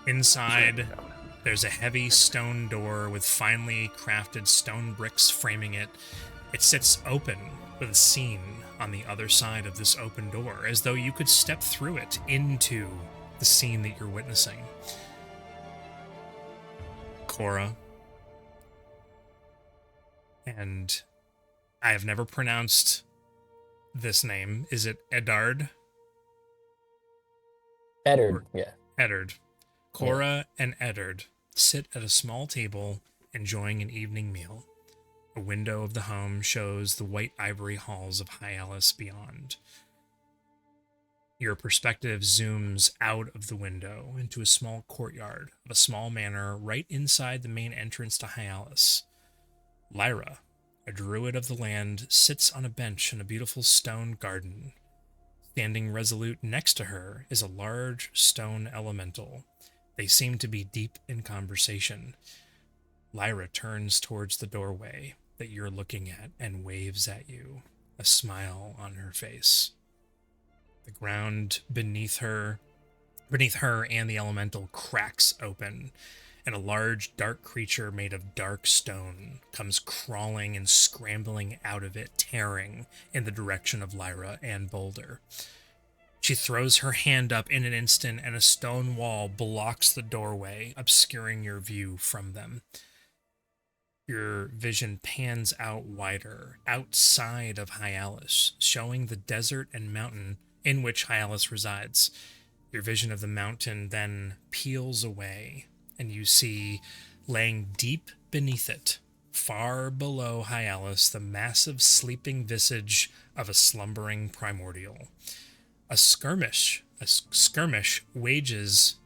Inside, there's a heavy stone door with finely crafted stone bricks framing it. It sits open with a scene on the other side of this open door, as though you could step through it into the scene that you're witnessing. Cora, and I have never pronounced this name. Is it Eddard? Eddard, yeah. Eddard. Cora and Eddard sit at a small table enjoying an evening meal. A window of the home shows the white ivory halls of Hyalus beyond. Your perspective zooms out of the window into a small courtyard of a small manor right inside the main entrance to Hyalus. Lyra, a druid of the land, sits on a bench in a beautiful stone garden. Standing resolute next to her is a large stone elemental. They seem to be deep in conversation. Lyra turns towards the doorway that you're looking at and waves at you, a smile on her face. The ground beneath her and the elemental cracks open, and a large dark creature made of dark stone comes crawling and scrambling out of it, tearing in the direction of Lyra and Boulder. She throws her hand up in an instant, and a stone wall blocks the doorway, obscuring your view from them. Your vision pans out wider, outside of Hyalus, showing the desert and mountain in which Hyalus resides. Your vision of the mountain then peels away, and you see, laying deep beneath it, far below Hyalus, the massive sleeping visage of a slumbering primordial. A skirmish wages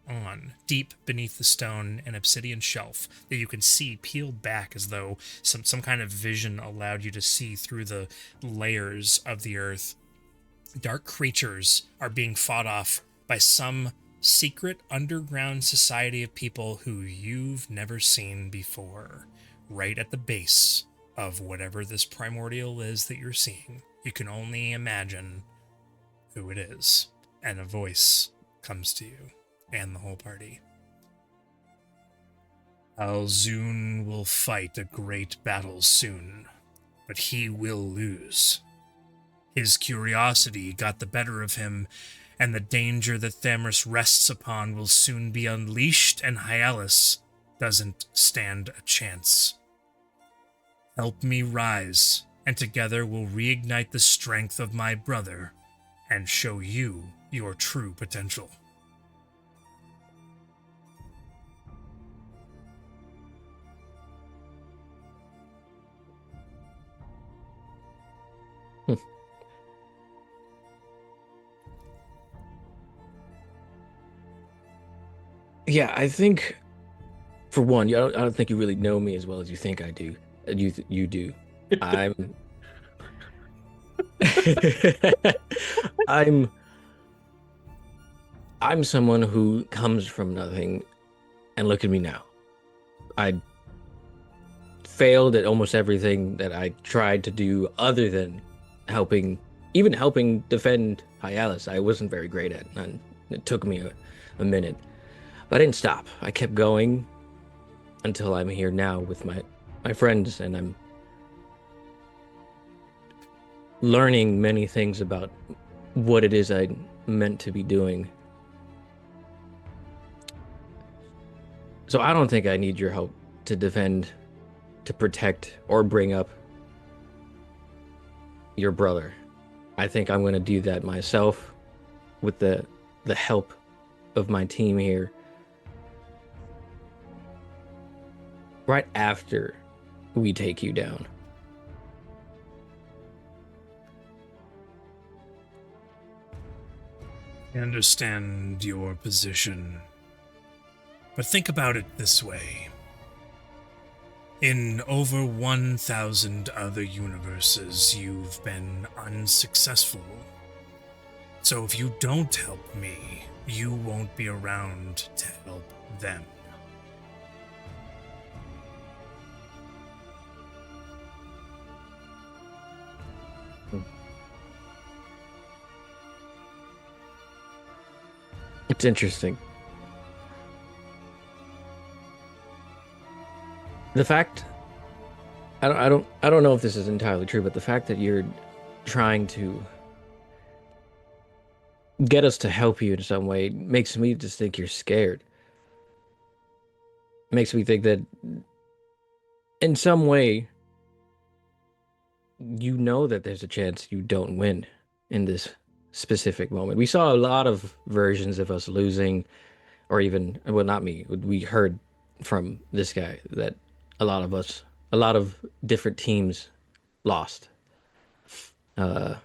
on deep beneath the stone and obsidian shelf that you can see peeled back as though some kind of vision allowed you to see through the layers of the earth. Dark creatures are being fought off by some secret underground society of people who you've never seen before, right at the base of whatever this primordial is that you're seeing. You can only imagine who it is, and a voice comes to you and the whole party. Alzun will fight a great battle soon, but he will lose. His curiosity got the better of him, and the danger that Thamris rests upon will soon be unleashed, and Hyalus doesn't stand a chance. Help me rise, and together we'll reignite the strength of my brother and show you your true potential. Yeah, I think, for one, I don't think you really know me as well as you think I do. You do. I'm I'm someone who comes from nothing, and look at me now. I failed at almost everything that I tried to do other than helping defend Hyalus. I wasn't very great at, and it took me a minute. But I didn't stop. I kept going until I'm here now with my friends, and I'm learning many things about what it is I meant to be doing. So I don't think I need your help to defend, to protect, or bring up your brother. I think I'm going to do that myself with the help of my team here. Right after we take you down. I understand your position, but think about it this way. In over 1,000 other universes, you've been unsuccessful. So if you don't help me, you won't be around to help them. It's interesting. The fact I don't know if this is entirely true, but the fact that you're trying to get us to help you in some way makes me just think you're scared. Makes me think that in some way you know that there's a chance you don't win in this specific moment. We saw a lot of versions of us losing, or even, well, not me. We heard from this guy that a lot of different teams lost. And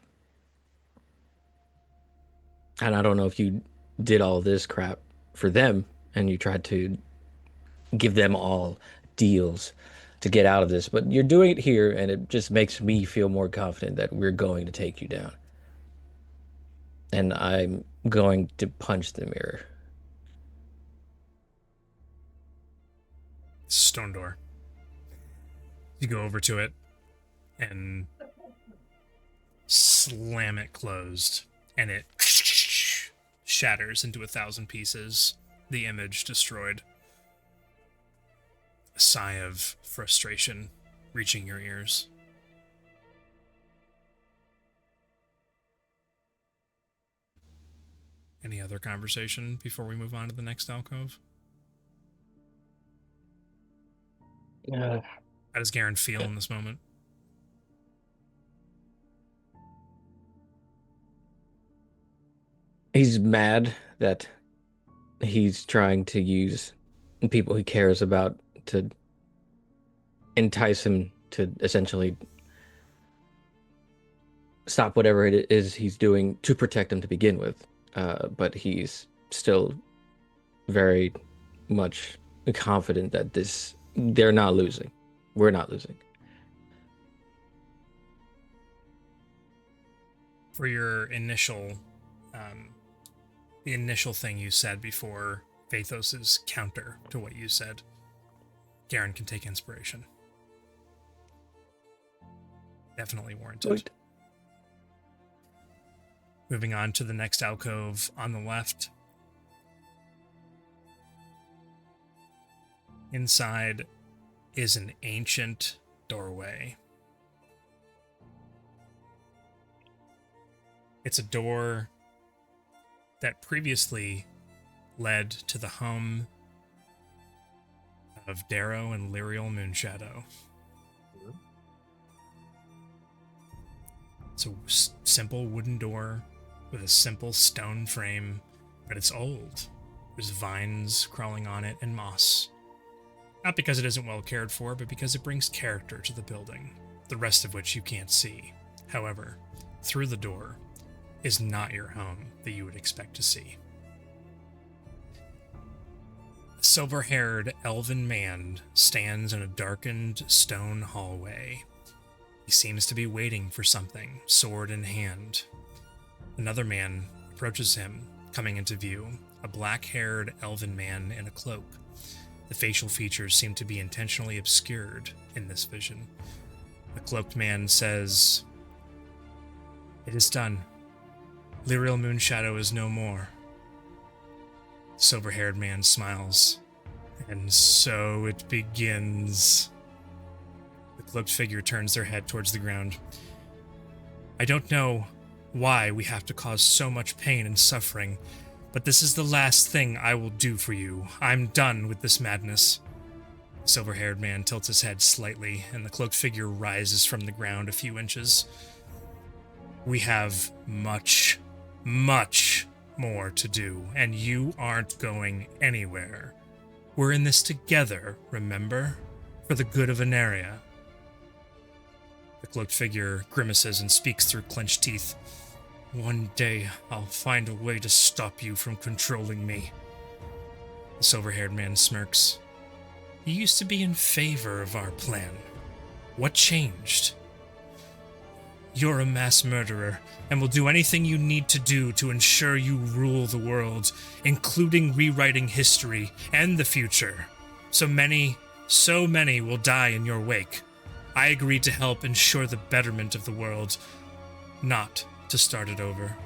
I don't know if you did all this crap for them and you tried to give them all deals to get out of this, but you're doing it here, and it just makes me feel more confident that we're going to take you down. And I'm going to punch the mirror. Stone door. You go over to it and slam it closed, and it shatters into 1,000 pieces. The image destroyed. A sigh of frustration reaching your ears. Any other conversation before we move on to the next alcove? How does Garen feel in this moment? He's mad that he's trying to use people he cares about to entice him to essentially stop whatever it is he's doing to protect him to begin with. But he's still very much confident that they're not losing. We're not losing. For your initial, the initial thing you said before Vathos's counter to what you said, Garen can take inspiration. Definitely warranted. Wait. Moving on to the next alcove on the left. Inside is an ancient doorway. It's a door that previously led to the home of Darrow and Lyriel Moonshadow. It's a simple wooden door with a simple stone frame, but it's old. There's vines crawling on it and moss. Not because it isn't well cared for, but because it brings character to the building, the rest of which you can't see. However, through the door is not your home that you would expect to see. A silver-haired elven man stands in a darkened stone hallway. He seems to be waiting for something, sword in hand. Another man approaches him, coming into view, a black-haired elven man in a cloak. The facial features seem to be intentionally obscured in this vision. The cloaked man says, "It is done. Lyriel Moonshadow is no more." The silver-haired man smiles. "And so it begins." The cloaked figure turns their head towards the ground. "I don't know why we have to cause so much pain and suffering, but this is the last thing I will do for you. I'm done with this madness." The silver-haired man tilts his head slightly, and the cloaked figure rises from the ground a few inches. "We have much, much more to do, and you aren't going anywhere. We're in this together, remember? For the good of Anaria." The cloaked figure grimaces and speaks through clenched teeth. "One day, I'll find a way to stop you from controlling me." The silver-haired man smirks. "You used to be in favor of our plan. What changed?" "You're a mass murderer, and will do anything you need to do to ensure you rule the world, including rewriting history and the future. So many will die in your wake. I agreed to help ensure the betterment of the world, not to start it over."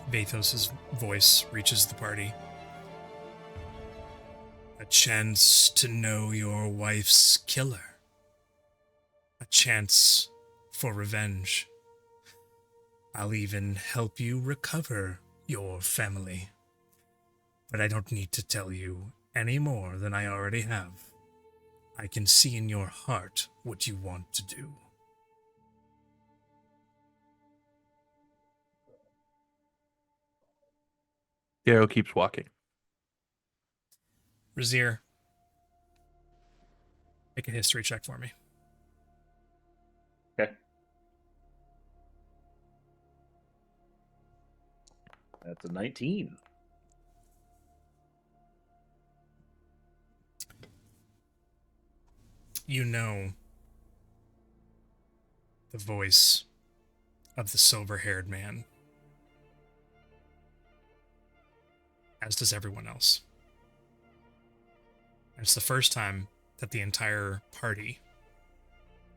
Vathos's voice reaches the party. A chance to know your wife's killer. A chance for revenge. I'll even help you recover your family. But I don't need to tell you any more than I already have. I can see in your heart what you want to do. Darrow keeps walking. Rezzyr, make a history check for me. Okay. That's a 19. You know the voice of the silver-haired man, as does everyone else. And it's the first time that the entire party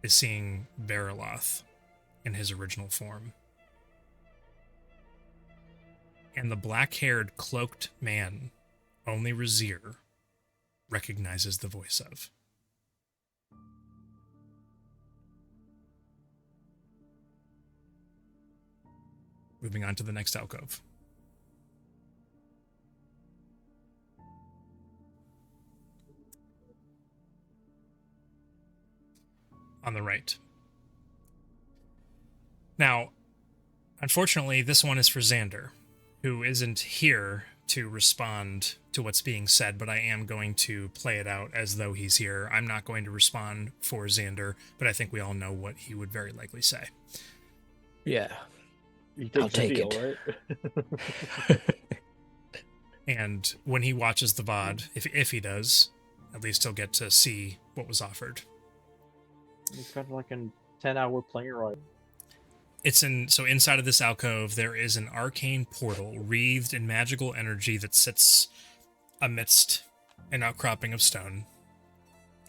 is seeing Varaloth in his original form. And the black-haired, cloaked man only Rezzyr recognizes the voice of. Moving on to the next alcove. On the right. Now, unfortunately, this one is for Xander, who isn't here to respond to what's being said, but I am going to play it out as though he's here. I'm not going to respond for Xander, but I think we all know what he would very likely say. Yeah. I'll take it. Right? And when he watches the VOD, if he does, at least he'll get to see what was offered. It's kind of like a 10-hour plane ride. So inside of this alcove, there is an arcane portal wreathed in magical energy that sits amidst an outcropping of stone.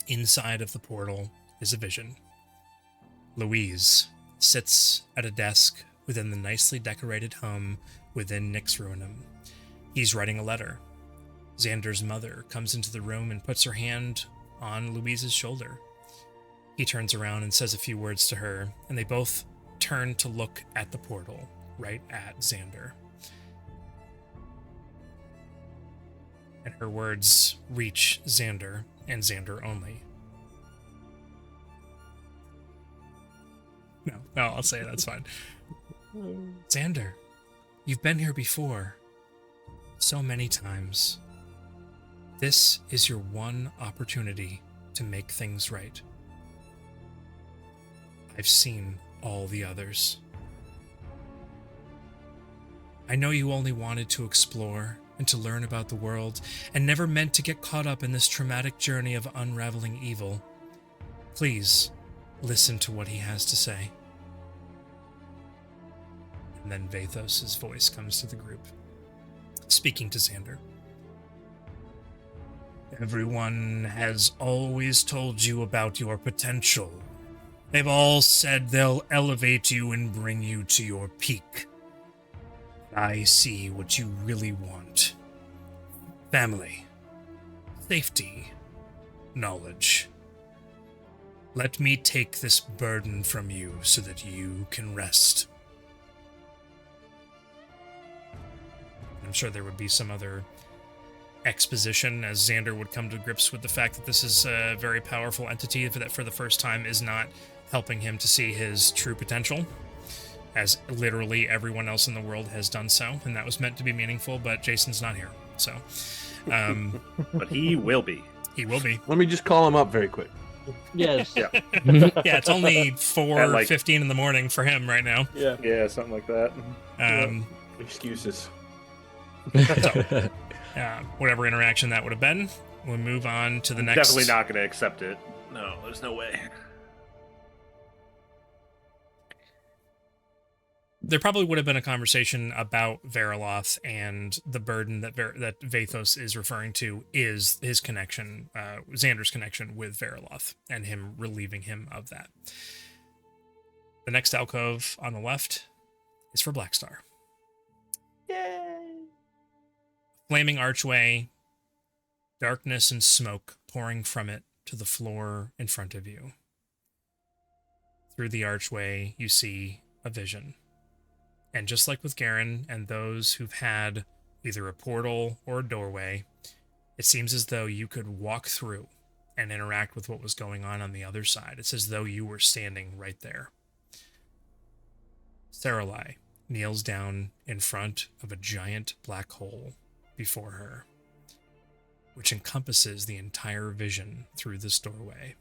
Inside of the portal is a vision. Louise sits at a desk within the nicely decorated home within Nixruinum. He's writing a letter. Xander's mother comes into the room and puts her hand on Louise's shoulder. He turns around and says a few words to her, and they both turn to look at the portal, right at Xander. And her words reach Xander, and Xander only. No, I'll say it, that's fine. Xander, you've been here before. So many times. This is your one opportunity to make things right. I've seen all the others. I know you only wanted to explore and to learn about the world, and never meant to get caught up in this traumatic journey of unraveling evil. Please, listen to what he has to say. And then Vathos' voice comes to the group, speaking to Xander. Everyone has always told you about your potential. They've all said they'll elevate you and bring you to your peak. I see what you really want. Family, safety, knowledge. Let me take this burden from you so that you can rest. I'm sure there would be some other exposition as Xander would come to grips with the fact that this is a very powerful entity that for the first time is not helping him to see his true potential, as literally everyone else in the world has done so, and that was meant to be meaningful, but Jason's not here, so... But he will be. He will be. Let me just call him up very quick. Yes. Yeah. Yeah, it's only 4:15 in the morning for him right now. Yeah. Yeah, something like that. Excuses. So, whatever interaction that would have been, we'll move on to the next... Definitely not going to accept it. No, there's no way. There probably would have been a conversation about Varaloth, and the burden that that Vathos is referring to is his connection, Xander's connection with Varaloth, and him relieving him of that. The next alcove on the left is for Blackstar. Yay! Flaming archway darkness and smoke pouring from it to the floor in front of you. Through the archway, you see a vision. And just like with Garen and those who've had either a portal or a doorway, it seems as though you could walk through and interact with what was going on the other side. It's as though you were standing right there. Saralai kneels down in front of a giant black hole before her, which encompasses the entire vision through this doorway.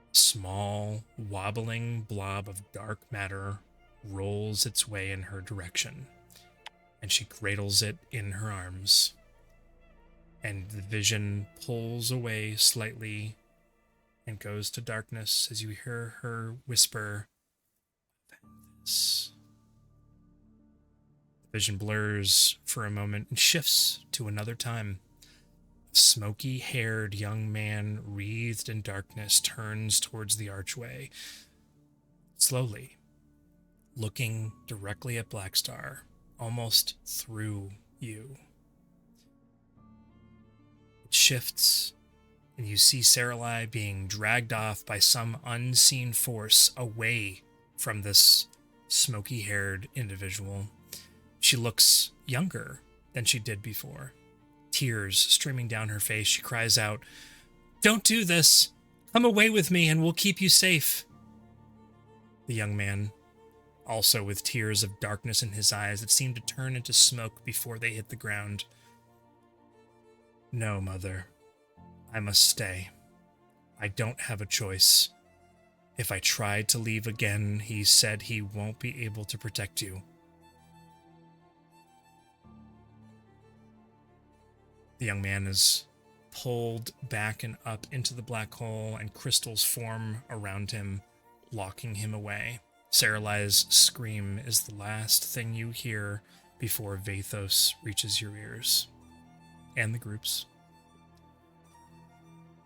A small, wobbling blob of dark matter rolls its way in her direction, and she cradles it in her arms. And the vision pulls away slightly and goes to darkness as you hear her whisper, "This." The vision blurs for a moment and shifts to another time. A smoky-haired young man wreathed in darkness turns towards the archway, slowly, looking directly at Blackstar, almost through you. It shifts, and you see Saralai being dragged off by some unseen force away from this smoky-haired individual. She looks younger than she did before. Tears streaming down her face, she cries out, "Don't do this! Come away with me and we'll keep you safe." The young man, also with tears of darkness in his eyes that seemed to turn into smoke before they hit the ground. "No, Mother. I must stay. I don't have a choice. If I tried to leave again, he said he won't be able to protect you." The young man is pulled back and up into the black hole, and crystals form around him, locking him away. Saralai's scream is the last thing you hear before Vathos reaches your ears. And the groups.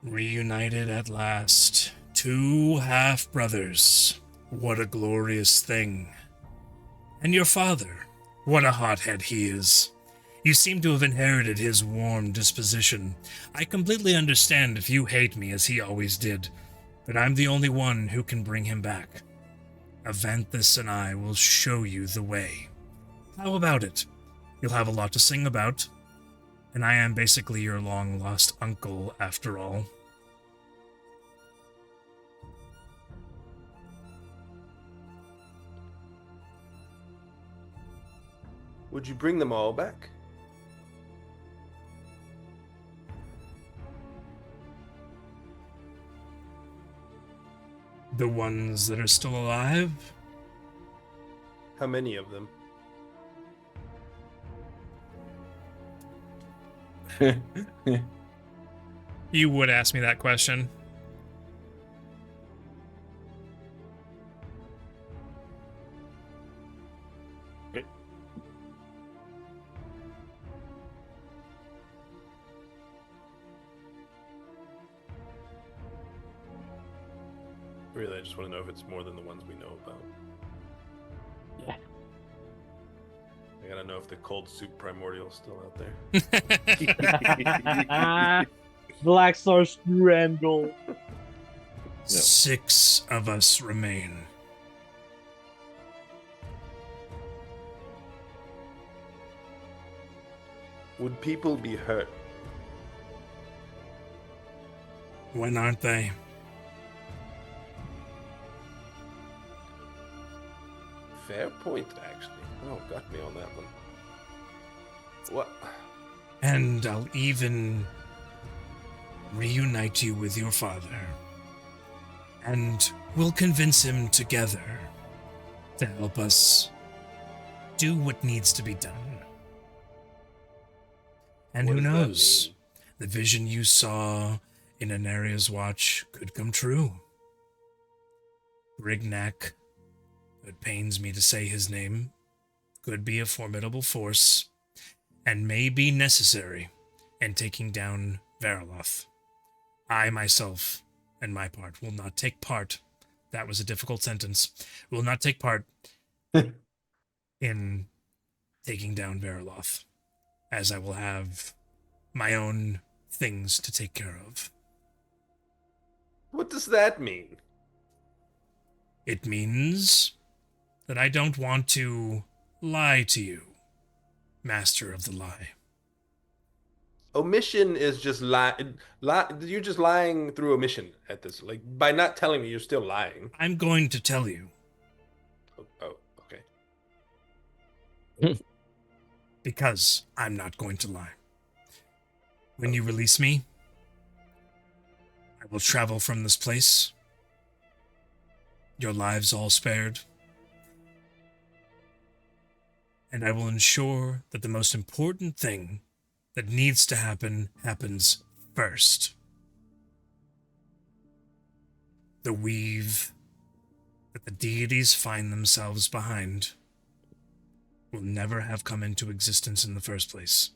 "Reunited at last. 2 half-brothers. What a glorious thing. And your father, what a hothead he is. You seem to have inherited his warm disposition. I completely understand if you hate me as he always did, but I'm the only one who can bring him back. Avanthus and I will show you the way. How about it? You'll have a lot to sing about, and I am basically your long-lost uncle after all." Would you bring them all back? The ones that are still alive? How many of them? You would ask me that question. Really, I just want to know if it's more than the ones we know about. Yeah. I gotta know if the cold soup primordial is still out there. Blackstar Strangle. 6 of us remain. Would people be hurt? When aren't they? Fair point, actually. Oh, got me on that one. What? And I'll even reunite you with your father. And we'll convince him together to help us do what needs to be done. And What who does that knows? mean? The vision you saw in Anaria's watch could come true. Brignac, it pains me to say his name, could be a formidable force, and may be necessary in taking down Veriloth. I myself, and my part, will not take part. That was a difficult sentence. Will not take part in taking down Veriloth, as I will have my own things to take care of. What does that mean? It means that I don't want to lie to you, Master of the Lie. Omission is just you're just lying through omission at this. Like, by not telling me, you're still lying. I'm going to tell you. Oh, okay. Because I'm not going to lie. When you release me, I will travel from this place. Your lives all spared. And I will ensure that the most important thing that needs to happen happens first. The weave that the deities find themselves behind will never have come into existence in the first place.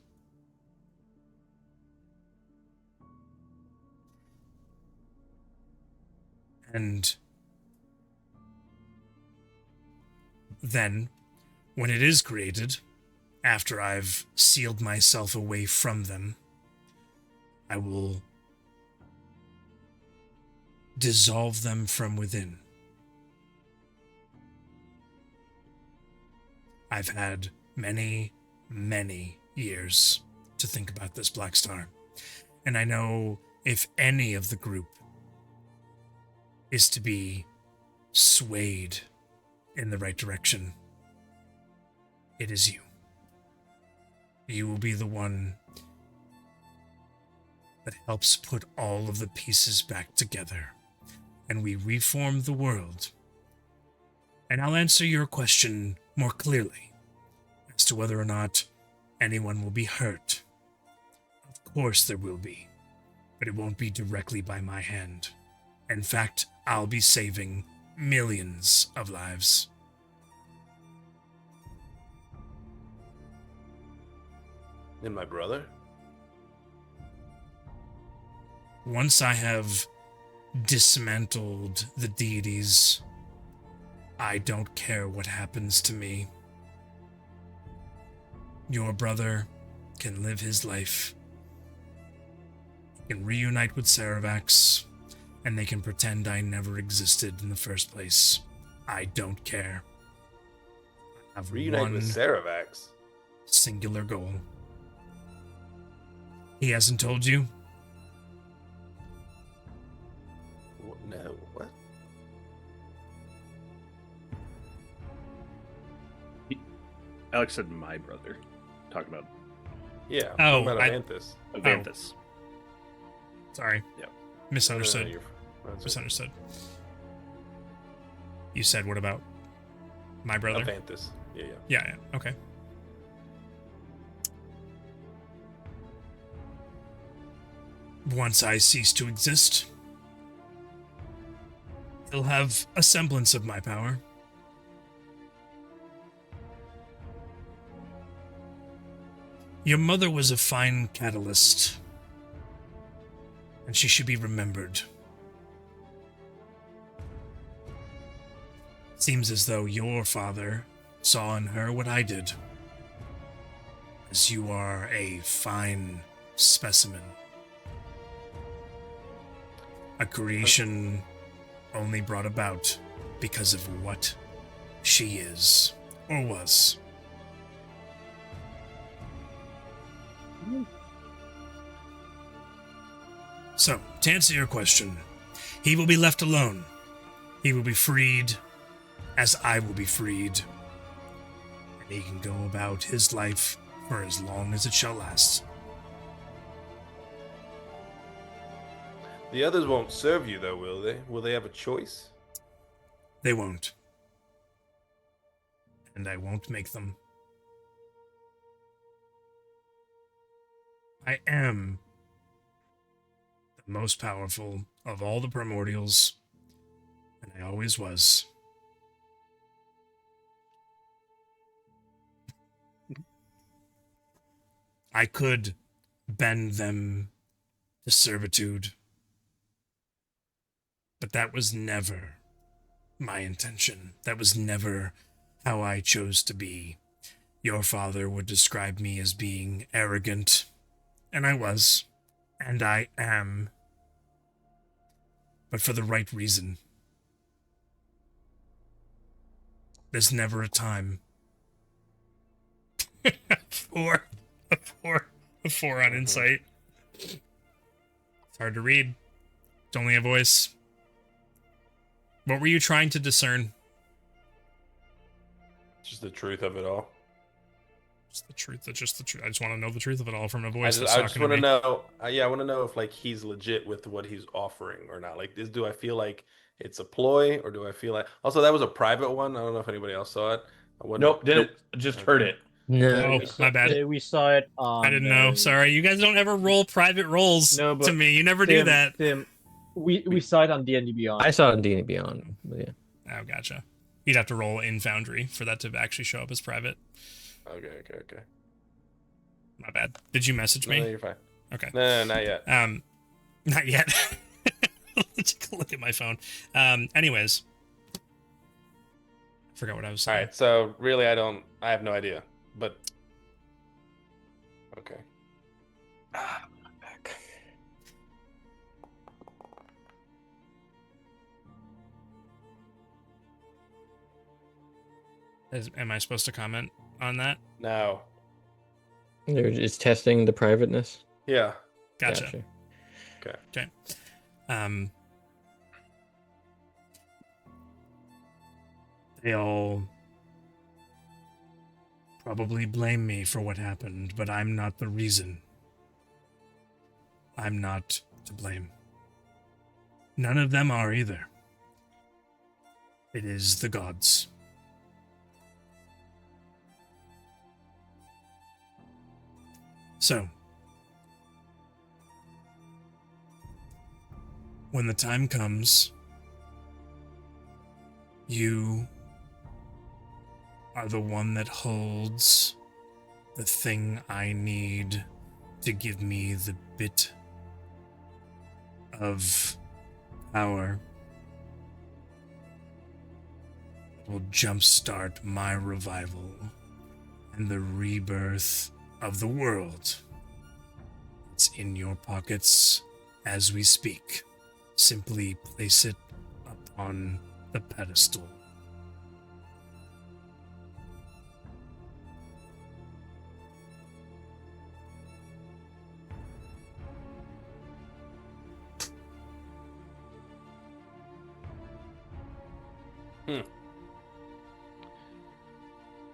And then, when it is created, after I've sealed myself away from them, I will dissolve them from within. I've had many, many years to think about this, Blackstar. And I know if any of the group is to be swayed in the right direction, it is you. You will be the one that helps put all of the pieces back together, and we reform the world. And I'll answer your question more clearly as to whether or not anyone will be hurt. Of course there will be, but it won't be directly by my hand. In fact, I'll be saving millions of lives. And my brother? Once I have dismantled the deities, I don't care what happens to me. Your brother can live his life. He can reunite with Saravax, and they can pretend I never existed in the first place. I don't care. I have Reunite one with Saravax? singular goal. He hasn't told you? No, what? Alex said my brother. Talk about Yeah, Oh, about I- Avanthus. Avanthus. Sorry. Yeah. Misunderstood. you're- that's right. Misunderstood. You said what about my brother? Avanthus. Yeah. Yeah, okay. Once I cease to exist, he'll have a semblance of my power. Your mother was a fine catalyst, and she should be remembered. Seems as though your father saw in her what I did, as you are a fine specimen. A creation only brought about because of what she is, or was. So, to answer your question, he will be left alone. He will be freed, as I will be freed. And he can go about his life for as long as it shall last. The others won't serve you, though, will they? Will they have a choice? They won't. And I won't make them. I am the most powerful of all the primordials, and I always was. I could bend them to servitude, but that was never my intention. That was never how I chose to be. Your father would describe me as being arrogant, and I was. And I am. But for the right reason. There's never a time. a 4. A 4 on insight. It's hard to read. It's only a voice. What were you trying to discern? Just the truth of it all. Just the truth. That's just the truth. I just want to know the truth of it all from a I voice just, that's talking want to to me. know. I want to know if like he's legit with what he's offering or not. Like, do I feel like it's a ploy, or do I feel like? Also, that was a private one. I don't know if anybody else saw it. I wouldn't. Nope, didn't. Just heard it. No. Oh, my bad. We saw it on. I didn't know. Sorry. You guys don't ever roll private rolls No, but to me. You never do that. Tim, we saw it on D&D Beyond. I saw it in D&D Beyond. But yeah. Oh, gotcha. You'd have to roll in Foundry for that to actually show up as private. Okay. My bad. Did you message me? No, you're fine. Okay. No, not yet. Not yet. Let's take a look at my phone. Anyways. I forgot what I was All saying. right. So really, I have no idea. But okay. Back. Am I supposed to comment on that? Now, They're just testing the privateness. yeah. Gotcha. Okay. They all probably blame me for what happened, but I'm not the reason. I'm not to blame. None of them are either. It is the gods. So, when the time comes, you are the one that holds the thing I need to give me the bit of power that will jumpstart my revival and the rebirth of the world. It's in your pockets as we speak. Simply place it upon the pedestal.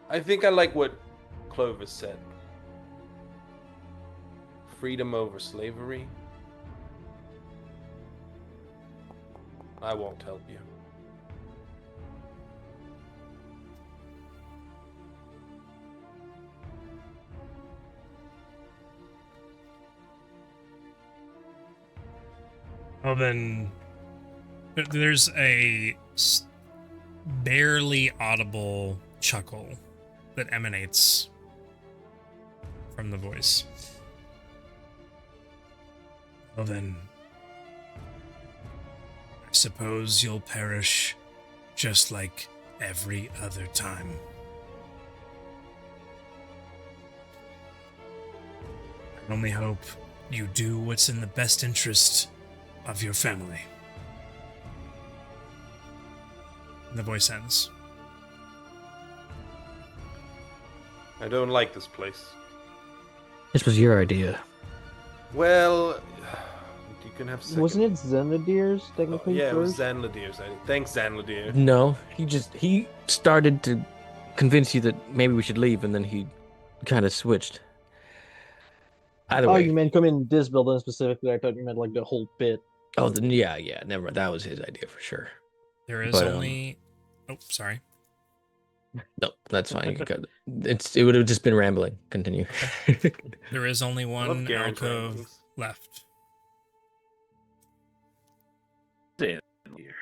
I think I like what Clovis said. Freedom over slavery. I won't help you. Well, then, there's a barely audible chuckle that emanates from the voice. Well, then, I suppose you'll perish just like every other time. I only hope you do what's in the best interest of your family. And the voice ends. I don't like this place. This was your idea. Well, you can have second. Wasn't it Xanadir's technically Yeah, it was first? Zanladir's idea. Thanks, Zanladir. No, he started to convince you that maybe we should leave, and then he kind of switched. Either Oh, way. you meant come in this building specifically. I thought you meant like the whole pit. Oh, then yeah, never mind. That was his idea for sure. There is But, only... Oh, sorry. No, that's fine. You can cut it. It would have just been rambling. Continue. There is only I love one Garen's alcove rankings. left. Damn here.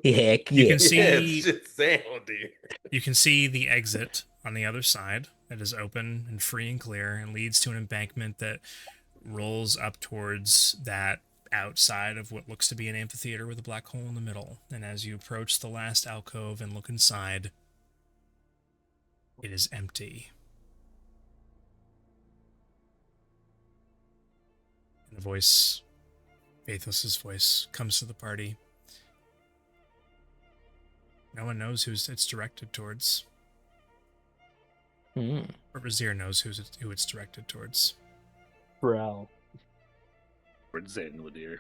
Heck You yeah. can see... Yeah, it's just Zanladir. You can see the exit on the other side. It is open and free and clear and leads to an embankment that rolls up towards that outside of what looks to be an amphitheater with a black hole in the middle. And as you approach the last alcove and look inside, it is empty. A voice, Athos's voice, comes to the party. No one knows who it's directed towards. Hmm. But Rezzyr knows who it's directed towards. Bro. Or Zenladir.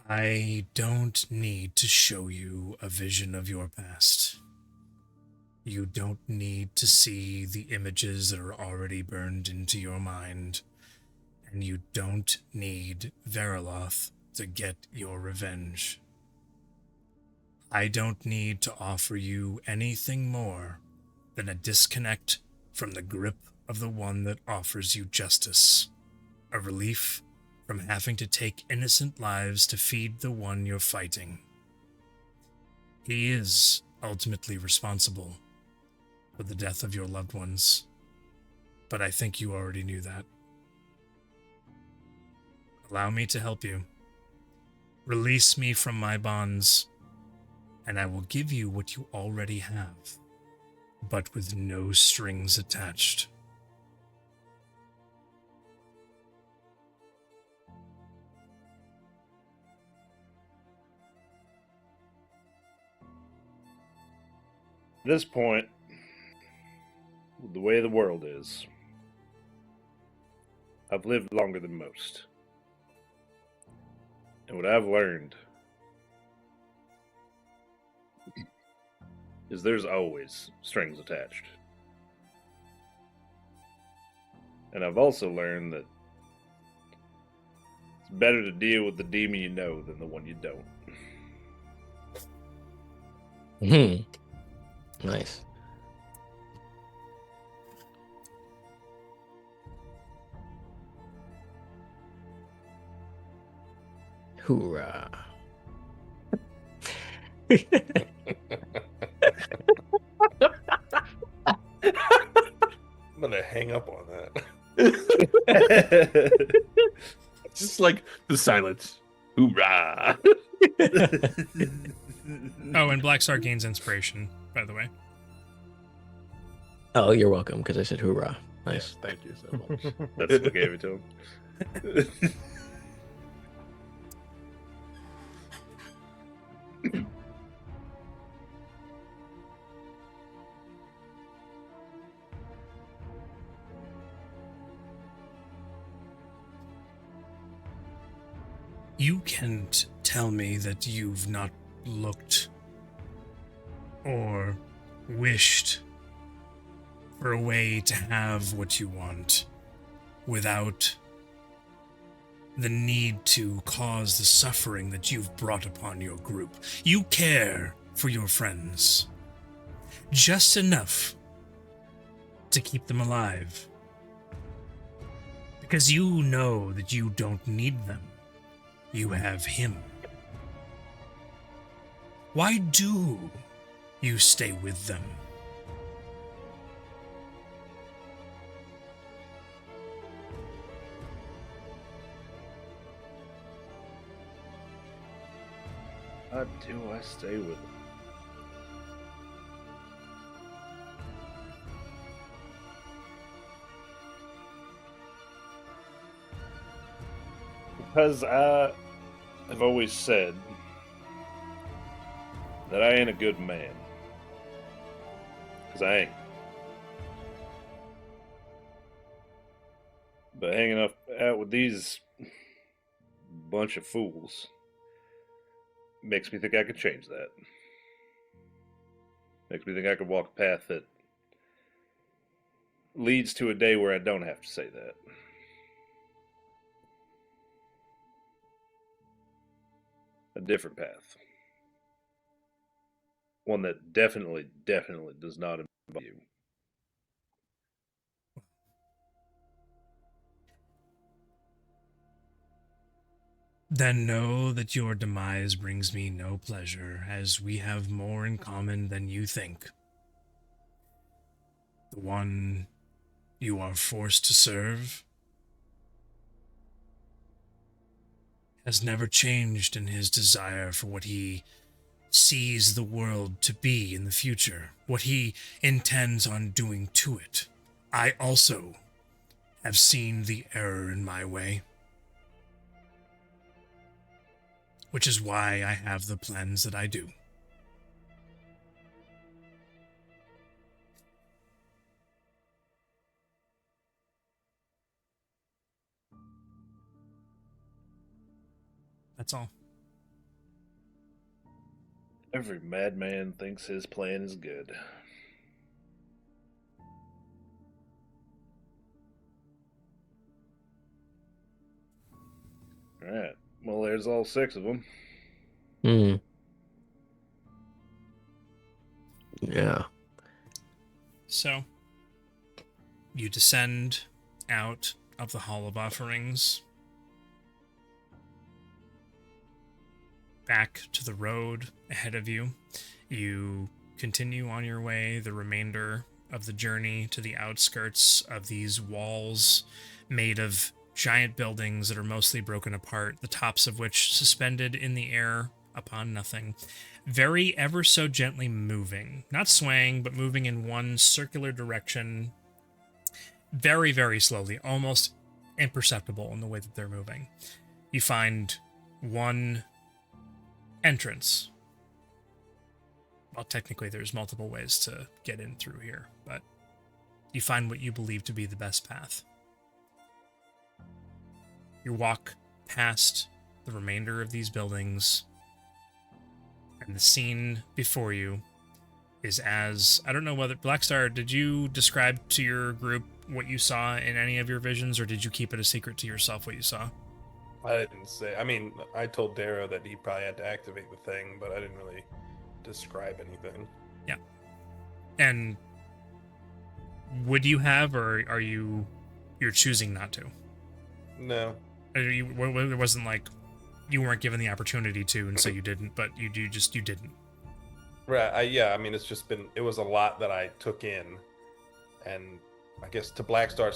I don't need to show you a vision of your past. You don't need to see the images that are already burned into your mind. And you don't need Veriloth to get your revenge. I don't need to offer you anything more than a disconnect from the grip of the one that offers you justice. A relief from having to take innocent lives to feed the one you're fighting. He is ultimately responsible for the death of your loved ones, but I think you already knew that. Allow me to help you. Release me from my bonds, and I will give you what you already have, but with no strings attached. At this point, with the way the world is, I've lived longer than most. And what I've learned is there's always strings attached. And I've also learned that it's better to deal with the demon you know than the one you don't. Hmm. Nice. Hoorah. I'm gonna hang up on that. Just like the silence. Hoorah! Oh, and Blackstar gains inspiration, by the way. Oh, you're welcome, because I said hoorah. Nice. Yes, thank you so much. That's what gave it to him. You can't tell me that you've not looked or wished for a way to have what you want without the need to cause the suffering that you've brought upon your group. You care for your friends just enough to keep them alive because you know that you don't need them. You have him. Why do you stay with them? Why do I stay with him? Because I have always said that I ain't a good man. Because I ain't. But hanging out with these bunch of fools makes me think I could change that. Makes me think I could walk a path that leads to a day where I don't have to say that. A different path. One that definitely does not involve you. Then know that your demise brings me no pleasure, as we have more in common than you think. The one you are forced to serve has never changed in his desire for what he sees the world to be in the future, what he intends on doing to it. I also have seen the error in my way. Which is why I have the plans that I do. That's all. Every madman thinks his plan is good. Alright. Well, there's all 6 of them. Hmm. Yeah. So, you descend out of the Hall of Offerings, back to the road ahead of you. You continue on your way the remainder of the journey to the outskirts of these walls made of giant buildings that are mostly broken apart, the tops of which suspended in the air upon nothing, very ever so gently moving, not swaying, but moving in one circular direction, very, very slowly, almost imperceptible in the way that they're moving. You find one entrance. Well, technically there's multiple ways to get in through here, but you find what you believe to be the best path. You walk past the remainder of these buildings, and the scene before you is as... I don't know whether... Blackstar, did you describe to your group what you saw in any of your visions, or did you keep it a secret to yourself what you saw? I didn't say. I mean, I told Darrow that he probably had to activate the thing, but I didn't really describe anything. Yeah. And would you have, or are you're choosing not to? No. It wasn't like you weren't given the opportunity to, and so you didn't, but you didn't. Right. Yeah. I mean, it was a lot that I took in, and I guess to Blackstar,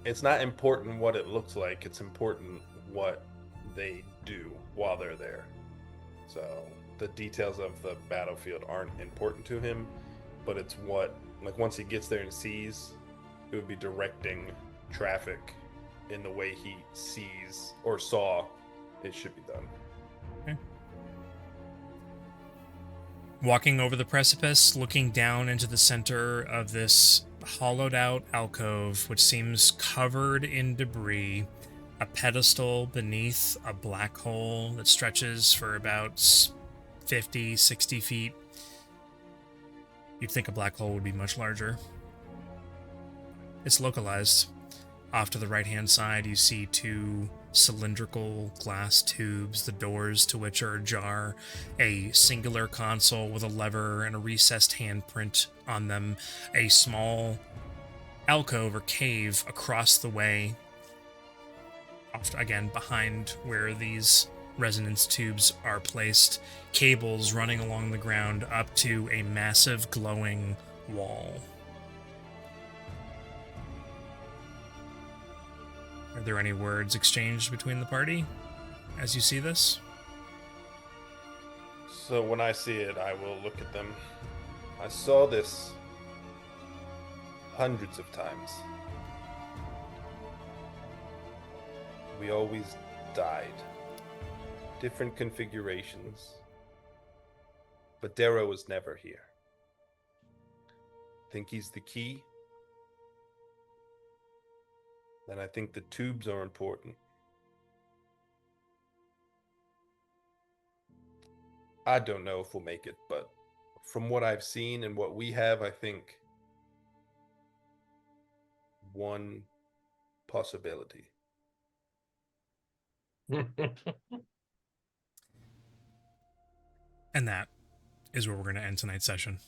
it's not important what it looks like. It's important what they do while they're there. So the details of the battlefield aren't important to him, but it's what, like, once he gets there and sees, it would be directing traffic in the way he sees or saw it should be done. Okay. Walking over the precipice, looking down into the center of this hollowed out alcove, which seems covered in debris, a pedestal beneath a black hole that stretches for about 50, 60 feet. You'd think a black hole would be much larger. It's localized. Off to the right-hand side, you see 2 cylindrical glass tubes, the doors to which are ajar, a singular console with a lever and a recessed handprint on them, a small alcove or cave across the way, off again behind where these resonance tubes are placed, cables running along the ground up to a massive glowing wall. Are there any words exchanged between the party as you see this? So when I see it, I will look at them. I saw this hundreds of times. We always died. Different configurations. But Darrow was never here. Think he's the key? Then I think the tubes are important. I don't know if we'll make it, but from what I've seen and what we have, I think one possibility. And that is where we're going to end tonight's session.